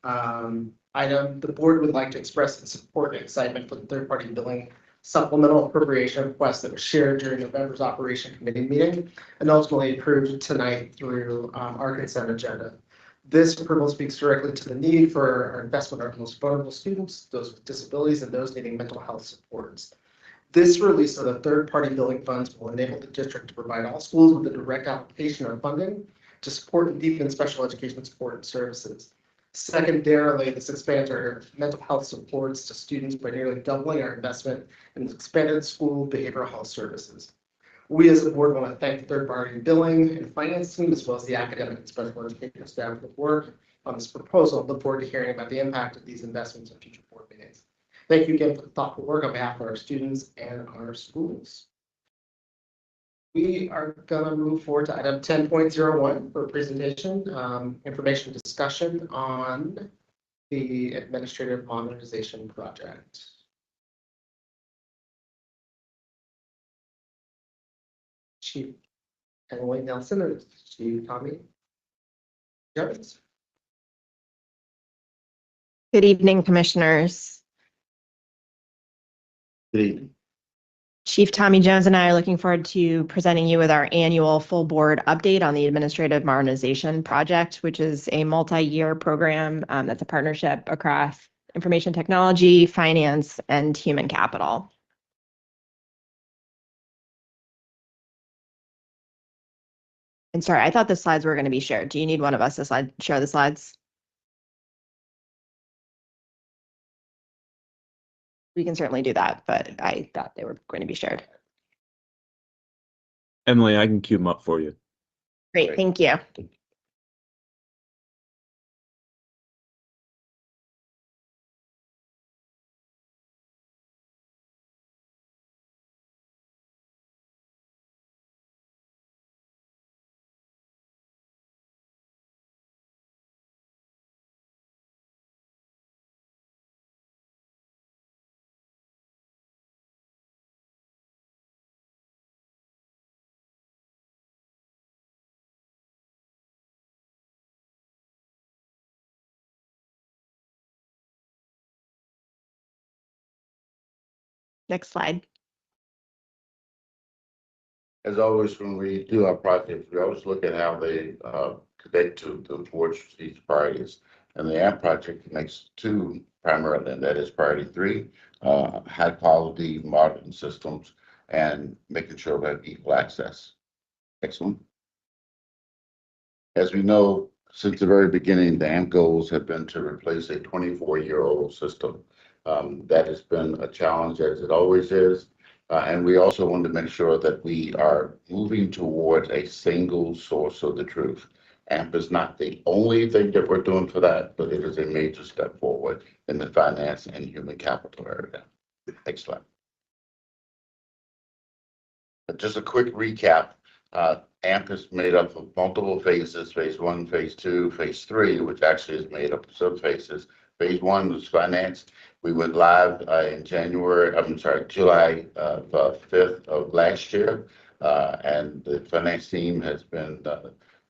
item, the board would like to express its support and excitement for the third-party billing supplemental appropriation request that was shared during November's operation committee meeting and ultimately approved tonight through our consent agenda. This approval speaks directly to the need for our investment in our most vulnerable students, those with disabilities, and those needing mental health supports. This release of the third-party billing funds will enable the district to provide all schools with a direct application of funding to support and deepen special education support and services. Secondarily, this expands our mental health supports to students by nearly doubling our investment in expanded school behavioral health services. We as a board want to thank the third-party billing and finance team, as well as the academic and special education staff that work on this proposal. Look forward to hearing about the impact of these investments in future board meetings. Thank you again for the thoughtful work on behalf of our students and our schools. We are going to move forward to item 10.01 for presentation, information discussion on the administrative modernization project. Chief Emily Nelson or Chief Tommy Jones. Good evening, Commissioners. Good evening. Chief Tommy Jones and I are looking forward to presenting you with our annual full board update on the Administrative Modernization Project, which is a multi-year program that's a partnership across information technology, finance, and human capital. And sorry, I thought the slides were going to be shared. Do you need one of us to share the slides? We can certainly do that, but I thought they were going to be shared. Emily, I can queue them up for you. Great, thank you. Next slide. As always, when we do our projects, we always look at how they connect to the board strategic priorities. And the AMP project makes two primarily, and that is priority 3, high quality modern systems and making sure we have equal access. Excellent. As we know, since the very beginning, the AMP goals have been to replace a 24-year-old system. That has been a challenge, as it always is. And we also want to make sure that we are moving towards a single source of the truth. AMP is not the only thing that we're doing for that, but it is a major step forward in the finance and human capital area. Next slide. Just a quick recap. AMP is made up of multiple phases, phase 1, phase 2, phase 3, which actually is made up of sub-phases. Phase 1 was finance. We went live in July 5th of last year. And the finance team has been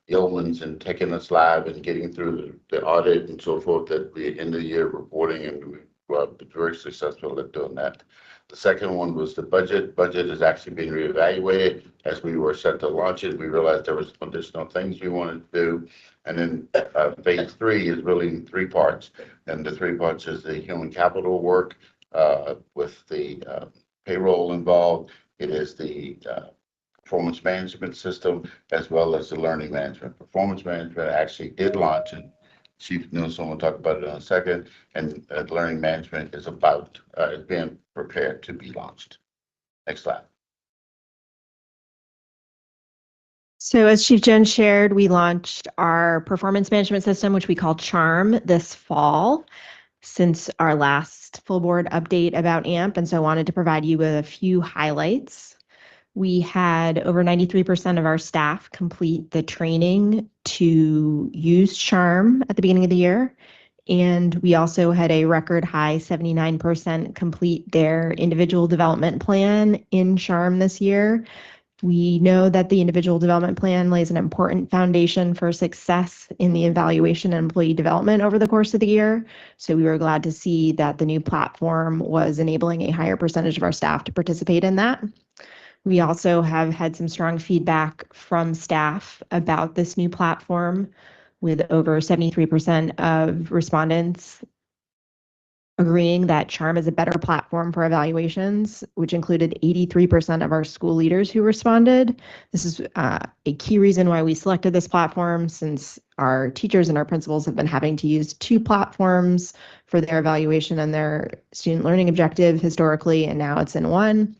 yeoman's in taking us live and getting through the audit and so forth at the end of the year reporting, and we were very successful at doing that. The second one was the budget. Budget is actually being reevaluated. As we were set to launch it, we realized there was additional things we wanted to do. And then phase 3 is really in 3 parts. And the 3 parts is the human capital work with the payroll involved. It is the performance management system, as well as the learning management. Performance management actually did launch, and Chief Nielsen will talk about it in a second. And learning management is about being prepared to be launched. Next slide. So as Chief Jones shared, we launched our performance management system, which we call CHARM, this fall since our last full board update about AMP. And so I wanted to provide you with a few highlights. We had over 93% of our staff complete the training to use CHARM at the beginning of the year. And we also had a record high 79% complete their individual development plan in CHARM this year. We know that the individual development plan lays an important foundation for success in the evaluation and employee development over the course of the year. So we were glad to see that the new platform was enabling a higher percentage of our staff to participate in that. We also have had some strong feedback from staff about this new platform, with over 73% of respondents agreeing that CHARM is a better platform for evaluations, which included 83% of our school leaders who responded. This is a key reason why we selected this platform, since our teachers and our principals have been having to use 2 platforms for their evaluation and their student learning objective historically, and now it's in 1.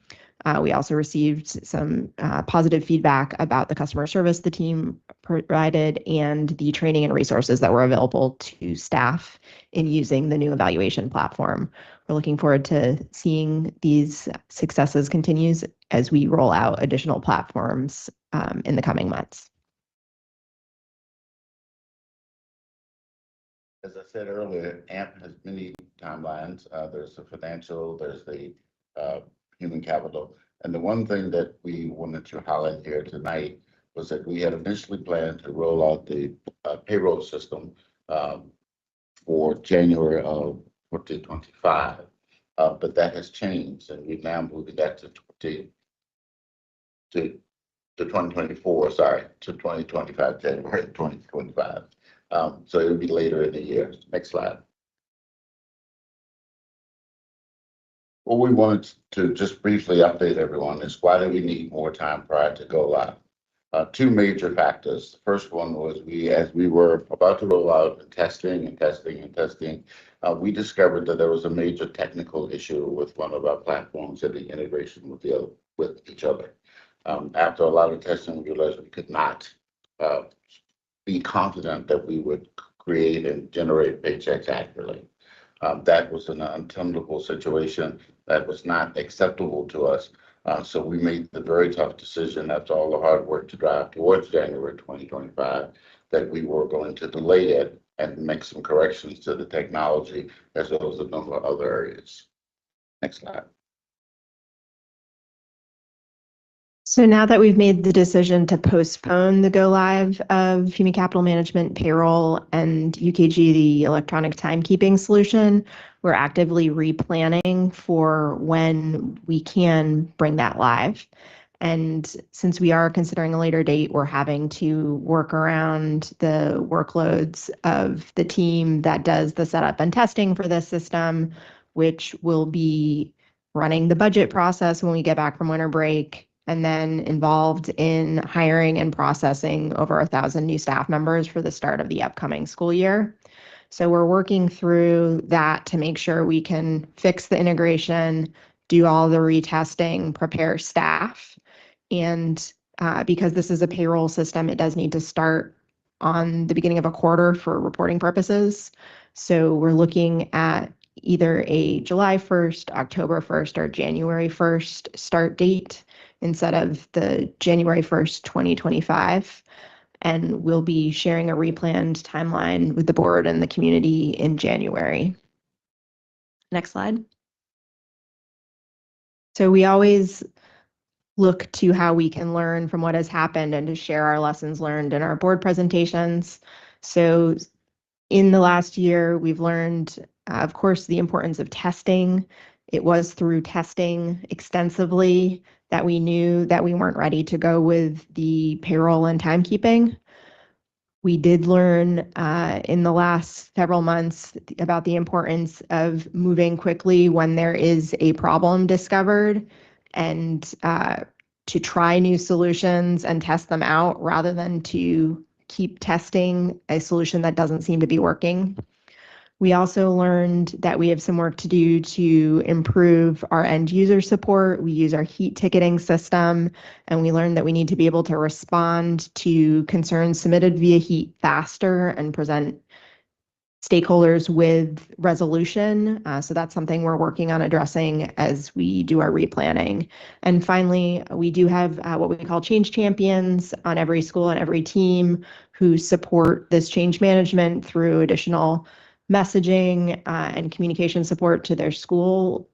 We also received some positive feedback about the customer service the team provided and the training and resources that were available to staff in using the new evaluation platform. We're looking forward to seeing these successes continue as we roll out additional platforms in the coming months. As I said earlier, AMP has many timelines. There's the financial, there's the human capital. And the one thing that we wanted to highlight here tonight was that we had initially planned to roll out the payroll system for January of 2025, but that has changed, and we've now moved that to 2024, to 2025, January 2025. So it'll be later in the year. Next slide. What we wanted to just briefly update everyone is, why do we need more time prior to go live? 2 major factors. The first one was as we were about to roll out and testing, we discovered that there was a major technical issue with one of our platforms and the integration with each other. After a lot of testing, we realized we could not be confident that we would create and generate paychecks accurately. That was an untenable situation that was not acceptable to us. So we made the very tough decision, after all the hard work to drive towards January 2025, that we were going to delay it and make some corrections to the technology, as well as a number of other areas. Next slide. So now that we've made the decision to postpone the go live of human capital management, payroll, and UKG, the electronic timekeeping solution, we're actively replanning for when we can bring that live. And since we are considering a later date, we're having to work around the workloads of the team that does the setup and testing for this system, which will be running the budget process when we get back from winter break, and then involved in hiring and processing over 1,000 new staff members for the start of the upcoming school year. So we're working through that to make sure we can fix the integration, do all the retesting, prepare staff. And because this is a payroll system, it does need to start on the beginning of a quarter for reporting purposes. So we're looking at either a July 1st, October 1st, or January 1st start date instead of the January 1st, 2025. And we'll be sharing a replanned timeline with the board and the community in January. Next slide. So we always look to how we can learn from what has happened and to share our lessons learned in our board presentations. So in the last year, we've learned, of course, the importance of testing. It was through testing extensively that we knew that we weren't ready to go with the payroll and timekeeping. We did learn in the last several months about the importance of moving quickly when there is a problem discovered, and to try new solutions and test them out rather than to keep testing a solution that doesn't seem to be working. We also learned that we have some work to do to improve our end user support. We use our heat ticketing system, and we learned that we need to be able to respond to concerns submitted via heat faster and present stakeholders with resolution. So that's something we're working on addressing as we do our replanning. And finally, we do have what we call change champions on every school and every team who support this change management through additional messaging and communication support to their school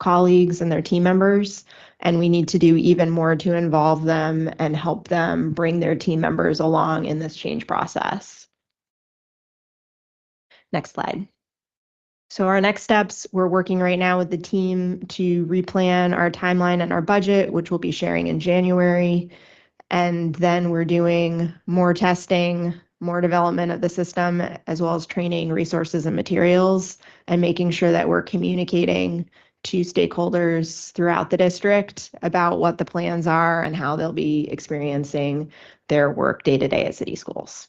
colleagues and their team members. And we need to do even more to involve them and help them bring their team members along in this change process. Next slide. So our next steps, we're working right now with the team to replan our timeline and our budget, which we'll be sharing in January. And then we're doing more testing, more development of the system, as well as training, resources, and materials, and making sure that we're communicating to stakeholders throughout the district about what the plans are and how they'll be experiencing their work day to day at city schools.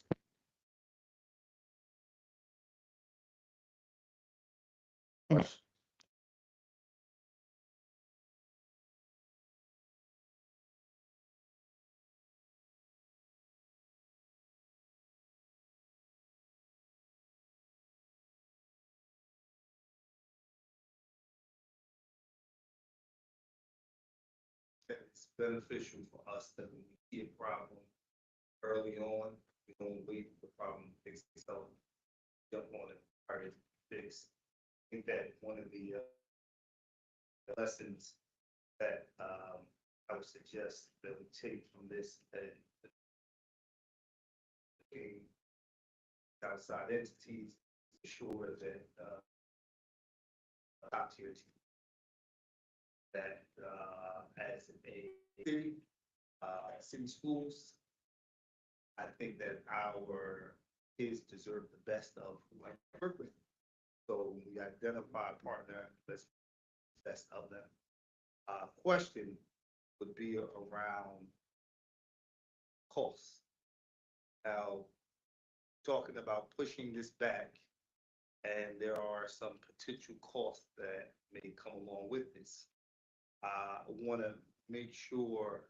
That it's beneficial for us that when we see a problem early on, we don't wait for the problem to fix itself. Jump on it, try to fix. I think that one of the lessons that I would suggest that we take from this, that outside entities ensure that top tier team that as a city, city schools, I think that our kids deserve the best of who I work with. So we identify a partner that's best of them. Question would be around costs. Now, talking about pushing this back, and there are some potential costs that may come along with this. I want to make sure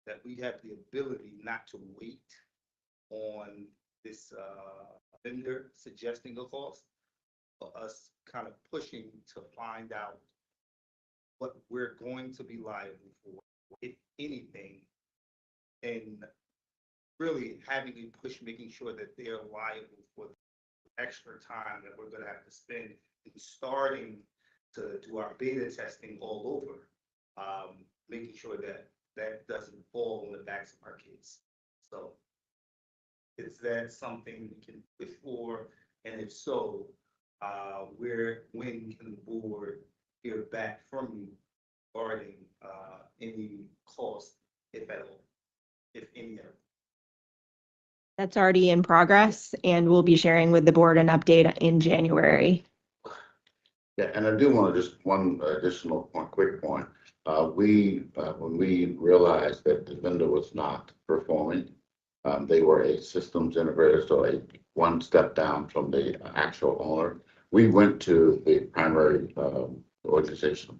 that we have the ability not to wait on this vendor suggesting a cost, for us kind of pushing to find out what we're going to be liable for, if anything, and really having a push, making sure that they're liable for the extra time that we're going to have to spend in starting to do our beta testing all over, making sure that that doesn't fall on the backs of our kids. So is that something we can push for? And if so, when can the board hear back from you regarding any cost, if at all, if any of it? That's already in progress, and we'll be sharing with the board an update in January. Yeah, and I do want to just one additional quick point. When we realized that the vendor was not performing, they were a systems integrator, so one step down from the actual owner. We went to the primary organization,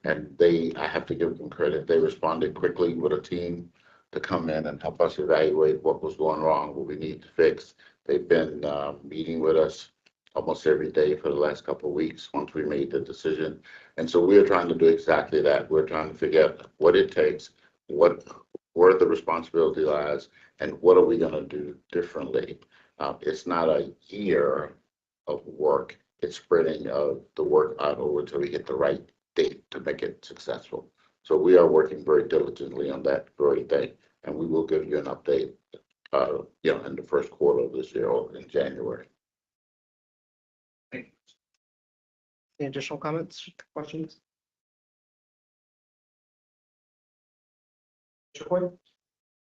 and I have to give them credit. They responded quickly with a team to come in and help us evaluate what was going wrong, what we need to fix. They've been meeting with us almost every day for the last couple of weeks once we made the decision. And so we're trying to do exactly that. We're trying to figure out what it takes, where the responsibility lies, and what are we going to do differently. It's not a year of work. It's spreading the work out over until we get the right date to make it successful. So we are working very diligently on that very day, and we will give you an update, in the first quarter of this year or in January. Any additional comments, questions?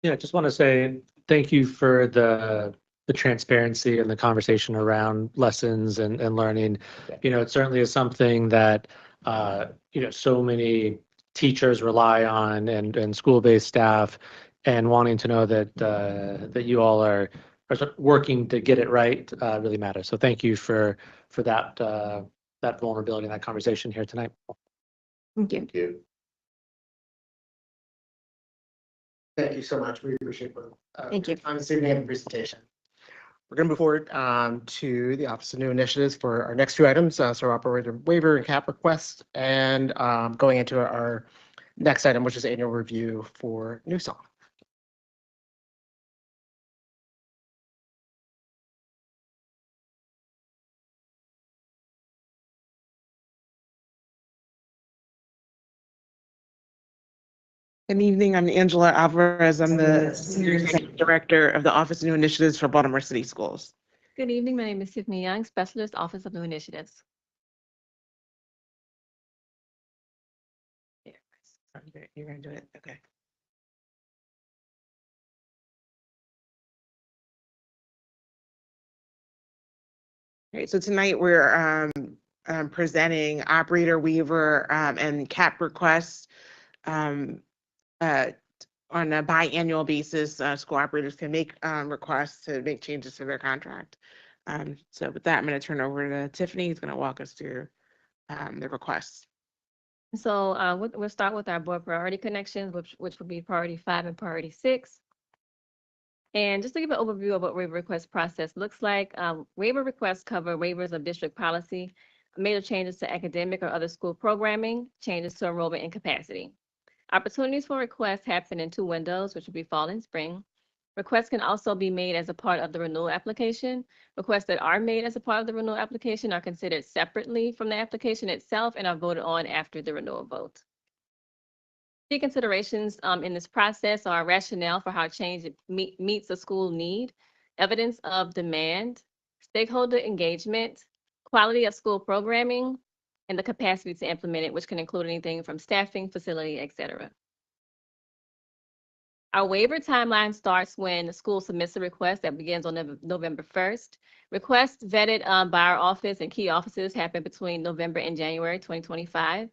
Yeah, I just want to say thank you for the transparency and the conversation around lessons and learning. It certainly is something that, so many teachers rely on and school-based staff, and wanting to know that you all are working to get it right really matters. So thank you for that vulnerability and that conversation here tonight. Thank you. Thank you. Thank you so much. We appreciate it. Thank you. Time this evening and the presentation. We're going to move forward to the Office of New Initiatives for our next two items, so operator waiver and cap request, and going into our next item, which is annual review for Newsong. Good evening. I'm Angela Alvarez. I'm the Senior Executive Director of the Office of New Initiatives for Baltimore City Schools. Good evening. My name is Tiffany Young, Specialist, Office of New Initiatives. You're going to do it? Okay. All right, so tonight we're presenting operator waiver and cap requests. On a biannual basis, school operators can make requests to make changes to their contract. So with that, I'm going to turn over to Tiffany, who's going to walk us through the requests. So we'll start with our board priority connections, which would be priority 5 and priority 6. And just to give an overview of what waiver request process looks like, waiver requests cover waivers of district policy, major changes to academic or other school programming, changes to enrollment and capacity. Opportunities for requests happen in 2 windows, which would be fall and spring. Requests can also be made as a part of the renewal application. Requests that are made as a part of the renewal application are considered separately from the application itself and are voted on after the renewal vote. Key considerations in this process are rationale for how change meets a school need, evidence of demand, stakeholder engagement, quality of school programming, and the capacity to implement it, which can include anything from staffing, facility, etc. Our waiver timeline starts when the school submits a request that begins on November 1st. Requests vetted by our office and key offices happen between November and January 2025.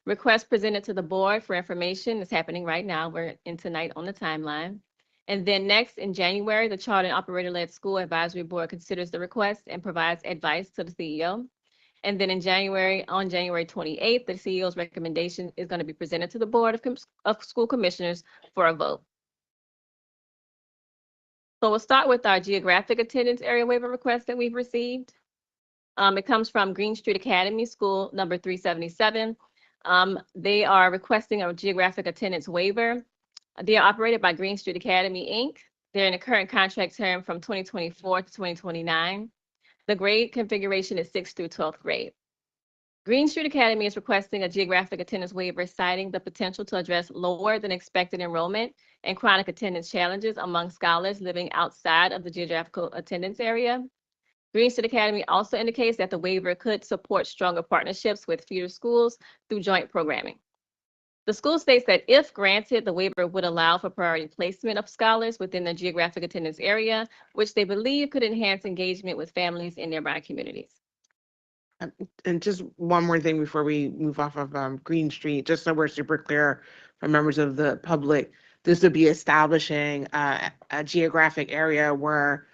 Requests presented to the board for information is happening right now. We're in tonight on the timeline. And then next in January, the Charter and Operator-led School Advisory Board considers the request and provides advice to the CEO. And then on January 28th, the CEO's recommendation is going to be presented to the Board of School Commissioners for a vote. So we'll start with our geographic attendance area waiver request that we've received. It comes from Green Street Academy School number 377. They are requesting a geographic attendance waiver. They are operated by Green Street Academy, Inc. They're in a current contract term from 2024 to 2029. The grade configuration is 6th through 12th grade. Green Street Academy is requesting a geographic attendance waiver, citing the potential to address lower than expected enrollment and chronic attendance challenges among scholars living outside of the geographical attendance area. Green Street Academy also indicates that the waiver could support stronger partnerships with feeder schools through joint programming. The school states that if granted, the waiver would allow for priority placement of scholars within the geographic attendance area, which they believe could enhance engagement with families in nearby communities. And just one more thing before we move off of Green Street, just so we're super clear for members of the public, this would be establishing a geographic area where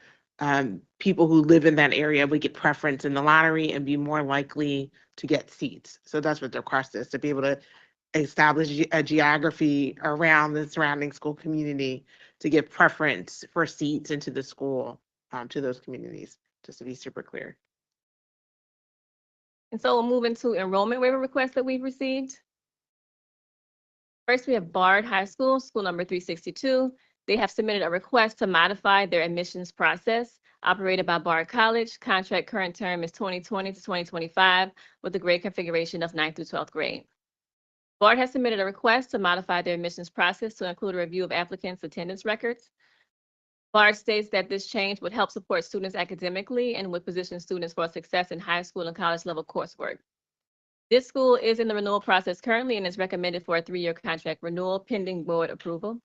people who live in that area would get preference in the lottery and be more likely to get seats. So that's what the request is, to be able to establish a geography around the surrounding school community to give preference for seats into the school to those communities, just to be super clear. And so we'll move into enrollment waiver requests that we've received. First, we have Bard High School, school number 362. They have submitted a request to modify their admissions process operated by Bard College. Contract current term is 2020 to 2025 with a grade configuration of 9th through 12th grade. Bard has submitted a request to modify their admissions process to include a review of applicants' attendance records. Bard states that this change would help support students academically and would position students for success in high school and college level coursework. This school is in the renewal process currently and is recommended for a 3-year contract renewal pending board approval.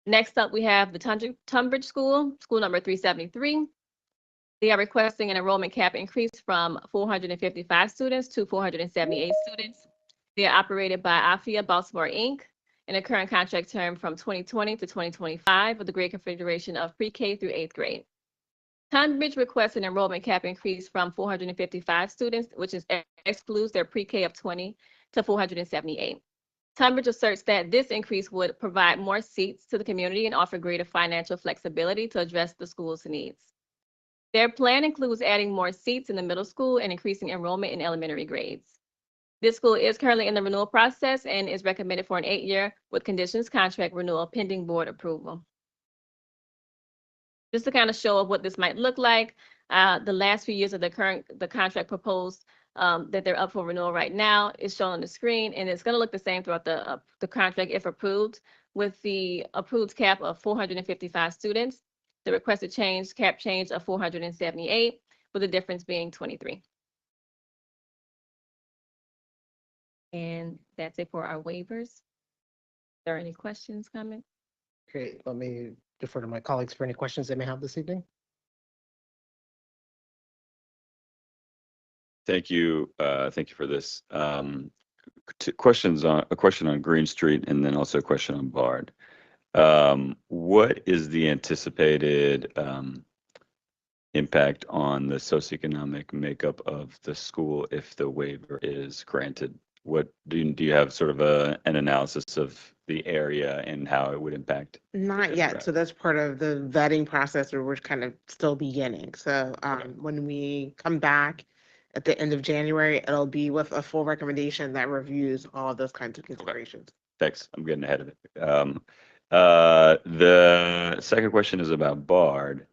Next up, we have the Tunbridge School, school number 373. They are requesting an enrollment cap increase from 455 students to 478 students. They are operated by AFIA Baltimore, Inc. in a current contract term from 2020 to 2025 with a grade configuration of pre-K through 8th grade. Tunbridge requests an enrollment cap increase from 455 students, which excludes their pre-K of 20, to 478. Tunbridge asserts that this increase would provide more seats to the community and offer greater financial flexibility to address the school's needs. Their plan includes adding more seats in the middle school and increasing enrollment in elementary grades. This school is currently in the renewal process and is recommended for an 8-year with conditions contract renewal pending board approval. Just to kind of show what this might look like, the last few years of the contract proposed that they're up for renewal right now is shown on the screen, and it's going to look the same throughout the contract if approved, with the approved cap of 455 students, the requested cap change of 478, with the difference being 23. And that's it for our waivers. Are there any questions, comments? Great. Let me defer to my colleagues for any questions they may have this evening. Thank you. Thank you for this. A question on Green Street and then also a question on Bard. What is the anticipated impact on the socioeconomic makeup of the school if the waiver is granted? What do you have sort of an analysis of the area and how it would impact? Not yet. So that's part of the vetting process where we're kind of still beginning. So when we come back at the end of January, it'll be with a full recommendation that reviews all of those kinds of considerations. Thanks. I'm getting ahead of it. The second question is about Bard.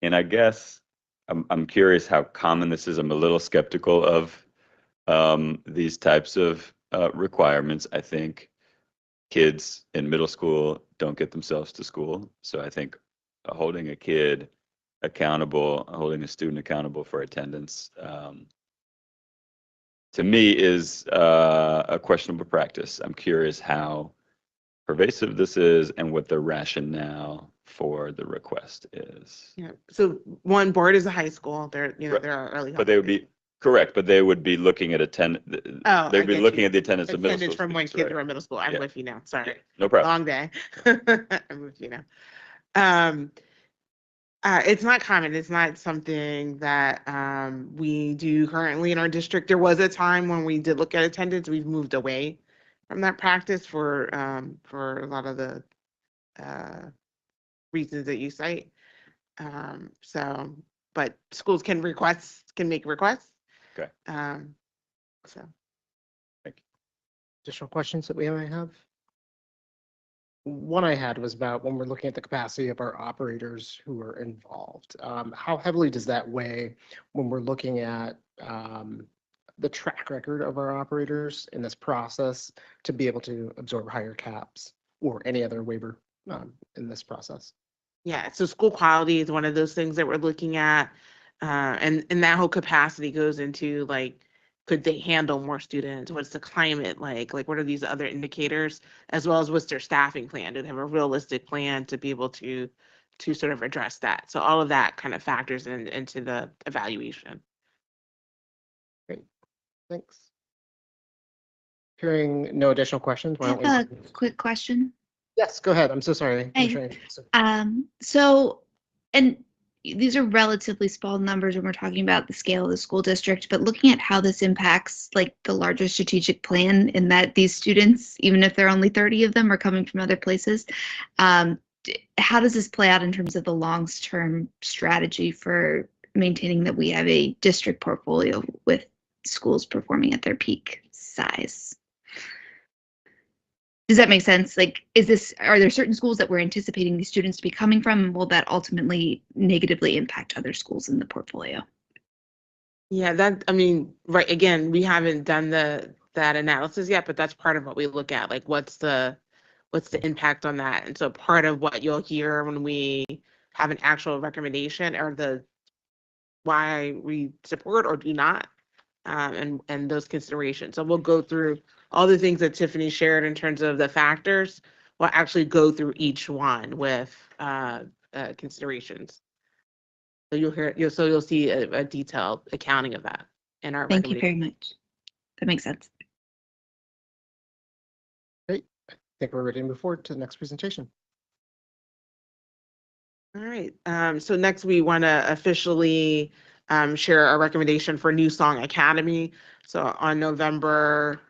And I guess I'm curious how common this is. I'm a little skeptical of these types of requirements. I think kids in middle school don't get themselves to school. So I think holding a kid accountable, holding a student accountable for attendance, to me is a questionable practice. I'm curious how pervasive this is and what the rationale for the request is. Yeah. So one, Bard is a high school. They're they're early. But they would be correct, but they would be looking at Oh, they'd be looking at the attendance of middle attendance school from when students, kids right? were in middle school. I'm Yeah. with you now. Sorry. No problem. Long day. I'm with you now. It's not common. It's not something that we do currently in our district. There was a time when we did look at attendance. We've moved away from that practice for a lot of the reasons that you cite. But schools can make requests. Okay. So. Additional questions that we may have? One I had was about when we're looking at the capacity of our operators who are involved. How heavily does that weigh when we're looking at the track record of our operators in this process to be able to absorb higher caps or any other waiver in this process. Yeah, so school quality is one of those things that we're looking at. And that whole capacity goes into like, could they handle more students? What's the climate like? Like, what are these other indicators? As well as what's their staffing plan? Do they have a realistic plan to be able to sort of address that? So all of that kind of factors into the evaluation. Great, thanks. Hearing no additional questions, why I don't we? have a quick question. Yes, go ahead. I'm so sorry. Hey. So, and these are relatively small numbers when we're talking about the scale of the school district, but looking at how this impacts like the larger strategic plan in that these students, even if there are only 30 of them, are coming from other places, how does this play out in terms of the long-term strategy for maintaining that we have a district portfolio with schools performing at their peak size? Does that make sense? Like, are there certain schools that we're anticipating these students to be coming from? And will that ultimately negatively impact other schools in the portfolio? Yeah, I mean, right, again, we haven't done that analysis yet, but that's part of what we look at. Like, what's the impact on that? And so part of what you'll hear when we have an actual recommendation are the why we support or do not, and those considerations. So we'll go through all the things that Tiffany shared in terms of the factors. We'll actually go through each one with considerations. So you'll see a detailed accounting of that in our Thank you recommendation. very much. That makes sense. Great. I think we're ready to move forward to the next presentation. All right. So next we want to officially share our recommendation for New Song Academy. So on November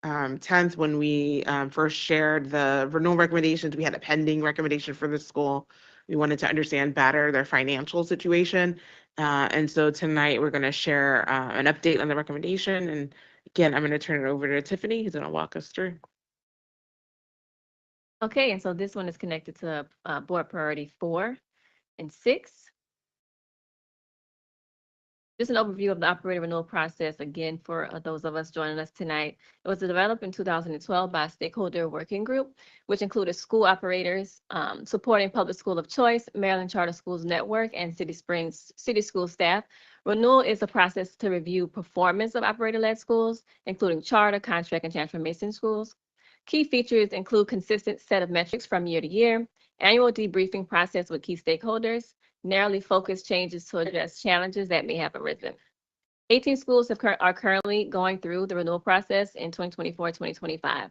10th, when we first shared the renewal recommendations, we had a pending recommendation for the school. We wanted to understand better their financial situation. And so tonight we're going to share an update on the recommendation. And again, I'm going to turn it over to Tiffany, who's going to walk us through. Okay, and so this one is connected to board priority 4 and 6. Just an overview of the operator renewal process, again, for those of us joining us tonight. It was developed in 2012 by a stakeholder working group, which included school operators, supporting public school of choice, Maryland Charter Schools Network, and City Springs City School staff. Renewal is a process to review performance of operator-led schools, including charter, contract, and transformation schools. Key features include consistent set of metrics from year to year, annual debriefing process with key stakeholders, narrowly focused changes to address challenges that may have arisen. 18 schools are currently going through the renewal process in 2024-2025.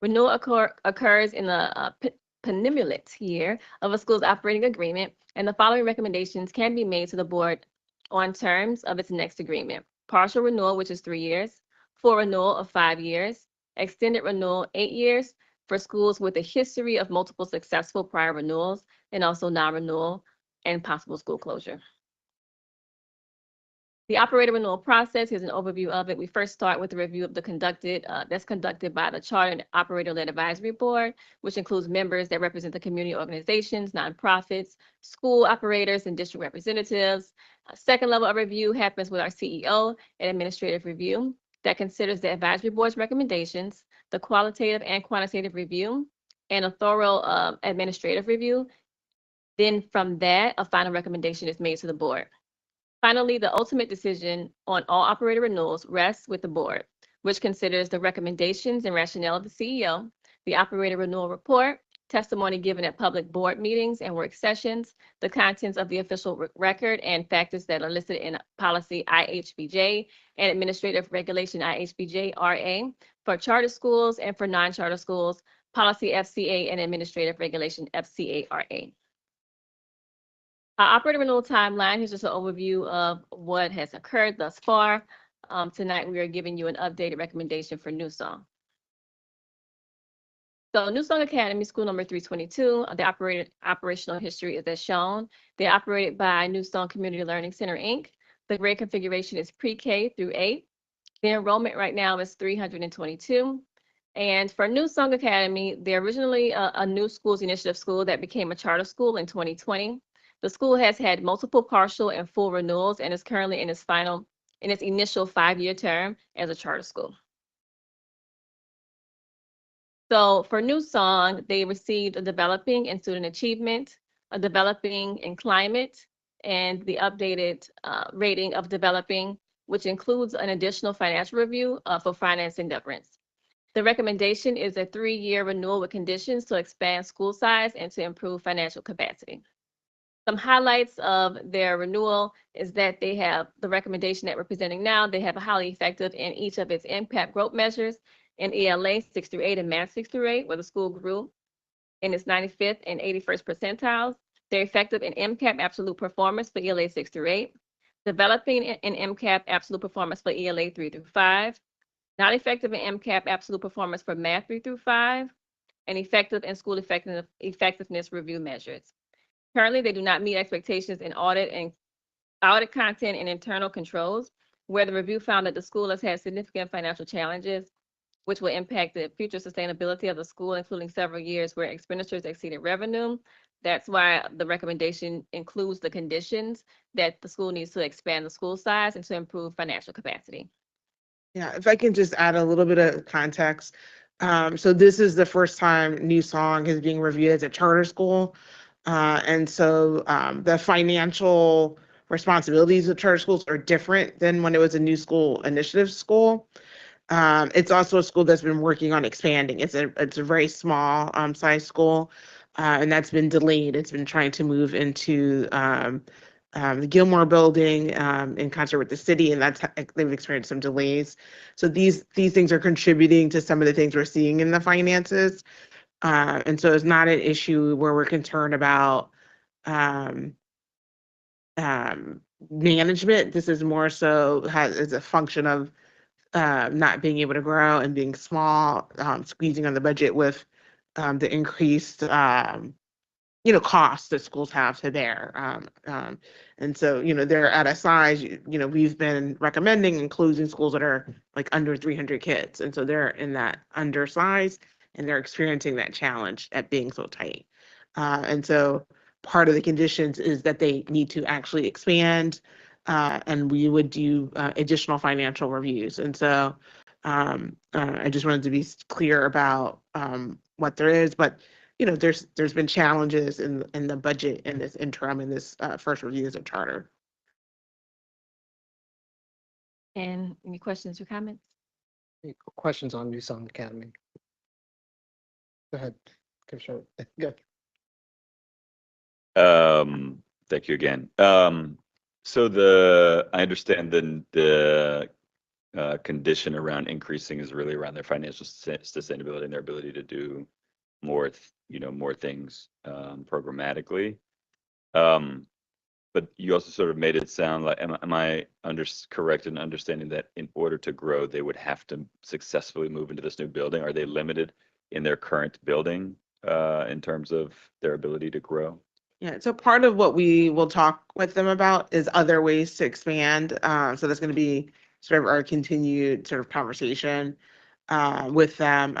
Renewal occurs in the penultimate year of a school's operating agreement, and the following recommendations can be made to the board on terms of its next agreement. Partial renewal, which is 3 years, full renewal of 5 years, extended renewal 8 years for schools with a history of multiple successful prior renewals, and also non-renewal and possible school closure. The operator renewal process, here's an overview of it. We first start with a review of that's conducted by the Charter and Operator-led Advisory Board, which includes members that represent the community organizations, nonprofits, school operators, and district representatives. A second level of review happens with our CEO and administrative review that considers the advisory board's recommendations, the qualitative and quantitative review, and a thorough administrative review. Then from that, a final recommendation is made to the board. Finally, the ultimate decision on all operator renewals rests with the board, which considers the recommendations and rationale of the CEO, the operator renewal report, testimony given at public board meetings and work sessions, the contents of the official record, and factors that are listed in policy IHBJ and administrative regulation IHBJ-RA for charter schools, and for non-charter schools, policy FCA and administrative regulation FCA-RA. Our operator renewal timeline, here's just an overview of what has occurred thus far. Tonight, we are giving you an updated recommendation for New Song. So New Song Academy, school number 322, the operational history is as shown. They're operated by New Song Community Learning Center, Inc. The grade configuration is pre-K through 8. The enrollment right now is 322. And for New Song Academy, they're originally a new schools initiative school that became a charter school in 2020. The school has had multiple partial and full renewals and is currently in its final in its initial 5-year term as a charter school. So for New Song, they received a developing in student achievement, a developing in climate, and the updated rating of developing, which includes an additional financial review for financing difference. The recommendation is a 3-year renewal with conditions to expand school size and to improve financial capacity. Some highlights of their renewal is that they have the recommendation that we're presenting now. They have a highly effective in each of its impact growth measures in ELA 6 through 8 and math 6 through 8, where the school grew in its 95th and 81st percentiles. They're effective in MCAP absolute performance for ELA 6 through 8, developing in MCAP absolute performance for ELA 3 through 5, not effective in MCAP absolute performance for math 3 through 5, and effective in school effectiveness review measures. Currently, they do not meet expectations in audit content and internal controls, where the review found that the school has had significant financial challenges, which will impact the future sustainability of the school, including several years where expenditures exceeded revenue. That's why the recommendation includes the conditions that the school needs to expand the school size and to improve financial capacity. Yeah, if I can just add a little bit of context. So this is the first time New Song is being reviewed as a charter school. And so the financial responsibilities of charter schools are different than when it was a new school initiative school. It's also a school that's been working on expanding. It's a very small size school, and that's been delayed. It's been trying to move into the Gilmore building in concert with the city, and they've experienced some delays. So these things are contributing to some of the things we're seeing in the finances. And so it's not an issue where we're concerned about management. This is more so as a function of not being able to grow and being small, squeezing on the budget with the increased costs that schools have to bear. And so, they're at a size, we've been recommending including schools that are like under 300 kids. And so they're in that undersize and they're experiencing that challenge at being so tight. And so part of the conditions is that they need to actually expand and we would do additional financial reviews. And so I just wanted to be clear about what there is, but there's been challenges in the budget in this interim in this first review as a charter. And any questions or comments? Any questions on New Song Academy? Go ahead, Commissioner. Go. Thank you again. So I understand the condition around increasing is really around their financial sustainability and their ability to do more things programmatically. But you also sort of made it sound like, am I correct in understanding that in order to grow, they would have to successfully move into this new building? Are they limited in their current building in terms of their ability to grow? Yeah, so part of what we will talk with them about is other ways to expand. So that's going to be sort of our continued sort of conversation with them.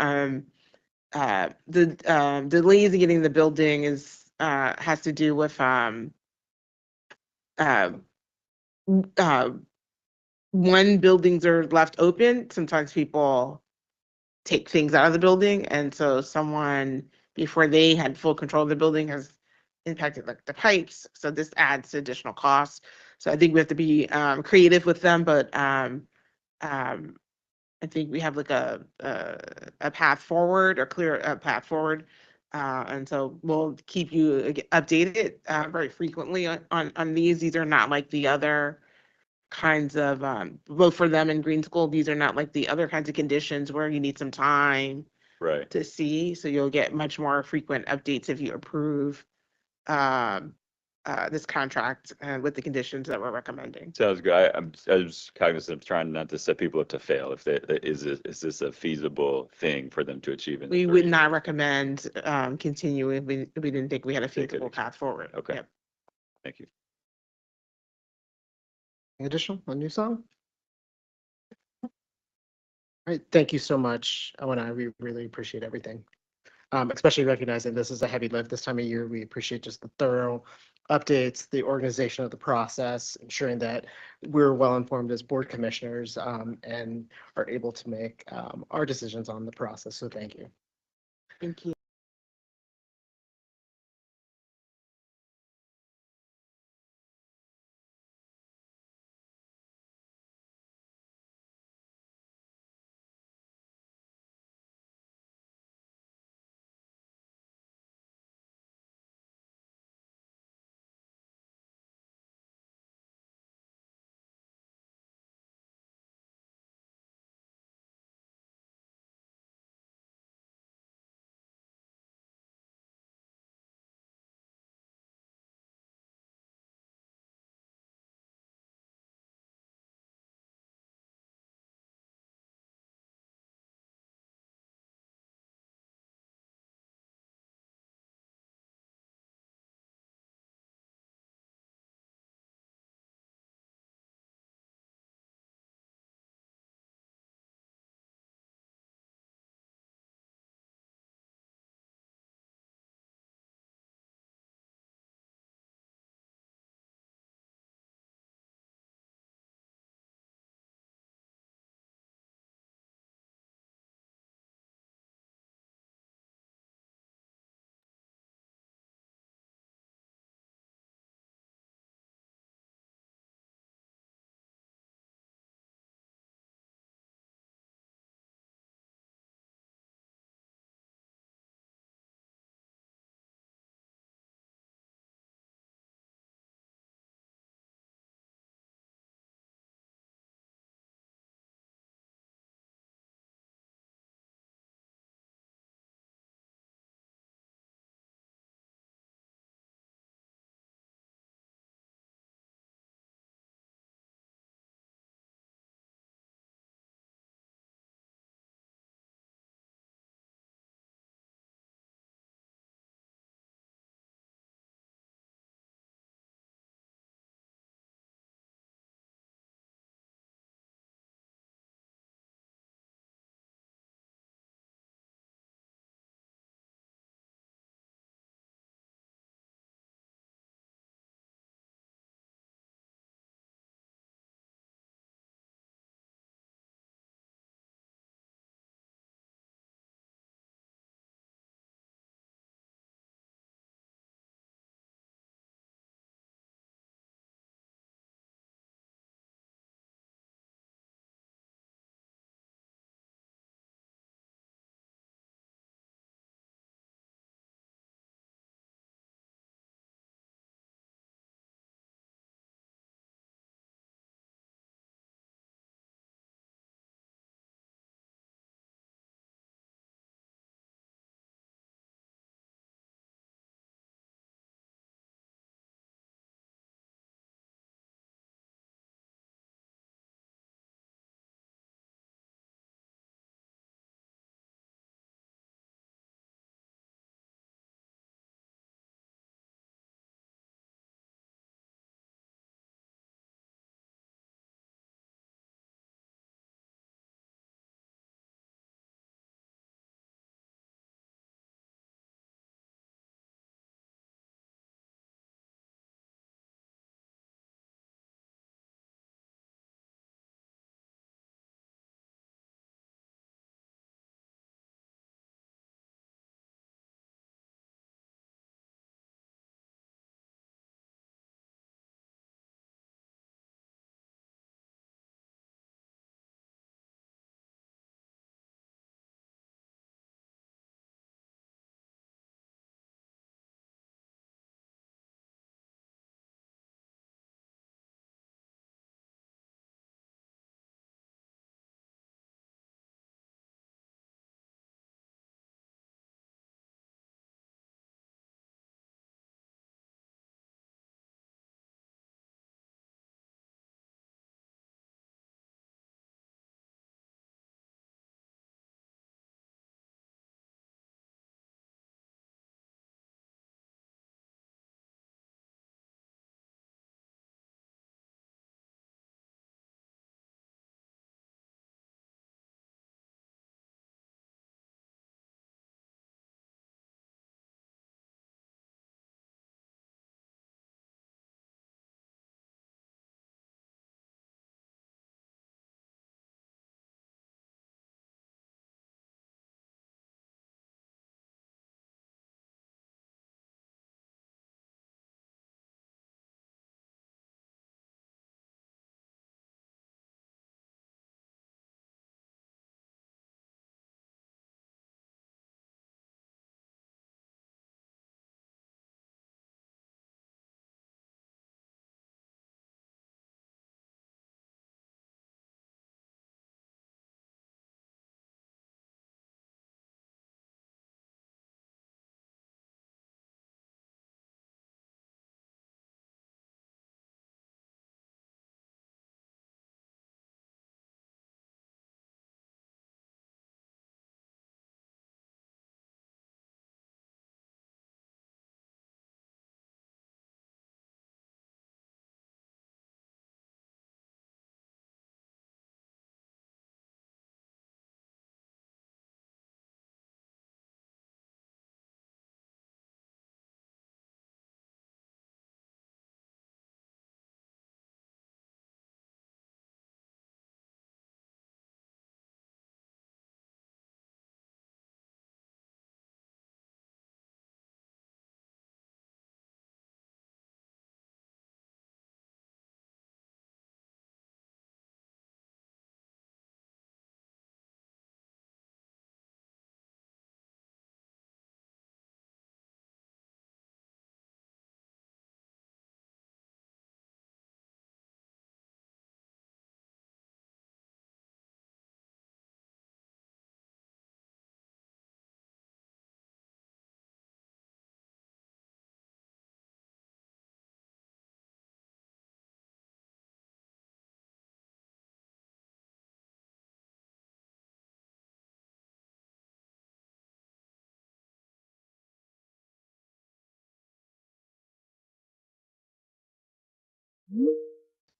The delays in getting the building has to do with when buildings are left open, sometimes people take things out of the building, and so someone before they had full control of the building has impacted like the pipes. So this adds additional costs. So I think we have to be creative with them, but I think we have like a path forward or clear path forward. And so we'll keep you updated very frequently on these. These are not like the other kinds of, both for them and Green School, these are not like the other kinds of conditions where you need some time to see. So you'll get much more frequent updates if you approve this contract with the conditions that we're recommending. Sounds good. I was cognizant of trying not to set people up to fail. Is this a feasible thing for them to achieve? We would not recommend continuing. We didn't think we had a feasible path forward. Okay. Yep. Thank you. Any additional on New Song? All right, thank you so much, Owen. We really appreciate everything. especially recognizing this is a heavy lift this time of year. We appreciate just the thorough updates, the organization of the process, ensuring that we're well informed as board commissioners and are able to make our decisions on the process. So thank you. Thank you.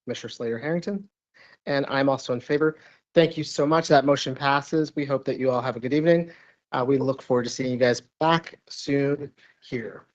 Commissioner Slater Harrington, and I'm also in favor. Thank you so much. That motion passes. We hope that you all have a good evening. We look forward to seeing you guys back soon here.